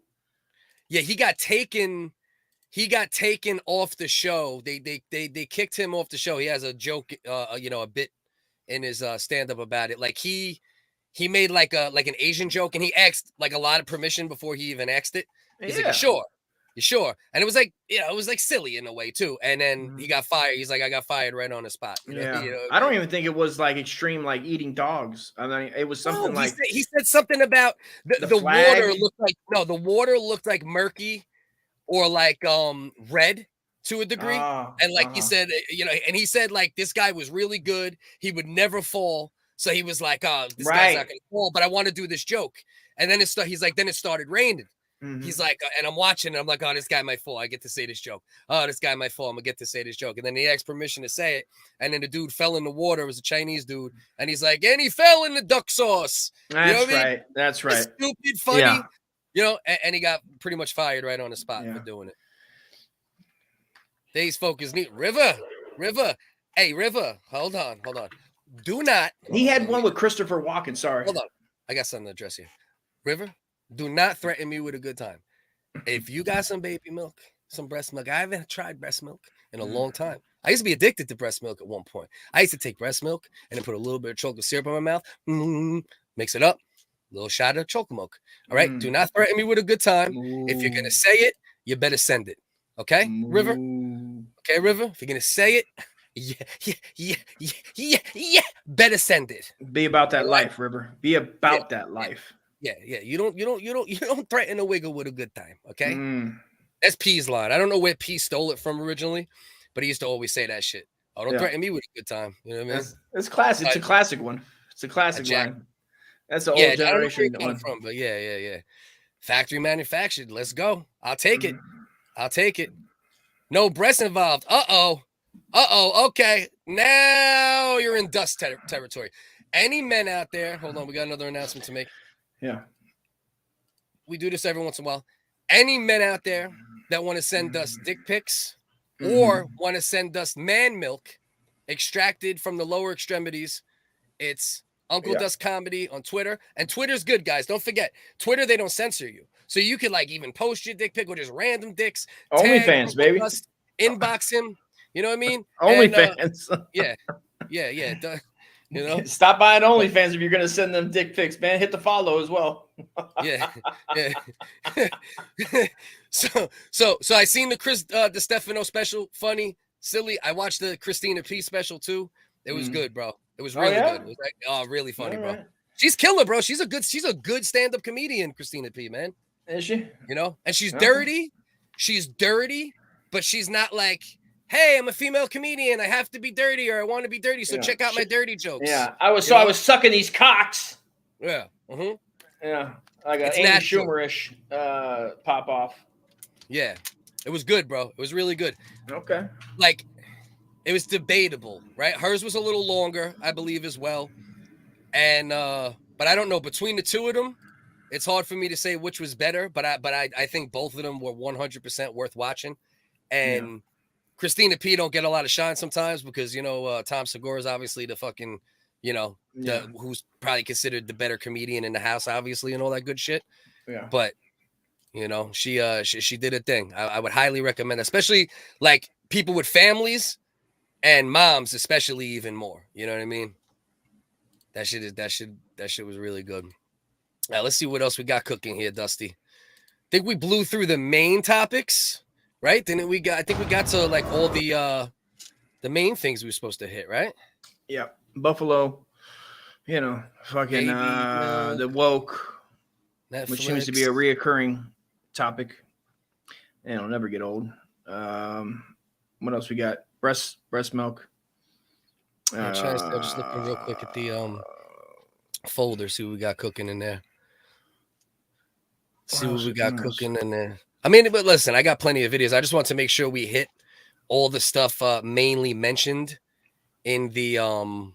Yeah, he got taken off the show. They kicked him off the show. He has a joke, a bit in his stand-up about it. Like he made like an Asian joke, and he asked like a lot of permission before he even asked it. He's like, sure. You sure? And it was like, it was like silly in a way too. And then he got fired. He's like, I got fired right on the spot. I don't even think it was like extreme, like eating dogs. I mean, it was something like he said something about the water looked like the water looked like murky or like red to a degree. And like he said, and he said like this guy was really good. He would never fall. So he was like, oh, this guy's not gonna fall, but I want to do this joke. And then he's like, then it started raining. He's like, and I'm watching, and I'm like, oh, this guy might fall. I get to say this joke. Oh, this guy might fall. I'm gonna get to say this joke. And then he asked permission to say it. And then the dude fell in the water. It was a Chinese dude. And he's like, and he fell in the duck sauce. That's right. That's right. Stupid, funny. Yeah. And he got pretty much fired right on the spot for doing it. These focus neat. River. Hey, River. Hold on. Do not. He had one with Christopher Walken. Sorry. Hold on. I got something to address here. River. Do not threaten me with a good time. If you got some baby milk, some breast milk, I haven't tried breast milk in a long time. I used to be addicted to breast milk at one point. I used to take breast milk and then put a little bit of chocolate syrup in my mouth, mix it up, a little shot of chocolate milk. All right. Do not threaten me with a good time. If you're going to say it, you better send it. Okay, River? Okay, River? If you're going to say it, yeah, better send it. Be about that life, River. Be about that life. Yeah. You don't threaten a wiggle with a good time. Okay. That's P's line. I don't know where P stole it from originally, but he used to always say that shit. Oh, don't threaten me with a good time. You know what I mean? It's classic. It's a classic one. It's a classic line. That's the old generation one. From, but yeah. Factory manufactured. Let's go. I'll take it. No breasts involved. Okay. Now you're in dust territory. Any men out there? Hold on. We got another announcement to make. Yeah. We do this every once in a while. Any men out there that want to send us dick pics or want to send us man milk extracted from the lower extremities, it's Uncle Dust Comedy on Twitter. And Twitter's good, guys. Don't forget, Twitter, they don't censor you. So you can like even post your dick pic or just random dicks. OnlyFans, baby. Dust, inbox him. You know what I mean? OnlyFans. Yeah. You know, stop buying OnlyFans if you're gonna send them dick pics, man. Hit the follow as well. yeah. So I seen the Kris DeStefano special, funny, silly. I watched the Christina P special too. It was good, bro. It was really good. It was like, really funny, bro. She's killer, bro. She's a good stand-up comedian, Christina P, man. Is she? You know, and she's dirty. She's dirty, but she's not like, hey, I'm a female comedian. I have to be dirty or I want to be dirty. So check out my dirty jokes. Yeah. I was sucking these cocks. Yeah. Yeah. I got Amy Schumer-ish pop off. Yeah. It was good, bro. It was really good. Okay. Like, it was debatable, right? Hers was a little longer, I believe, as well. And but I don't know. Between the two of them, it's hard for me to say which was better, but I think both of them were 100% worth watching. And Christina P don't get a lot of shine sometimes because, Tom Segura is obviously the fucking, who's probably considered the better comedian in the house, obviously, and all that good shit. Yeah. But, she did a thing. I would highly recommend, especially like people with families and moms, especially even more. You know what I mean? That shit was really good. Now let's see what else we got cooking here, Dusty. I think we blew through the main topics. Right? Then I think we got to like all the main things we were supposed to hit, right? Yeah. Buffalo, fucking the woke, Netflix, which seems to be a reoccurring topic. And it'll never get old. What else we got? Breast milk. I'm just looking real quick at the folder, see what we got cooking in there. See what we got cooking in there. I mean, but listen, I got plenty of videos. I just want to make sure we hit all the stuff mainly mentioned in the in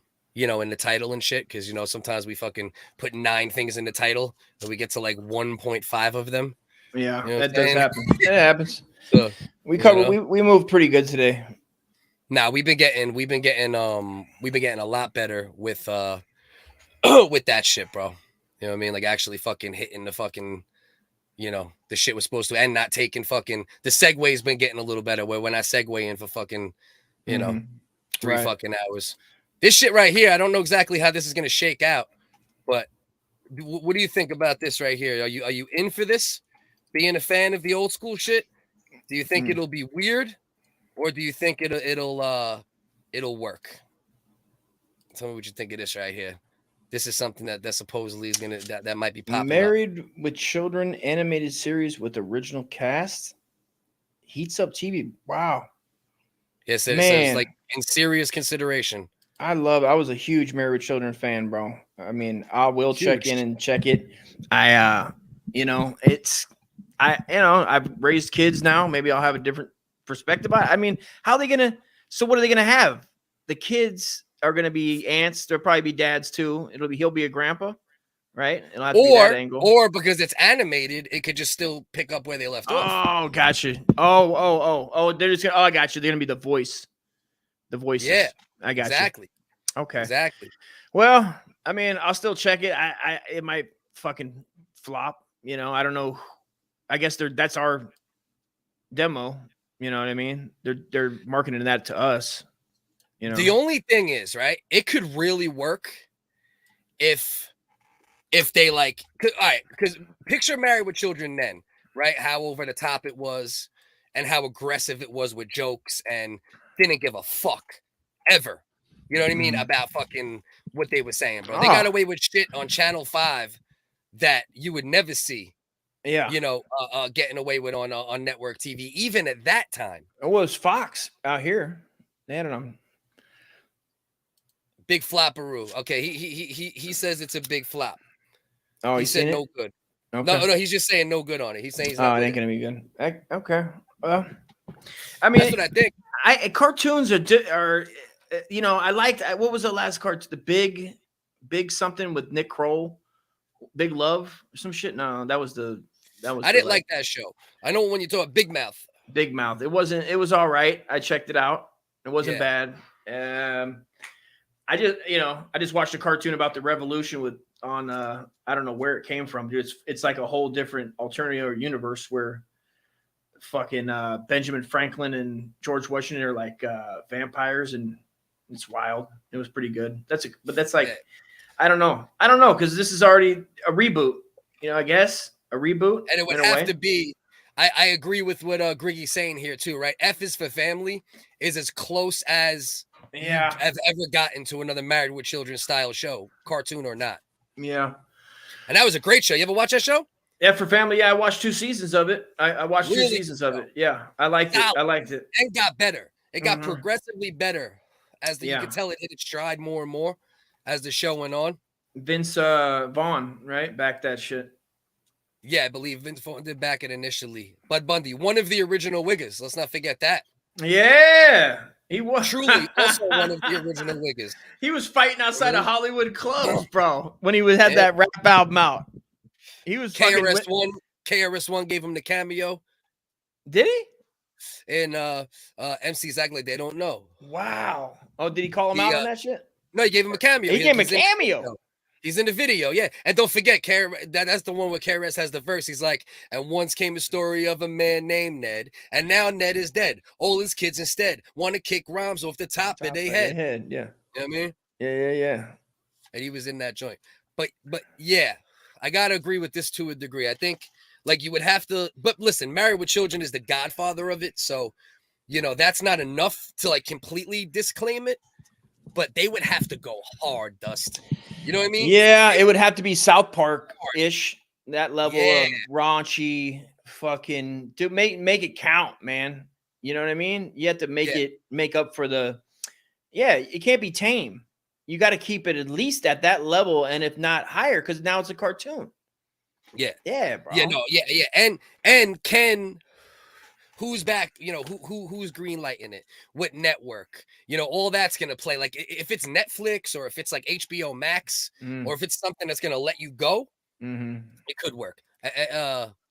the title and shit, because sometimes we fucking put 9 things in the title and we get to like 1.5 of them. Yeah, that does happen. It happens. So, we moved pretty good today. Nah, we've been getting a lot better with with that shit, bro. You know what I mean? Like actually fucking hitting the fucking the shit was supposed to, and not taking fucking, the segue's been getting a little better where when I segue in for fucking, 3 fucking hours. This shit right here, I don't know exactly how this is going to shake out, but what do you think about this right here? Are you in for this? Being a fan of the old school shit? Do you think it'll be weird, or do you think it'll work? Tell me what you think of this right here. This is something that supposedly is gonna that might be popping Married up. with Children animated series with original cast heats up TV. Wow. Yes, it says like in serious consideration. I was a huge Married with Children fan, bro. I mean, I will check in and check it. I've raised kids now. Maybe I'll have a different perspective on it. I mean, what are they gonna have? The kids are gonna be aunts. There'll probably be dads too. He'll be a grandpa, right? It'll have to be that angle. Or because it's animated, it could just still pick up where they left off. Oh, gotcha. They're just gonna. Oh, I got you. They're gonna be the voices. Yeah, I got exactly. you. Okay, exactly. Well, I mean, I'll still check it. It might fucking flop. I don't know. I guess that's our demo. You know what I mean? They're marketing that to us. The only thing is, right? It could really work if they like, all right, because picture Married with Children then, right? How over the top it was and how aggressive it was with jokes and didn't give a fuck ever. You know what I mean? About fucking what they were saying, bro. They got away with shit on Channel 5 that you would never see. Yeah. Getting away with on network TV, even at that time. It was Fox out here. They had it on. Big flopperoo. Okay, he says it's a big flop. Oh, he said no good. Okay. No, he's just saying no good on it. He's saying he's not. It ain't gonna be good. Okay. Well, I mean, that's what I think. Cartoons are. I liked. What was the last cartoon? The big something with Nick Kroll. Big Love or some shit. No, that was. I didn't like that show. I know when you talk Big Mouth. Big Mouth. It was all right. I checked it out. It wasn't bad. I just watched a cartoon about the revolution on I don't know where it came from. It's like a whole different alternative universe where fucking Benjamin Franklin and George Washington are like vampires, and it's wild. It was pretty good. I don't know because this is already a reboot. I guess a reboot, and it would have to be. I agree with what Griggy's saying here too, right? F is for Family is as close as I've ever gotten to another Married with Children style show, cartoon or not. Yeah, and that was a great show. You ever watch that show? F for Family. Yeah, I watched 2 seasons of it. I watched 2 seasons of it. Yeah, I liked it. And got better. It got progressively better as you could tell it hit its stride more and more as the show went on. Vince Vaughn, right? Back that shit. Yeah, I believe Vince Vaughn did back it initially. Bud Bundy, one of the original Wiggers. Let's not forget that. Yeah, he was truly also one of the original Wiggers. He was fighting outside of Hollywood clubs, bro, when he had that rap album out. He was KRS-One. KRS-One gave him the cameo. Did he? And MC's act like they don't know. Wow. Oh, did he call him out on that shit? No, he gave him a cameo. He gave him a cameo. He's in the video, yeah. And don't forget, that's the one where KRS has the verse. He's like, and once came a story of a man named Ned, and now Ned is dead. All his kids instead want to kick rhymes off the top of their head. Yeah. You know what I mean? Yeah. And he was in that joint. But yeah, I gotta agree with this to a degree. I think like you would have to, but listen, Married with Children is the godfather of it. So, that's not enough to like completely disclaim it. But they would have to go hard, Dust. You know what I mean? Yeah, it would have to be South Park-ish, that level of raunchy fucking to make it count, man. You know what I mean? You have to make up for it can't be tame. You got to keep it at least at that level, and if not higher, because now it's a cartoon. Yeah, bro. And Ken. Who's back? Who's green lighting it? What network? All that's gonna play. Like if it's Netflix or if it's like HBO Max or if it's something that's gonna let you go, it could work.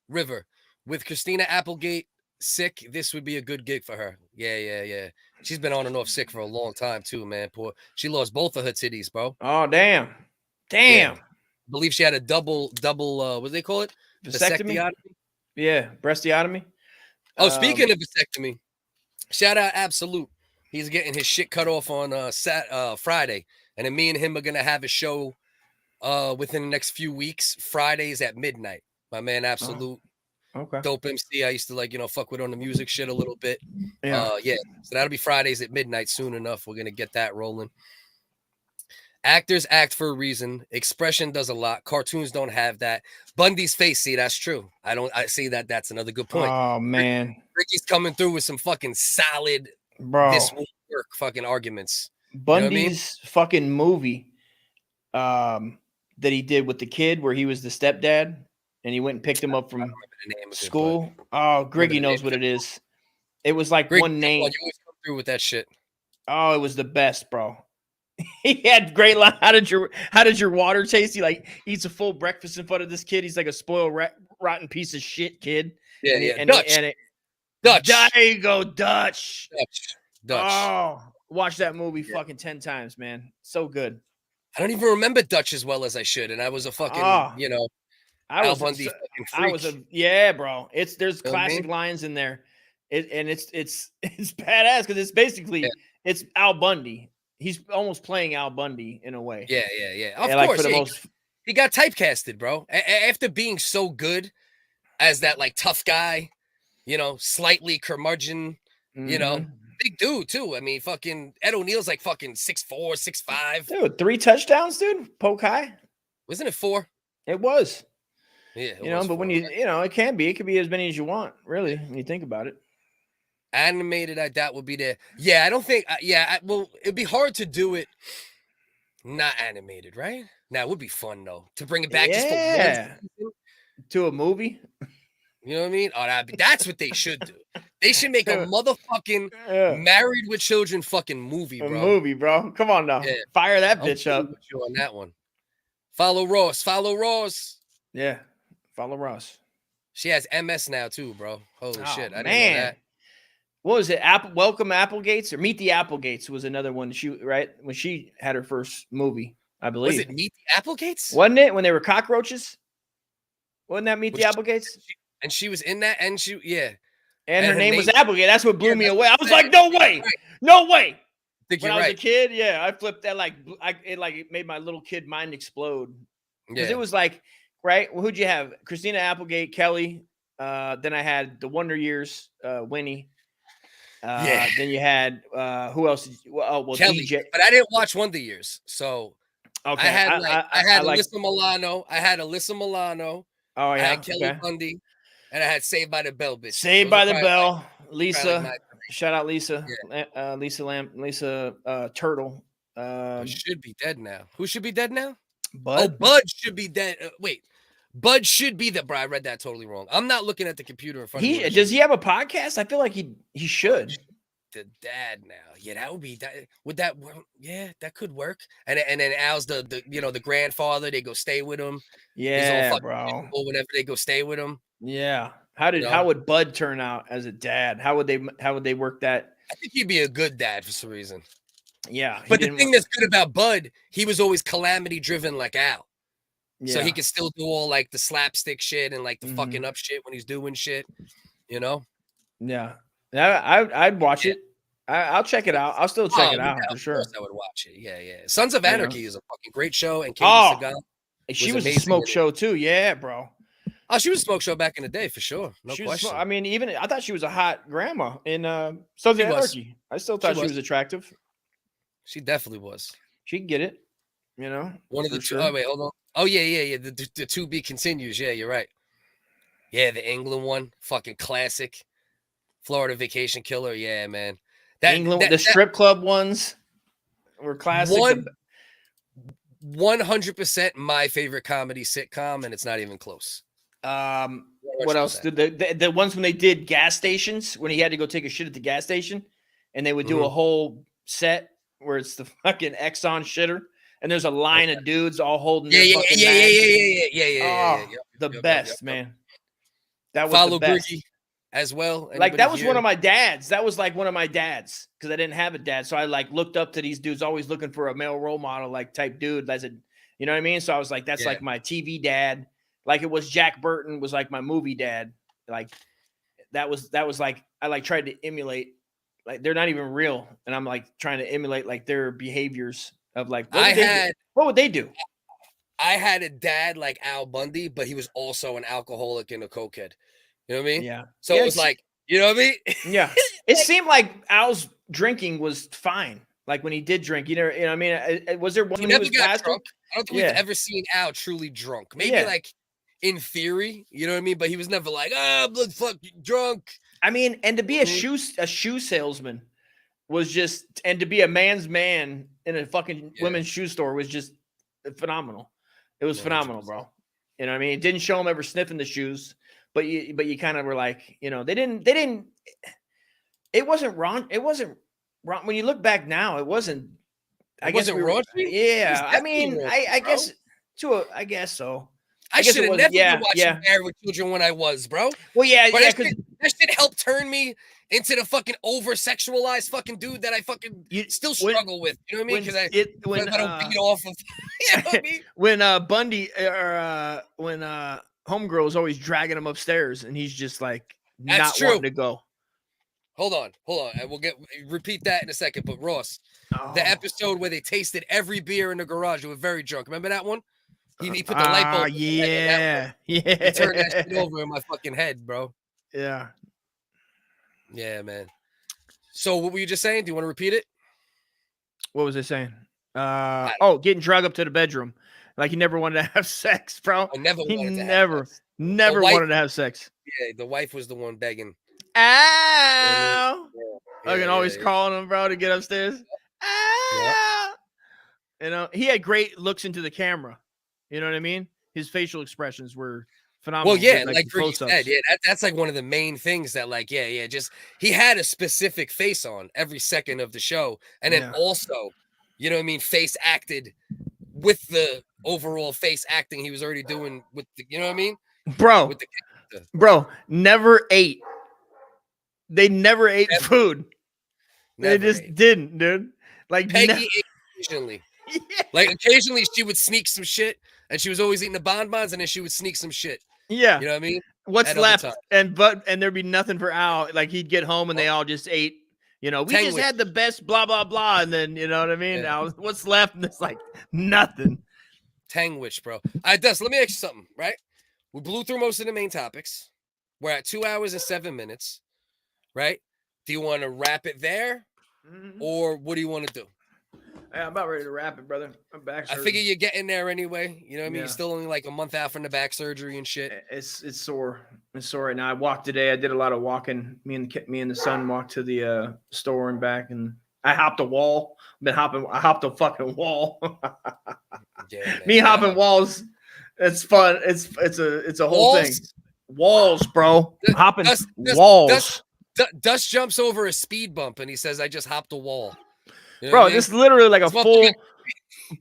River with Christina Applegate sick. This would be a good gig for her. Yeah. She's been on and off sick for a long time too, man. Poor. She lost both of her titties, bro. Oh damn. Yeah. I believe she had a double. What do they call it? Vasectomy. Yeah, breastiotomy. Oh, speaking of vasectomy, shout out Absolute. He's getting his shit cut off on Friday, and then me and him are gonna have a show within the next few weeks. Fridays at midnight. My man Absolute. Okay. Dope MC. I used to like, fuck with on the music shit a little bit. Yeah. Yeah. So that'll be Fridays at midnight soon enough. We're gonna get that rolling. Actors act for a reason. Expression does a lot. Cartoons don't have that. Bundy's face, see, that's true. I see that. That's another good point. Oh man, Ricky's coming through with some fucking solid, bro. this won't work fucking arguments. Bundy's fucking movie, that he did with the kid where he was the stepdad and he went and picked him up from school. Oh, Griggy knows what it is. It was like one name. You always come through with that shit. Oh, it was the best, bro. He had great line. How did your water taste? He like eats a full breakfast in front of this kid. He's like a spoiled rotten piece of shit kid. Yeah, Dutch. Dutch. There you go, Dutch. Dutch. Oh, watch that movie fucking 10 times, man. So good. I don't even remember Dutch as well as I should, and I was a fucking, I was Bundy fucking freak. Yeah, bro. There's classic lines in there. It's badass because it's basically it's Al Bundy. He's almost playing Al Bundy in a way. Yeah. Of course, he got typecasted, bro. After being so good as that like tough guy, slightly curmudgeon, big dude too. I mean, fucking Ed O'Neill's like fucking 6'4", 6'5". Dude, 3 touchdowns, dude. Poke high. Wasn't it 4? It was. Yeah, but when it can be. It could be as many as you want, really, when you think about it. Animated, I doubt would be there. Yeah, I don't think. Well, it'd be hard to do it not animated, right? Now it would be fun though to bring it back just for one season. To a movie. You know what I mean? Oh, that's what they should do. They should make a motherfucking Married with Children fucking movie, bro. A movie, bro. Come on now. Yeah. Fire that bitch up. You on that one. Follow Ross. Yeah. Follow Ross. She has MS now too, bro. Holy shit. I didn't know that. What was it? Welcome Applegates or Meet the Applegates was another one. When she had her first movie, I believe. Was it Meet the Applegates? Wasn't it when they were cockroaches? Wasn't that Meet the Applegates? And she was in that, and and her name was Applegate. That's what blew me away. I was like, no way, no way. When I was a kid, I flipped that it made my little kid mind explode because it was like, right? Well, who'd you have? Christina Applegate, Kelly. Then I had the Wonder Years, Winnie. Then you had who else? Kelly, DJ. But I didn't watch Wonder Years, so okay. I had Alyssa Milano. I had Alyssa Milano. Oh yeah, I had Kelly Bundy, and I had Saved by the Bell, bitch. Saved by the Bell, Lisa. Shout out Lisa. Lisa Turtle. Should be dead now. Who should be dead now? Bud. Oh, Bud should be dead. Wait. Bud should be bro. I read that totally wrong. I'm not looking at the computer in front of me. Does he have a podcast? I feel like he should. The dad now. Yeah, that would be that. Would that work? Yeah, that could work. And then Al's the grandfather. They go stay with him. Yeah, bro. Or whenever they go stay with him. Yeah. How would Bud turn out as a dad? How would they work that? I think he'd be a good dad for some reason. Yeah. But the thing that's good about Bud, he was always calamity driven like Al. Yeah. So he can still do all like the slapstick shit and like the fucking up shit when he's doing shit, Yeah. I'd watch it. I'll check it out. I'll still check it out for sure. I would watch it. Yeah. Sons of Anarchy is a fucking great show. And Katie Sagal she was a smoke show too. Yeah, bro. Oh, she was a smoke show back in the day for sure. No question. I mean, I thought she was a hot grandma in Sons of Anarchy. I still thought she was attractive. She definitely was. She could get it. One of the two. Oh, wait, hold on. Oh, yeah. The to be continues. Yeah, you're right. Yeah, the England one, fucking classic. Florida Vacation Killer. Yeah, man. The strip club ones were classic. 100% my favorite comedy sitcom, and it's not even close. What else? The ones when they did gas stations, when he had to go take a shit at the gas station, and they would do a whole set where it's the fucking Exxon shitter. And there's a line of dudes all holding their fucking mags. The best, man. That was the best. Griggy as well. Like that was one of my dads. That was like one of my dads because I didn't have a dad. So I like looked up to these dudes, always looking for a male role model, like type dude. That's you know what I mean? So I was like, that's like my TV dad. Like it was Jack Burton was like my movie dad. Like that was like I like tried to emulate. Like they're not even real, and I'm like trying to emulate like their behaviors. Of like, what would they do? I had a dad like Al Bundy, but he was also an alcoholic and a cokehead. You know what I mean? Yeah. So it was like, you know what I mean? Yeah. It seemed like Al's drinking was fine. Like when he did drink, you know what I mean? Was there one He when he never was got blasted? drunk. I don't think we've ever seen Al truly drunk. Maybe like in theory, you know what I mean? But he was never like, blood fuck drunk. I mean, and to be a shoe salesman was just, and to be a man's man in a fucking women's shoe store was just phenomenal. It was phenomenal, bro. You know what I mean? It didn't show him ever sniffing the shoes, but you kind of were like, you know, they didn't, it wasn't wrong. It wasn't wrong. When you look back now, it wasn't, I guess wasn't raunchy? Yeah. I mean, raunchy, I guess I guess so. I should have never been watching yeah. Married with Children when I was, bro. Well, yeah, but yeah, that shit helped turn me into the fucking over-sexualized fucking dude that I fucking still struggle with. You know what I mean? Because I don't beat off of. You know what I mean? When Bundy or when Homegirl was always dragging him upstairs, and he's just like not wanting to go. Hold on. And we'll repeat that in a second. But Ross, the episode where they tasted every beer in the garage, they were very drunk. Remember that one? He put the light bulb. Yeah. He turned that shit over in my fucking head, bro. Yeah. Yeah, man. So what were you just saying? Do you want to repeat it? What was I saying? Getting dragged up to the bedroom. Like he never wanted to have sex, bro. I never wanted to have sex. Never wanted to have sex. Yeah, the wife was the one begging. Ow! I can always calling him, bro, to get upstairs. Ow! You know, he had great looks into the camera. You know what I mean? His facial expressions were phenomenal. Well, yeah, like you said, that's like one of the main things that, like, just he had a specific face on every second of the show, and then also, you know what I mean, face acted with the overall face acting he was already doing with the, you know what I mean, bro, never ate. They never ate food. They just didn't, dude. Like Peggy ate occasionally. Like occasionally she would sneak some shit, and she was always eating the bonbons, and then she would sneak some shit. Yeah, you know what I mean. What's left, and there'd be nothing for Al. Like he'd get home and they all just ate. You know, we just had the best blah blah blah, and then you know what I mean. Now what's left? And it's like nothing. Tangwich, bro. All right, Dust. Let me ask you something. Right, we blew through most of the main topics. We're at 2 hours and 7 minutes. Right? Do you want to wrap it there, or what do you want to do? I'm about ready to wrap it, brother. I'm back. I figure you're getting there anyway. You know what I mean? Yeah. You're still only like a month out from the back surgery and shit. It's sore. It's sore right now. I walked today. I did a lot of walking. Me and the son walked to the store and back, and I hopped a wall. I hopped a fucking wall. Me hopping walls. It's fun. It's a whole thing. Walls, bro. Hopping walls. Dust jumps over a speed bump and he says, "I just hopped a wall." You know bro, this is literally like a full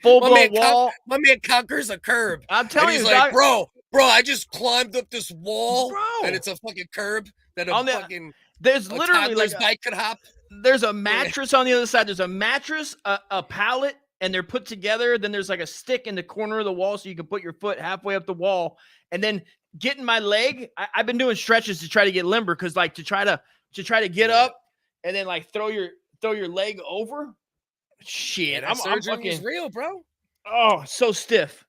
blown wall. My man conquers a curb. I'm telling you, he's like, bro, I just climbed up this wall, and it's a fucking curb that there's literally like bike could hop. There's a mattress on the other side. There's a mattress, a pallet, and they're put together. Then there's like a stick in the corner of the wall so you can put your foot halfway up the wall, and then getting my leg. I've been doing stretches to try to get limber because like to try to get up and then like throw your leg over. Shit, I'm fucking is real, bro. Oh, so stiff.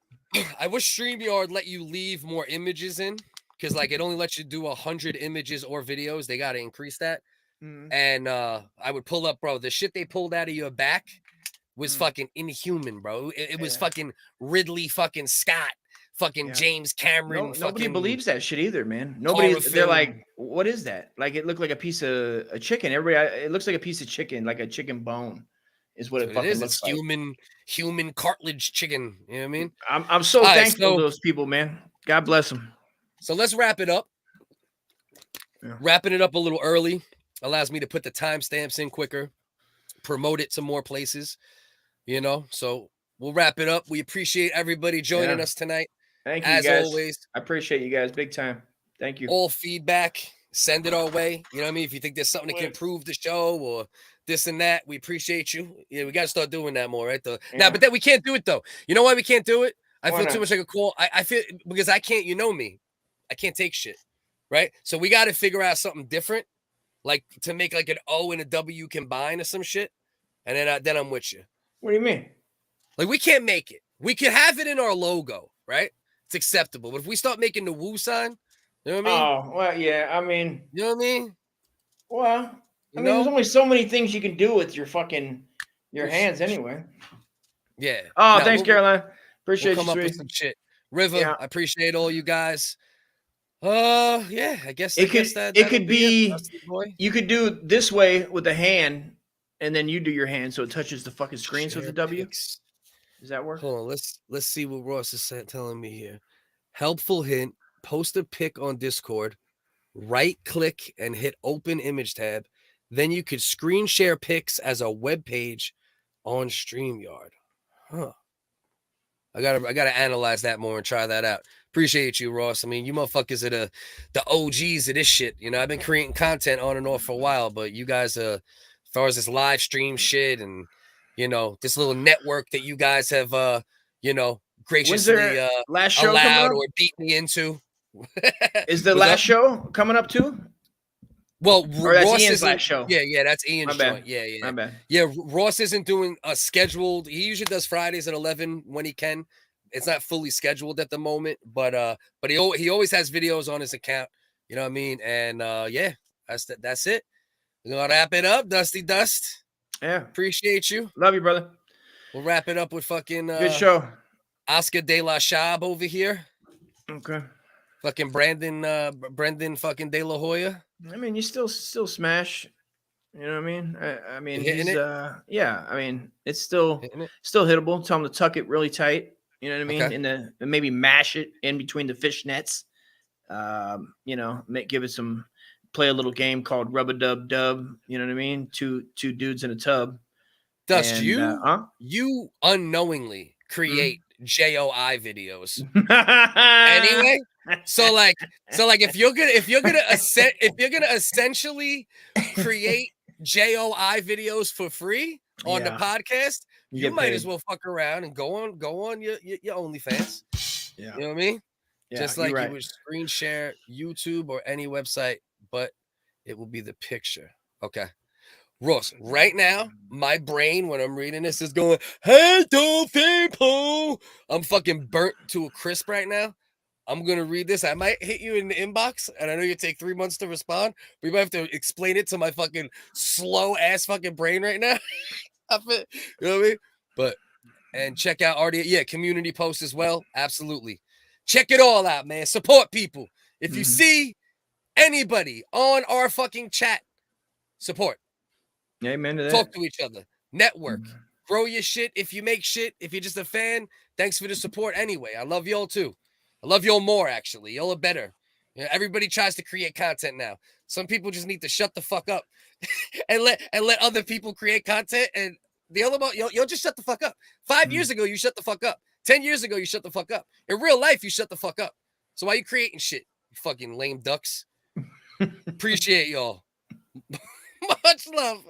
I wish StreamYard let you leave more images in because like it only lets you do 100 images or videos. They got to increase that. And I would pull up, bro. The shit they pulled out of your back was fucking inhuman, bro. It was fucking Ridley fucking Scott. Fucking James Cameron. Nobody believes that shit either, man. They're like, what is that? Like, it looked like a piece of a chicken. It looks like a piece of chicken, like a chicken bone, is what it fucking is. looks like. It's human cartilage chicken. You know what I mean? I'm so thankful to those people, man. God bless them. So let's wrap it up. Yeah. Wrapping it up a little early allows me to put the timestamps in quicker, promote it to more places. You know, so we'll wrap it up. We appreciate everybody joining us tonight. Thank you, as guys. always. I appreciate you guys big time. Thank you. All feedback, send it our way. You know what I mean? If you think there's something that can improve the show or this and that, we appreciate you. Yeah, we got to start doing that more, right? Now, but then we can't do it though. You know why we can't do it? I feel too much like a call. I feel because I can't. You know me, I can't take shit, right? So we got to figure out something different, like to make like an O and a W combine or some shit, and then I'm with you. What do you mean? Like we can't make it. We can have it in our logo, right? It's acceptable. But if we start making the woo sign, you know You know what I mean? Oh, well, yeah. I mean, you know what I mean? Well, I mean, there's only so many things you can do with your hands anyway. Yeah. Oh, thanks, Caroline. Appreciate we'll come you, up with sweetie. some shit. River, I appreciate all you guys. Yeah, I guess it could be boy. You could do this way with the hand, and then you do your hand so it touches the fucking screens with the W. Pics. Does that work? Hold on, let's see what Ross is telling me here. Helpful hint: post a pic on Discord, right click and hit open image tab. Then you could screen share pics as a web page on StreamYard. Huh. I gotta analyze that more and try that out. Appreciate you, Ross. I mean, you motherfuckers are the OGs of this shit. You know, I've been creating content on and off for a while, but you guys as far as this live stream shit and this little network that you guys have graciously last show allowed or beat me into. Is the last show coming up too? Well, or that's Ross Ian's last show. Yeah, that's Ian's joint. Yeah. My bad. Yeah, Ross isn't doing a scheduled. He usually does Fridays at 11 when he can. It's not fully scheduled at the moment, but he always has videos on his account. You know what I mean? And yeah, that's it. We're gonna wrap it up, Dusty Dust. Yeah, appreciate you. Love you, brother. We'll wrap it up with fucking good show. Oscar De La Schaub over here. Okay. Fucking Brendan fucking De La Hoya. I mean, you still smash. You know what I mean? I mean, he's yeah. I mean, it's still hittable. Tell him to tuck it really tight. You know what I mean? Okay. And maybe mash it in between the fishnets. Give it some. Play a little game called Rub-a-Dub-Dub. You know what I mean? Two dudes in a tub. Dust, you unknowingly create JOI videos. Anyway, so like if you're gonna essentially create JOI videos for free on the podcast, you might as well fuck around and go on your OnlyFans. Yeah. You know what I mean? Yeah, just like right. you would screen share YouTube or any website, but it will be the picture. Okay. Ross, right now, my brain, when I'm reading this, is going, hey, Dolphin Poo. I'm fucking burnt to a crisp right now. I'm going to read this. I might hit you in the inbox, and I know you take 3 months to respond, but you might have to explain it to my fucking slow-ass fucking brain right now. You know what I mean? And check out community posts as well. Absolutely. Check it all out, man. Support people. If you see anybody on our fucking chat, support. Amen to that. Talk to each other. Network. Grow your shit. If you make shit, if you're just a fan, thanks for the support anyway. I love y'all too. I love y'all more, actually. Y'all are better. Everybody tries to create content now. Some people just need to shut the fuck up and let other people create content. And the other one, y'all just shut the fuck up. 5 years ago, you shut the fuck up. 10 years ago, you shut the fuck up. In real life, you shut the fuck up. So why you creating shit? You fucking lame ducks. Appreciate y'all. Much love.